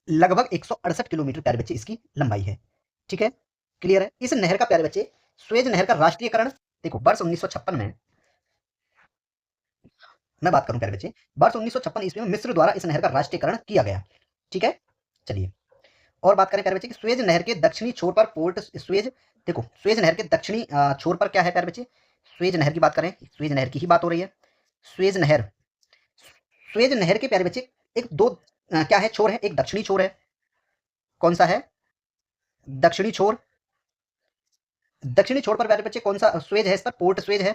लगभग 168 किलोमीटर प्यारे बच्चे इसकी लंबाई है। ठीक है, क्लियर है। इस नहर का प्यारे बच्चे, स्वेज नहर का राष्ट्रीयकरण, देखो वर्ष 1956 में, मैं बात करूं प्यारे बच्चे, वर्ष 1956 ईस्वी में मिस्र द्वारा इस नहर का राष्ट्रीयकरण किया गया। ठीक है, चलिए और बात करें प्यारे बच्चे कि स्वेज नहर के दक्षिणी छोर पर पोर्ट स्वेज, देखो स्वेज नहर के दक्षिणी छोर पर क्या है प्यारे बच्चे, स्वेज नहर की बात करें, स्वेज नहर की ही बात हो रही है। स्वेज नहर, स्वेज नहर के प्यारे बच्चे एक दो क्या है, छोर है, एक दक्षिणी छोर है। कौन सा है, दक्षिणी छोर। दक्षिणी छोर पर प्यारे बच्चे कौन सा स्वेज है, इस पर पोर्ट स्वेज है,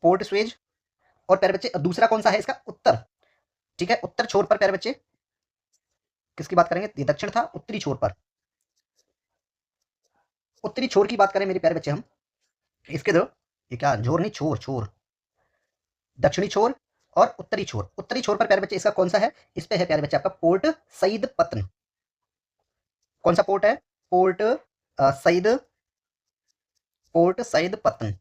पोर्ट स्वेज। और प्यारे बच्चे दूसरा कौन सा है इसका, उत्तर। ठीक है, उत्तर छोर पर प्यारे बच्चे किसकी बात करेंगे, ये दक्षिण था, उत्तरी छोर पर, उत्तरी छोर की बात करें मेरे प्यारे बच्चे हम, इसके दो, ये क्या जोर नहीं, छोर छोर, दक्षिणी छोर और उत्तरी छोर। उत्तरी छोर पर प्यारे बच्चे इसका कौन सा है, इस पे है प्यारे बच्चे आपका पोर्ट सईद पत्न। कौन सा पोर्ट है, Port Said, Port Said Patna,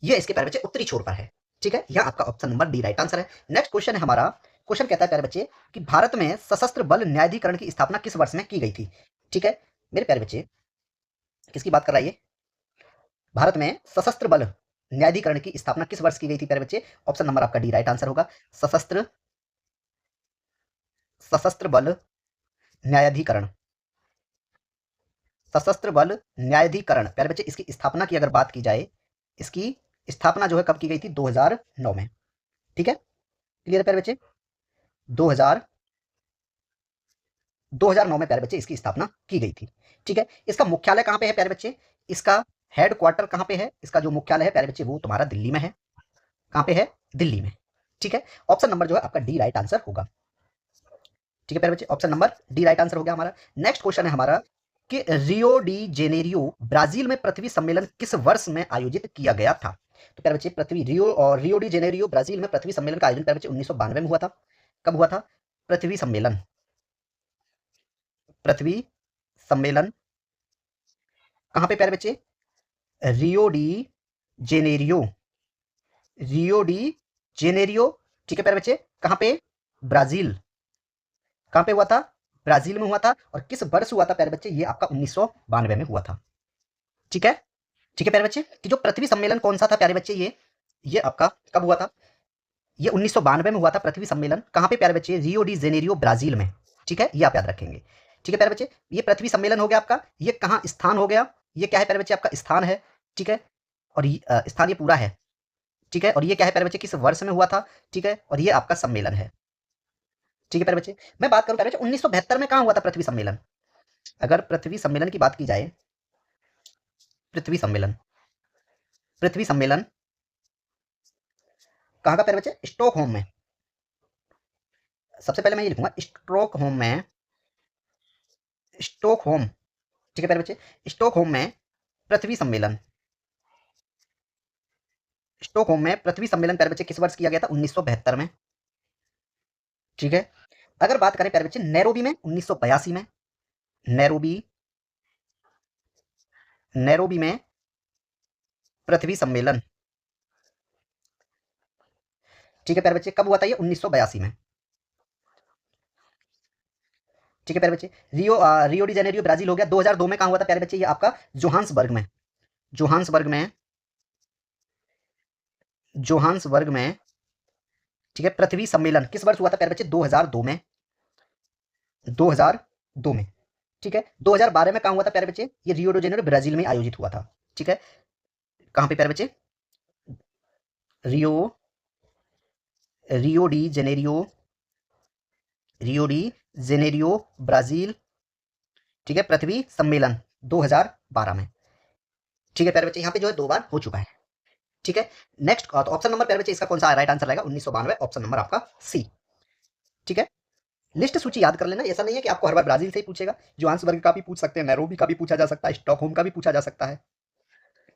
ये इसके प्यारे बच्चे उत्तरी छोर पर है। ठीक है, यह आपका option number D right answer है। नेक्स्ट क्वेश्चन है हमारा, क्वेश्चन कहता है प्यारे बच्चे कि भारत में सशस्त्र बल न्यायाधिकरण की स्थापना किस वर्ष में की गई थी। ठीक है मेरे प्यारे बच्चे, किसकी बात कर रहा है ये, भारत में सशस्त्र बल न्यायाधिकरण की स्थापना किस वर्ष की गई थी प्यारे बच्चे? ऑप्शन नंबर आपका डी राइट आंसर होगा। सशस्त्र सशस्त्र बल न्यायाधिकरण, सशस्त्र बल न्यायाधिकरण प्यारे बच्चे, इसकी स्थापना की अगर बात की जाए, इसकी स्थापना जो है कब की गई थी? 2009 में। ठीक है, क्लियर है प्यारे बच्चे? 2000 2009 में प्यारे बच्चे इसकी स्थापना की गई थी। ठीक है, इसका मुख्यालय कहां पे है प्यारे बच्चे? इसका हेड क्वार्टर कहां पे है? इसका जो मुख्यालय है प्यारे बच्चे वो तुम्हारा दिल्ली में है। कहां पे है? दिल्ली में। ठीक है, ऑप्शन नंबर जो है आपका डी राइट आंसर होगा। ठीक है प्यारे बच्चे, option number D right answer हो गया हमारा। नेक्स्ट क्वेश्चन है हमारा कि रियो डी जेनेरियो ब्राजील में पृथ्वी सम्मेलन किस वर्ष में आयोजित किया गया था? तो प्यारे बच्चे पृथ्वी रियो डी जेनेरियो ब्राजील में पृथ्वी सम्मेलन का आयोजन प्यारे बच्चे 1992 में हुआ था। कब हुआ था? पृथ्वी सम्मेलन, पृथ्वी सम्मेलन कहां पे प्यारे बच्चे? रियो de Janeiro, Rio de Janeiro. ठीक है प्यारे बच्चे, कहां पे? ब्राजील। कहां पे हुआ था? ब्राजील में हुआ था। और किस वर्ष हुआ था प्यारे बच्चे? ये आपका 1992 में हुआ था। ठीक है, ठीक है प्यारे बच्चे, कि जो पृथ्वी सम्मेलन कौन सा था प्यारे बच्चे? ये आपका कब हुआ था? ये 1992 में हुआ था पृथ्वी सम्मेलन। कहां पे प्यारे बच्चे? रियो डी जेनेरियो ब्राजील में। ठीक है, ये आप याद रखेंगे। ठीक है प्यारे बच्चे, ये पृथ्वी सम्मेलन हो गया आपका। ये कहां स्थान हो गया? ये क्या है प्यारे बच्चे? आपका स्थान है। ठीक है, और स्थान ये पूरा है। ठीक है, और ये क्या है प्यारे बच्चे? किस वर्ष में हुआ था? ठीक है, और ये आपका सम्मेलन है। ठीक है प्यारे बच्चे, मैं बात करूं प्यारे बच्चे 1972 में कहां हुआ था पृथ्वी सम्मेलन? अगर पृथ्वी सम्मेलन की बात की जाए, पृथ्वी सम्मेलन, पृथ्वी सम्मेलन कहां का प्यारे बच्चे? स्टॉकहोम में। सबसे पहले मैं ये लिखूंगा स्टॉकहोम में, स्टॉकहोम। ठीक है प्यारे बच्चे, स्टॉकहोम में पृथ्वी सम्मेलन, स्टॉकहोम में पृथ्वी सम्मेलन प्यारे बच्चे किस वर्ष किया गया था? 1972 में। ठीक है, अगर बात करें प्यारे बच्चे नैरोबी में, 1982 में। नैरोबी, नैरोबी में पृथ्वी सम्मेलन। ठीक है प्यारे बच्चे, कब हुआ था ये? 1982 में। ठीक है प्यारे बच्चे, रियो डी जेनेरियो ब्राजील हो गया। 2002 में कहां हुआ था प्यारे बच्चे? ये आपका जोहान्सबर्ग में, जोहान्सबर्ग में, जोहान्सबर्ग में। ठीक है, पृथ्वी सम्मेलन किस वर्ष हुआ था प्यारे बच्चे? 2002 में, 2002 में। ठीक है, 2012 में कहां हुआ था प्यारे बच्चे? ये रियो डी जेनेरियो ब्राजील में आयोजित हुआ था। ठीक है, कहां पे प्यारे बच्चे? Rio, Rio de Janeiro, Rio de Janeiro Brazil. ठीक है, पृथ्वी सम्मेलन 2012 में। ठीक है प्यारे बच्चे, यहां पे जो है 2 बार हो चुका है। ठीक है, नेक्स्ट तो ऑप्शन नंबर प्यारे बच्चे इसका कौन सा राइट आंसर रहेगा? 1992, ऑप्शन नंबर आपका सी। ठीक है, लिस्ट सूची याद कर लेना। ऐसा नहीं है कि आपको हर बार ब्राजील से ही पूछेगा, जोहान्सबर्ग का भी पूछ सकते हैं, नैरोबी का भी पूछा जा सकता है, स्टॉकहोम का भी पूछा जा सकता है।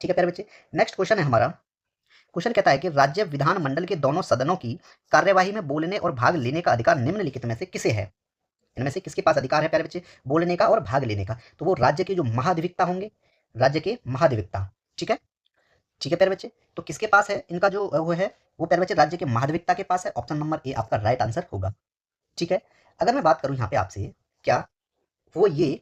ठीक है प्यारे बच्चे, नेक्स्ट क्वेश्चन है हमारा। क्वेश्चन कहता है कि राज्य विधानमंडल के दोनों सदनों की कार्यवाही में बोलने और भाग लेने का अधिकार निम्नलिखित में से किसे है? इनमें से किसके पास अधिकार है प्यारे बच्चे बोलने का और भाग लेने का? तो वो राज्य के जो महाधिवक्ता होंगे, राज्य के महाधिवक्ता। ठीक है, ठीक है प्यारे बच्चे, तो किसके पास है इनका जो वो है? वो प्यारे बच्चे राज्य के महाधिवक्ता के पास है। ऑप्शन नंबर ए आपका राइट आंसर होगा। ठीक है, अगर मैं बात करूं यहाँ पे आपसे, क्या वो ये,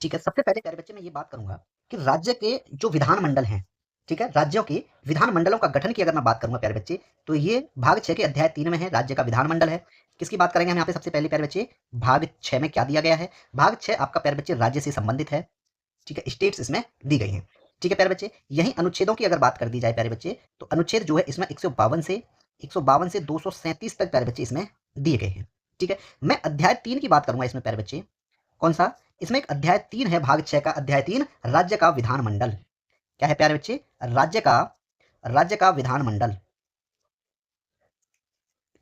ठीक है, सबसे पहले प्यारे बच्चे मैं ये बात करूंगा कि राज्य के जो विधानमंडल हैं, ठीक है, राज्यों के विधानमंडलों का गठन की अगर मैं बात करूंगा प्यारे बच्चे, तो ये भाग 6 के अध्याय 3 में है, राज्य का विधानमंडल है। किसकी बात करेंगे हम यहाँ पे? सबसे पहले प्यारे बच्चे भाग 6 में क्या दिया गया है? भाग 6 आपका प्यारे बच्चे राज्य से संबंधित है। ठीक है, स्टेट्स इसमें दी गई हैं। ठीक है प्यारे बच्चे, यही अनुच्छेदों की अगर बात कर दी जाए प्यारे बच्चे, तो अनुच्छेद जो है इसमें 152 से 237 तक प्यारे बच्चे इसमें दिए गए हैं। ठीक है, मैं अध्याय 3 की बात करूंगा इसमें प्यारे बच्चे। कौन सा? इसमें एक अध्याय 3 है, भाग 6 का अध्याय 3, राज्य का विधानमंडल। क्या है प्यारे बच्चे? राज्य का विधानमंडल।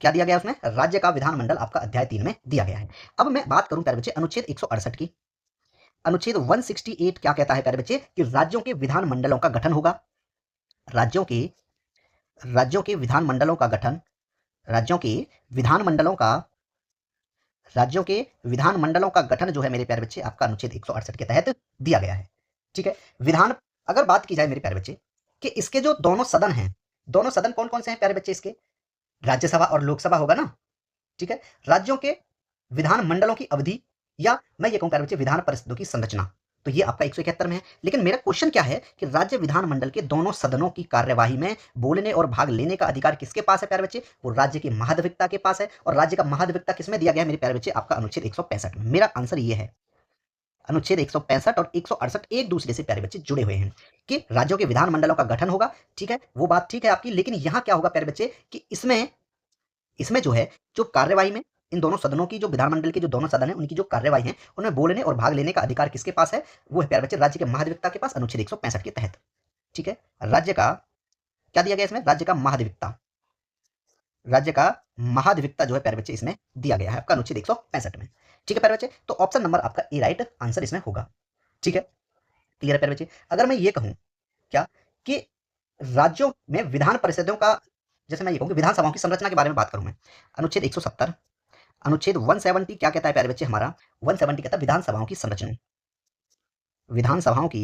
क्या दिया गया उसमें? राज्य का विधानमंडल आपका अध्याय 3 में दिया गया है। अब मैं बात करूं प्यारे बच्चे अनुच्छेद 168 की। अनुच्छेद 168 क्या कहता है प्यारे बच्चे? कि राज्यों के विधानमंडलों का गठन होगा। राज्यों के विधानमंडलों का गठन, राज्यों के विधानमंडलों का राज्यों के विधानमंडलों का गठन जो है मेरे प्यारे बच्चे आपका अनुच्छेद 168 के तहत दिया गया है। ठीक है, विधान अगर बात की जाए मेरे प्यारे बच्चे कि इसके जो दोनों सदन हैं, दोनों सदन कौन कौन से हैं प्यारे बच्चे इसके? राज्यसभा और लोकसभा होगा ना। ठीक है, राज्यों के विधानमंडलों की अवधि, या मैं ये कहूं प्यारे बच्चे विधान परिषदों की संरचना, तो ये आपका 171 में है। लेकिन मेरा क्वेश्चन क्या है कि राज्य विधानमंडल के दोनों सदनों की कार्यवाही में बोलने और भाग लेने का अधिकार किसके पास है प्यारे बच्चे? वो राज्य के महाधिवक्ता के पास है। और राज्य का महाधिवक्ता किसमें दिया गया है मेरे प्यारे बच्चे? आपका अनुच्छेद 165 में। मेरा आंसर ये है। अनुच्छेद 165 और 168 एक दूसरे से प्यारे बच्चे जुड़े हुए हैं कि राज्यों के विधानमंडलों का गठन होगा। ठीक है, वो बात ठीक है आपकी। लेकिन यहां क्या होगा प्यारे बच्चे कि इसमें इसमें जो है, जो कार्यवाही में इन दोनों सदनों की, जो विधानमंडल के जो दोनों सदन है उनकी जो कार्यवाही है, उनमें बोलने और भाग लेने का अधिकार किसके पास है? वो है प्यारे बच्चे राज्य के महाधिवक्ता के पास, अनुच्छेद 165 के तहत। ठीक है, राज्य का क्या दिया गया इसमें? राज्य का महाधिवक्ता। राज्य का महाधिवक्ता जो है प्यारे बच्चे इसमें दिया गया है आपका अनुच्छेद 165 में। ठीक है प्यारे बच्चे, तो ऑप्शन नंबर आपका ए राइट आंसर इसमें होगा। ठीक है, क्लियर है प्यारे बच्चे। अगर मैं ये कहूं क्या कि राज्यों में विधान परिषदों का, जैसे मैं ये कहूं कि विधानसभाओं की संरचना के बारे में बात करूं मैं, अनुच्छेद 170, अनुच्छेद 170 क्या कहता है प्यारे बच्चे? हमारा 170 कहता है विधानसभाओं की संरचना। विधानसभाओं की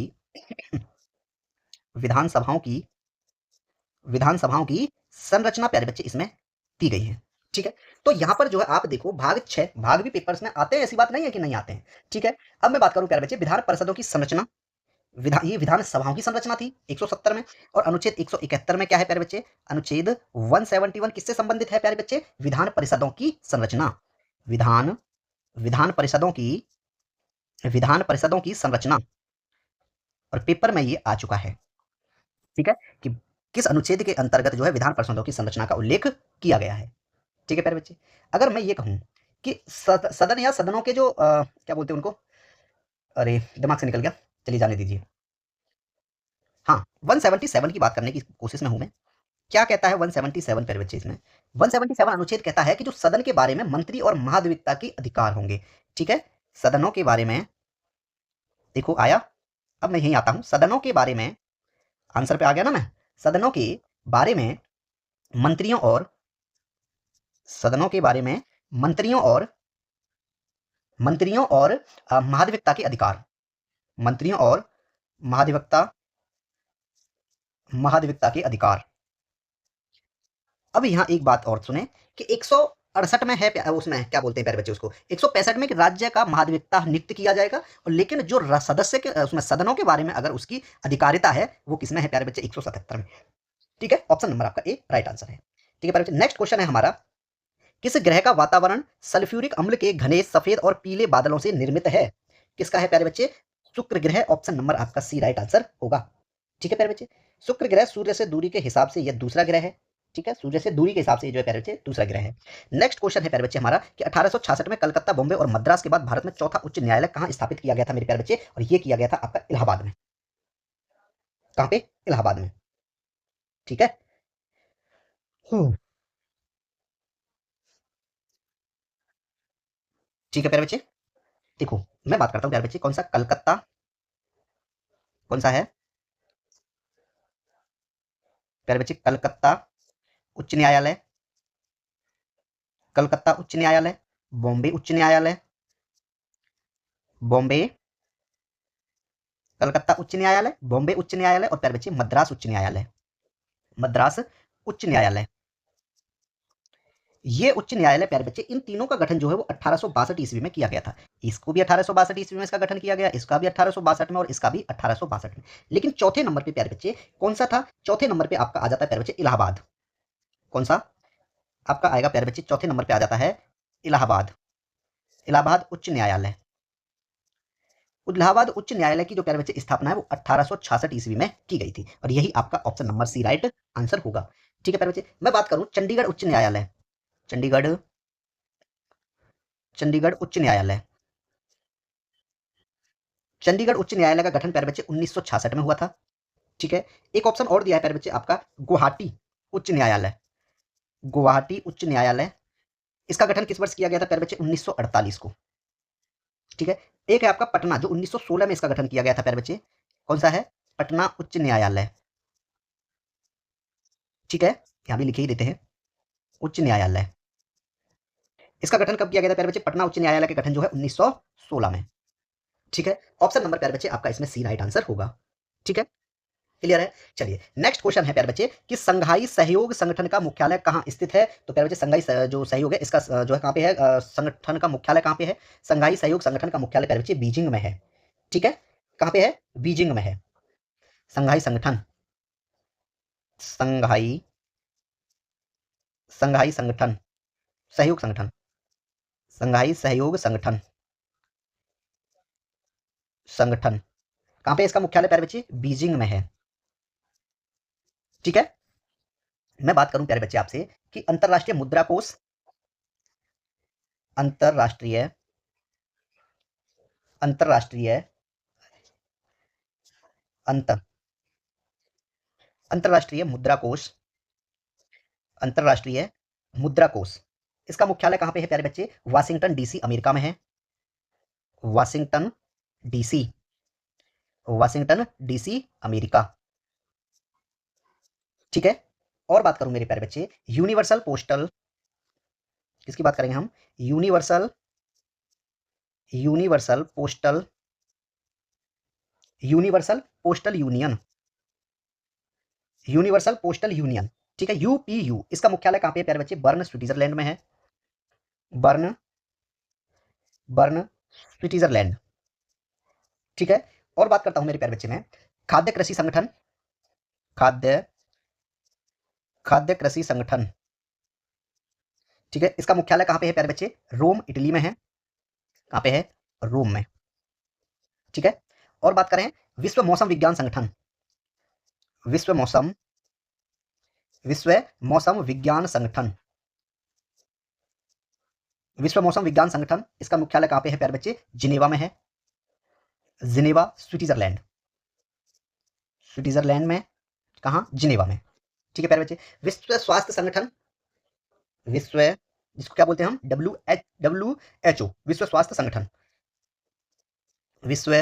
विधानसभाओं की विधानसभाओं की संरचना प्यारे बच्चे इसमें दी गई है। ठीक है, तो यहां पर जो है आप देखो भाग 6, भाग भी पेपर्स में आते हैं, ऐसी बात नहीं है कि नहीं आते हैं। ठीक है, अब मैं बात करूं प्यारे बच्चे विधान परिषदों की संरचना। ये विधानसभाओं की संरचना थी 170 में। और अनुच्छेद 171 में क्या है प्यारे बच्चे? अनुच्छेद 171 किससे संबंधित है प्यारे बच्चे? विधान परिषदों की संरचना। विधान विधान परिषदों की विधान परिषदों की संरचना। और पेपर में ये आ चुका है। ठीक है, कि किस अनुच्छेद के अंतर्गत जो है विधान परिषदों की संरचना का उल्लेख किया गया है। ठीक है प्यारे बच्चे, अगर मैं ये कहूं कि सदन या सदनों के जो क्या बोलते हैं उनको, अरे दिमाग से निकल गया, चलिए जाने दीजिए। हाँ, 177 की बात करने की कोशिश में हूं मैं। क्या कहता है 177 प्यारे बच्चे इसमें? 177 अनुच्छेद कहता है कि जो सदन के बारे में मंत्री और महाधिवक्ता के अधिकार होंगे। ठीक है, सदनों के बारे में देखो आया। अब मैं यहीं आता हूं, सदनों के बारे में आंसर पे आ गया ना मैं। सदनों के बारे में मंत्रियों और सदनों के बारे में मंत्रियों और महाधिवक्ता के अधिकार। मंत्रियों और महाधिवक्ता महाधिवक्ता के अधिकार। अब यहां एक बात और सुने कि 168 में है, उसमें क्या बोलते हैं प्यारे बच्चे उसको, 165 में कि राज्य का महाधिवक्ता नियुक्त किया जाएगा। और लेकिन जो सदस्य के उसमें सदनों के बारे में अगर उसकी अधिकारिता है वो किसमें है प्यारे बच्चे? 177 में। ठीक है, ऑप्शन नंबर आपका ए राइट आंसर है। ठीक है प्यारे बच्चे, नेक्स्ट क्वेश्चन है हमारा, किस ग्रह का वातावरण सल्फ्यूरिक अम्ल के घने सफेद और पीले बादलों से निर्मित है? किसका है प्यारे बच्चे? शुक्र ग्रह। ऑप्शन नंबर आपका सी राइट आंसर होगा। ठीक है प्यारे बच्चे, शुक्र ग्रह सूर्य से दूरी के हिसाब से यह दूसरा ग्रह है। ठीक है, सूर्य से दूरी के हिसाब से जो है प्यारे बच्चे दूसरा ग्रह है। नेक्स्ट क्वेश्चन है प्यारे बच्चे हमारा कि 1866 में कलकत्ता, बॉम्बे और मद्रास के बाद भारत में चौथा उच्च न्यायालय कहां स्थापित किया गया था मेरे प्यारे बच्चे? और ये किया गया था आपका इलाहाबाद में। कहां पे? इलाहाबाद में। ठीक है, ठीक है प्यारे बच्चे, देखो मैं बात करता हूं प्यारे बच्चे, कौन सा कलकत्ता, कौन सा है प्यारे बच्चे? कलकत्ता उच्च न्यायालय, कलकत्ता उच्च न्यायालय, बॉम्बे उच्च न्यायालय, बॉम्बे कलकत्ता उच्च न्यायालय, बॉम्बे उच्च न्यायालय और प्यारे बच्चे मद्रास उच्च न्यायालय। मद्रास उच्च न्यायालय। ये उच्च न्यायालय प्यारे बच्चे, इन तीनों का गठन जो है वो 1862 ईस्वी में किया गया था। इसको भी 1862 ईस्वी में इसका गठन किया गया, इसका भी 1862 में और इसका भी 1862 में। लेकिन चौथे नंबर पे प्यारे बच्चे कौन सा था? चौथे नंबर पे आपका आ जाता है प्यारे बच्चे इलाहाबाद। कौन सा आपका आएगा प्यारे बच्चे? चौथे नंबर पे आ जाता है इलाहाबाद। इलाहाबाद उच्च न्यायालय। इलाहाबाद उच्च न्यायालय की जो प्यारे बच्चे स्थापना है वो 1866 ईस्वी में की गई थी। और यही आपका option number C right answer होगा। ठीक है प्यारे बच्चे, मैं बात करूं चंडीगढ़ उच्च न्यायालय, चंडीगढ़ चंडीगढ़ उच्च न्यायालय। चंडीगढ़ उच्च न्यायालय का गठन प्यारे बच्चे 1966 में हुआ था। ठीक है, एक ऑप्शन और दिया है प्यारे बच्चे आपका गुवाहाटी उच्च न्यायालय। गुवाहाटी उच्च न्यायालय, इसका गठन किस वर्ष किया गया था प्यारे बच्चे? 1948 को। ठीक है, एक है आपका पटना, जो 1916 में इसका गठन किया गया था प्यारे बच्चे। कौन सा है? पटना उच्च न्यायालय। ठीक है, यहां भी लिखे ही देते हैं उच्च न्यायालय। इसका गठन कब किया गया था प्यारे बच्चे? पटना उच्च न्यायालय का गठन जो है 1916 में। ठीक है, ऑप्शन नंबर प्यारे बच्चे आपका इसमें सी राइट आंसर होगा। ठीक है, क्लियर है। चलिए नेक्स्ट क्वेश्चन है प्यारे बच्चे कि संघाई सहयोग संगठन का मुख्यालय कहां स्थित है? तो प्यारे बच्चे संघाई जो सहयोग है इसका जो है कहां पे है? संगठन का मुख्यालय कहां पे है? संघाई सहयोग संगठन का मुख्यालय प्यारे बच्चे बीजिंग में है। ठीक है, कहाँ पे है? बीजिंग में है। संघाई संगठन, संघाई संघाई संगठन, सहयोग संगठन, संघाई सहयोग संगठन, संगठन कहाँ पे इसका मुख्यालय प्यारे बच्चे? बीजिंग में है। ठीक है, मैं बात करूं प्यारे बच्चे आपसे कि अंतरराष्ट्रीय मुद्रा कोष, अंतरराष्ट्रीय अंतरराष्ट्रीय अंतर अंतरराष्ट्रीय मुद्रा कोष, अंतरराष्ट्रीय मुद्रा कोष, इसका मुख्यालय कहां पे है प्यारे बच्चे? वाशिंगटन डीसी अमेरिका में है। Washington DC, Washington DC America. ठीक है, और बात करूं मेरे प्यारे बच्चे यूनिवर्सल पोस्टल, किसकी बात करेंगे हम? Universal universal postal universal postal union, universal postal union. ठीक है, यूपीयू, इसका मुख्यालय कहां पे है प्यारे बच्चे? बर्न स्विट्जरलैंड में है। Burn burn Switzerland. ठीक है, और बात करता हूं मेरे प्यारे बच्चे में खाद्य कृषि संगठन, खाद्य खाद्य कृषि संगठन। ठीक है, इसका मुख्यालय कहां पे है प्यारे बच्चे? रोम इटली में है। कहां पे है? रोम में। ठीक है, और बात करें विश्व मौसम विज्ञान संगठन, विश्व मौसम विश्व मौसम विज्ञान संगठन, विश्व मौसम विज्ञान संगठन, इसका मुख्यालय कहां पे है प्यारे बच्चे? जिनेवा में है। जिनेवा स्विट्जरलैंड, स्विट्जरलैंड में कहां? जिनेवा में। ठीक है प्यारे बच्चे, विश्व स्वास्थ्य संगठन, विश्व, जिसको क्या बोलते हैं हम? WHO, विश्व स्वास्थ्य संगठन, विश्व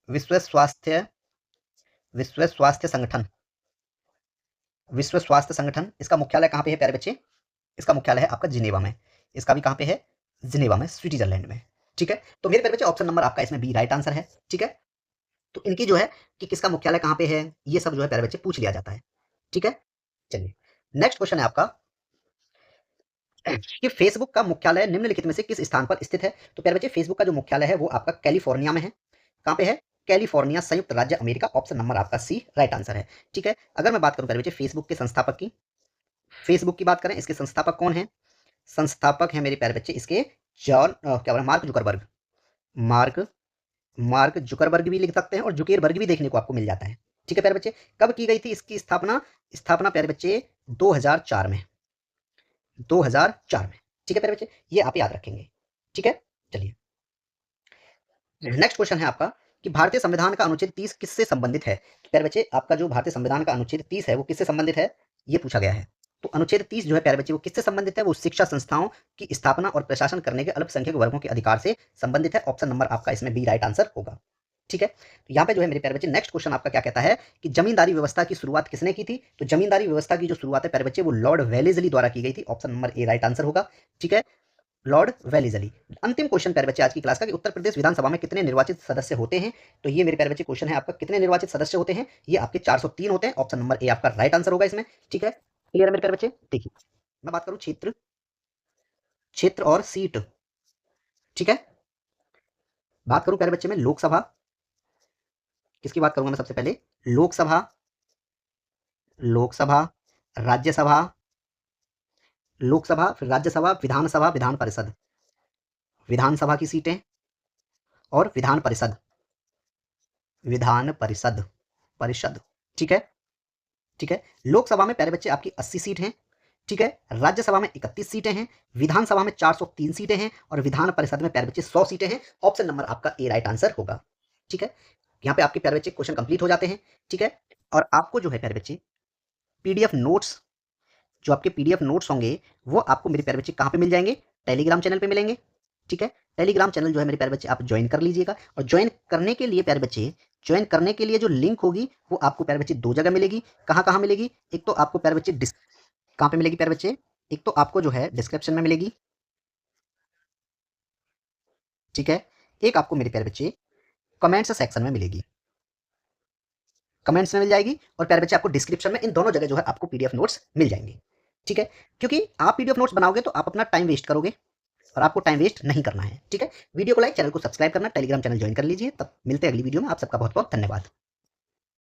विश्व स्वास्थ्य विश्व स्वास्थ्य संगठन, विश्व स्वास्थ्य संगठन, इसका मुख्यालय कहां पे है प्यारे बच्चे? इसका मुख्यालय है आपका जिनेवा में। इसका भी कहां पे है? जिनेवा में, स्विट्जरलैंड में। ठीक है, तो मेरे प्यारे बच्चे ऑप्शन नंबर आपका इसमें बी राइट आंसर है। ठीक है, तो इनकी जो है कि किसका मुख्यालय कहां पे है, ये सब जो है प्यारे बच्चे पूछ लिया जाता है। ठीक है, चलिए नेक्स्ट क्वेश्चन है आपका कि फेसबुक का मुख्यालय निम्नलिखित में से किस स्थान पर स्थित है? तो प्यारे बच्चे फेसबुक का जो मुख्यालय है वो आपका कैलिफोर्निया में है। कहां पे है? कैलिफोर्निया, संयुक्त राज्य अमेरिका। ऑप्शन नंबर आपका सी राइट आंसर है। ठीक है, अगर मैं बात करूं प्यारे बच्चे फेसबुक के संस्थापक की, फेसबुक की बात करें, इसके संस्थापक कौन है? संस्थापक है मेरे प्यारे बच्चे इसके जॉन क्या बोला, mark Zuckerberg. Mark mark Zuckerberg भी लिख सकते हैं और जुकेरबर्ग भी देखने को आपको मिल जाता है। ठीक है प्यारे बच्चे, कब की गई थी इसकी स्थापना? स्थापना प्यारे बच्चे 2004 में, 2004 में। ठीक है प्यारे बच्चे, ये आप याद रखेंगे। ठीक है, चलिए नेक्स्ट क्वेश्चन है आपका कि भारतीय संविधान का अनुच्छेद 30 किससे संबंधित है? तो प्यारे बच्चे आपका जो भारतीय संविधान का अनुच्छेद 30 है वो किससे संबंधित है, ये पूछा गया है। तो अनुच्छेद 30 जो है प्यारे बच्चे वो किससे संबंधित है? वो शिक्षा संस्थाओं की स्थापना और प्रशासन करने के अल्पसंख्यक वर्गों के अधिकार से संबंधित है। ऑप्शन नंबर आपका इसमें बी राइट आंसर होगा। ठीक है, तो यहाँ पे जो है मेरे प्यारे बच्चे नेक्स्ट क्वेश्चन आपका क्या कहता है कि जमींदारी व्यवस्था की शुरुआत किसने की थी? तो जमींदारी व्यवस्था की जो शुरुआत है प्यारे बच्चे वो लॉर्ड वेलेस्ली द्वारा की गई थी। Option number A right answer होगा। ठीक है, लॉर्ड वेलेस्ली। अंतिम क्वेश्चन प्यारे बच्चे आज की क्लास का कि उत्तर प्रदेश विधानसभा में कितने निर्वाचित सदस्य होते हैं? तो ये मेरे प्यारे बच्चे क्वेश्चन है आपका, कितने निर्वाचित सदस्य होते हैं? ये आपके 403 होते हैं। ऑप्शन नंबर ए आपका राइट आंसर होगा इसमें। ठीक है, क्लियर है मेरे प्यारे बच्चे? देखिए मैं बात करूं क्षेत्र, क्षेत्र और सीट। ठीक है, बात करूं प्यारे बच्चे में लोकसभा, किसकी बात करूंगा मैं सबसे पहले? लोकसभा, लोकसभा, राज्यसभा, लोकसभा, फिर राज्यसभा, विधानसभा, विधान परिषद, विधानसभा की सीटें और विधान परिषद, विधान परिषद, परिषद। ठीक है, ठीक है, लोकसभा में प्यारे बच्चे आपकी 80 सीट हैं। ठीक है, राज्यसभा में 31 सीटें हैं, विधानसभा में 403 सीटें हैं और विधान परिषद में प्यारे बच्चे 100 सीटें हैं। ऑप्शन नंबर आपका ए राइट आंसर होगा। ठीक है, यहाँ पे आपके प्यारे बच्चे क्वेश्चन कंप्लीट हो जाते हैं। ठीक है, और आपको जो है प्यारे बच्चे पीडीएफ नोट्स, जो आपके पीडीएफ नोट्स होंगे वो आपको मेरे प्यारे बच्चे कहाँ पे मिल जाएंगे? टेलीग्राम चैनल पे मिलेंगे। ठीक है, टेलीग्राम चैनल जो है मेरे प्यारे बच्चे आप ज्वाइन कर लीजिएगा और ज्वाइन करने के लिए प्यारे बच्चे, ज्वाइन करने के लिए जो लिंक होगी वो आपको प्यारे बच्चे दो जगह मिलेगी। कहाँ कहाँ मिलेगी? एक तो आपको प्यारे बच्चे कहाँ पे मिलेगी प्यारे बच्चे? एक तो आपको जो है डिस्क्रिप्शन में मिलेगी। ठीक है, एक आपको मेरे प्यारे बच्चे कमेंट्स सेक्शन में मिलेगी, कमेंट्स में मिल जाएगी और प्यारे बच्चे आपको डिस्क्रिप्शन में, इन दोनों जगह जो है आपको पीडीएफ नोट्स मिल जाएंगे। ठीक है, क्योंकि आप पीडीएफ नोट्स बनाओगे तो आप अपना टाइम वेस्ट करोगे, और आपको टाइम वेस्ट नहीं करना है। ठीक है, वीडियो को लाइक, चैनल को सब्सक्राइब करना, टेलीग्राम चैनल ज्वाइन कर लीजिए। तब मिलते हैं अगली वीडियो में। आप सबका बहुत बहुत धन्यवाद।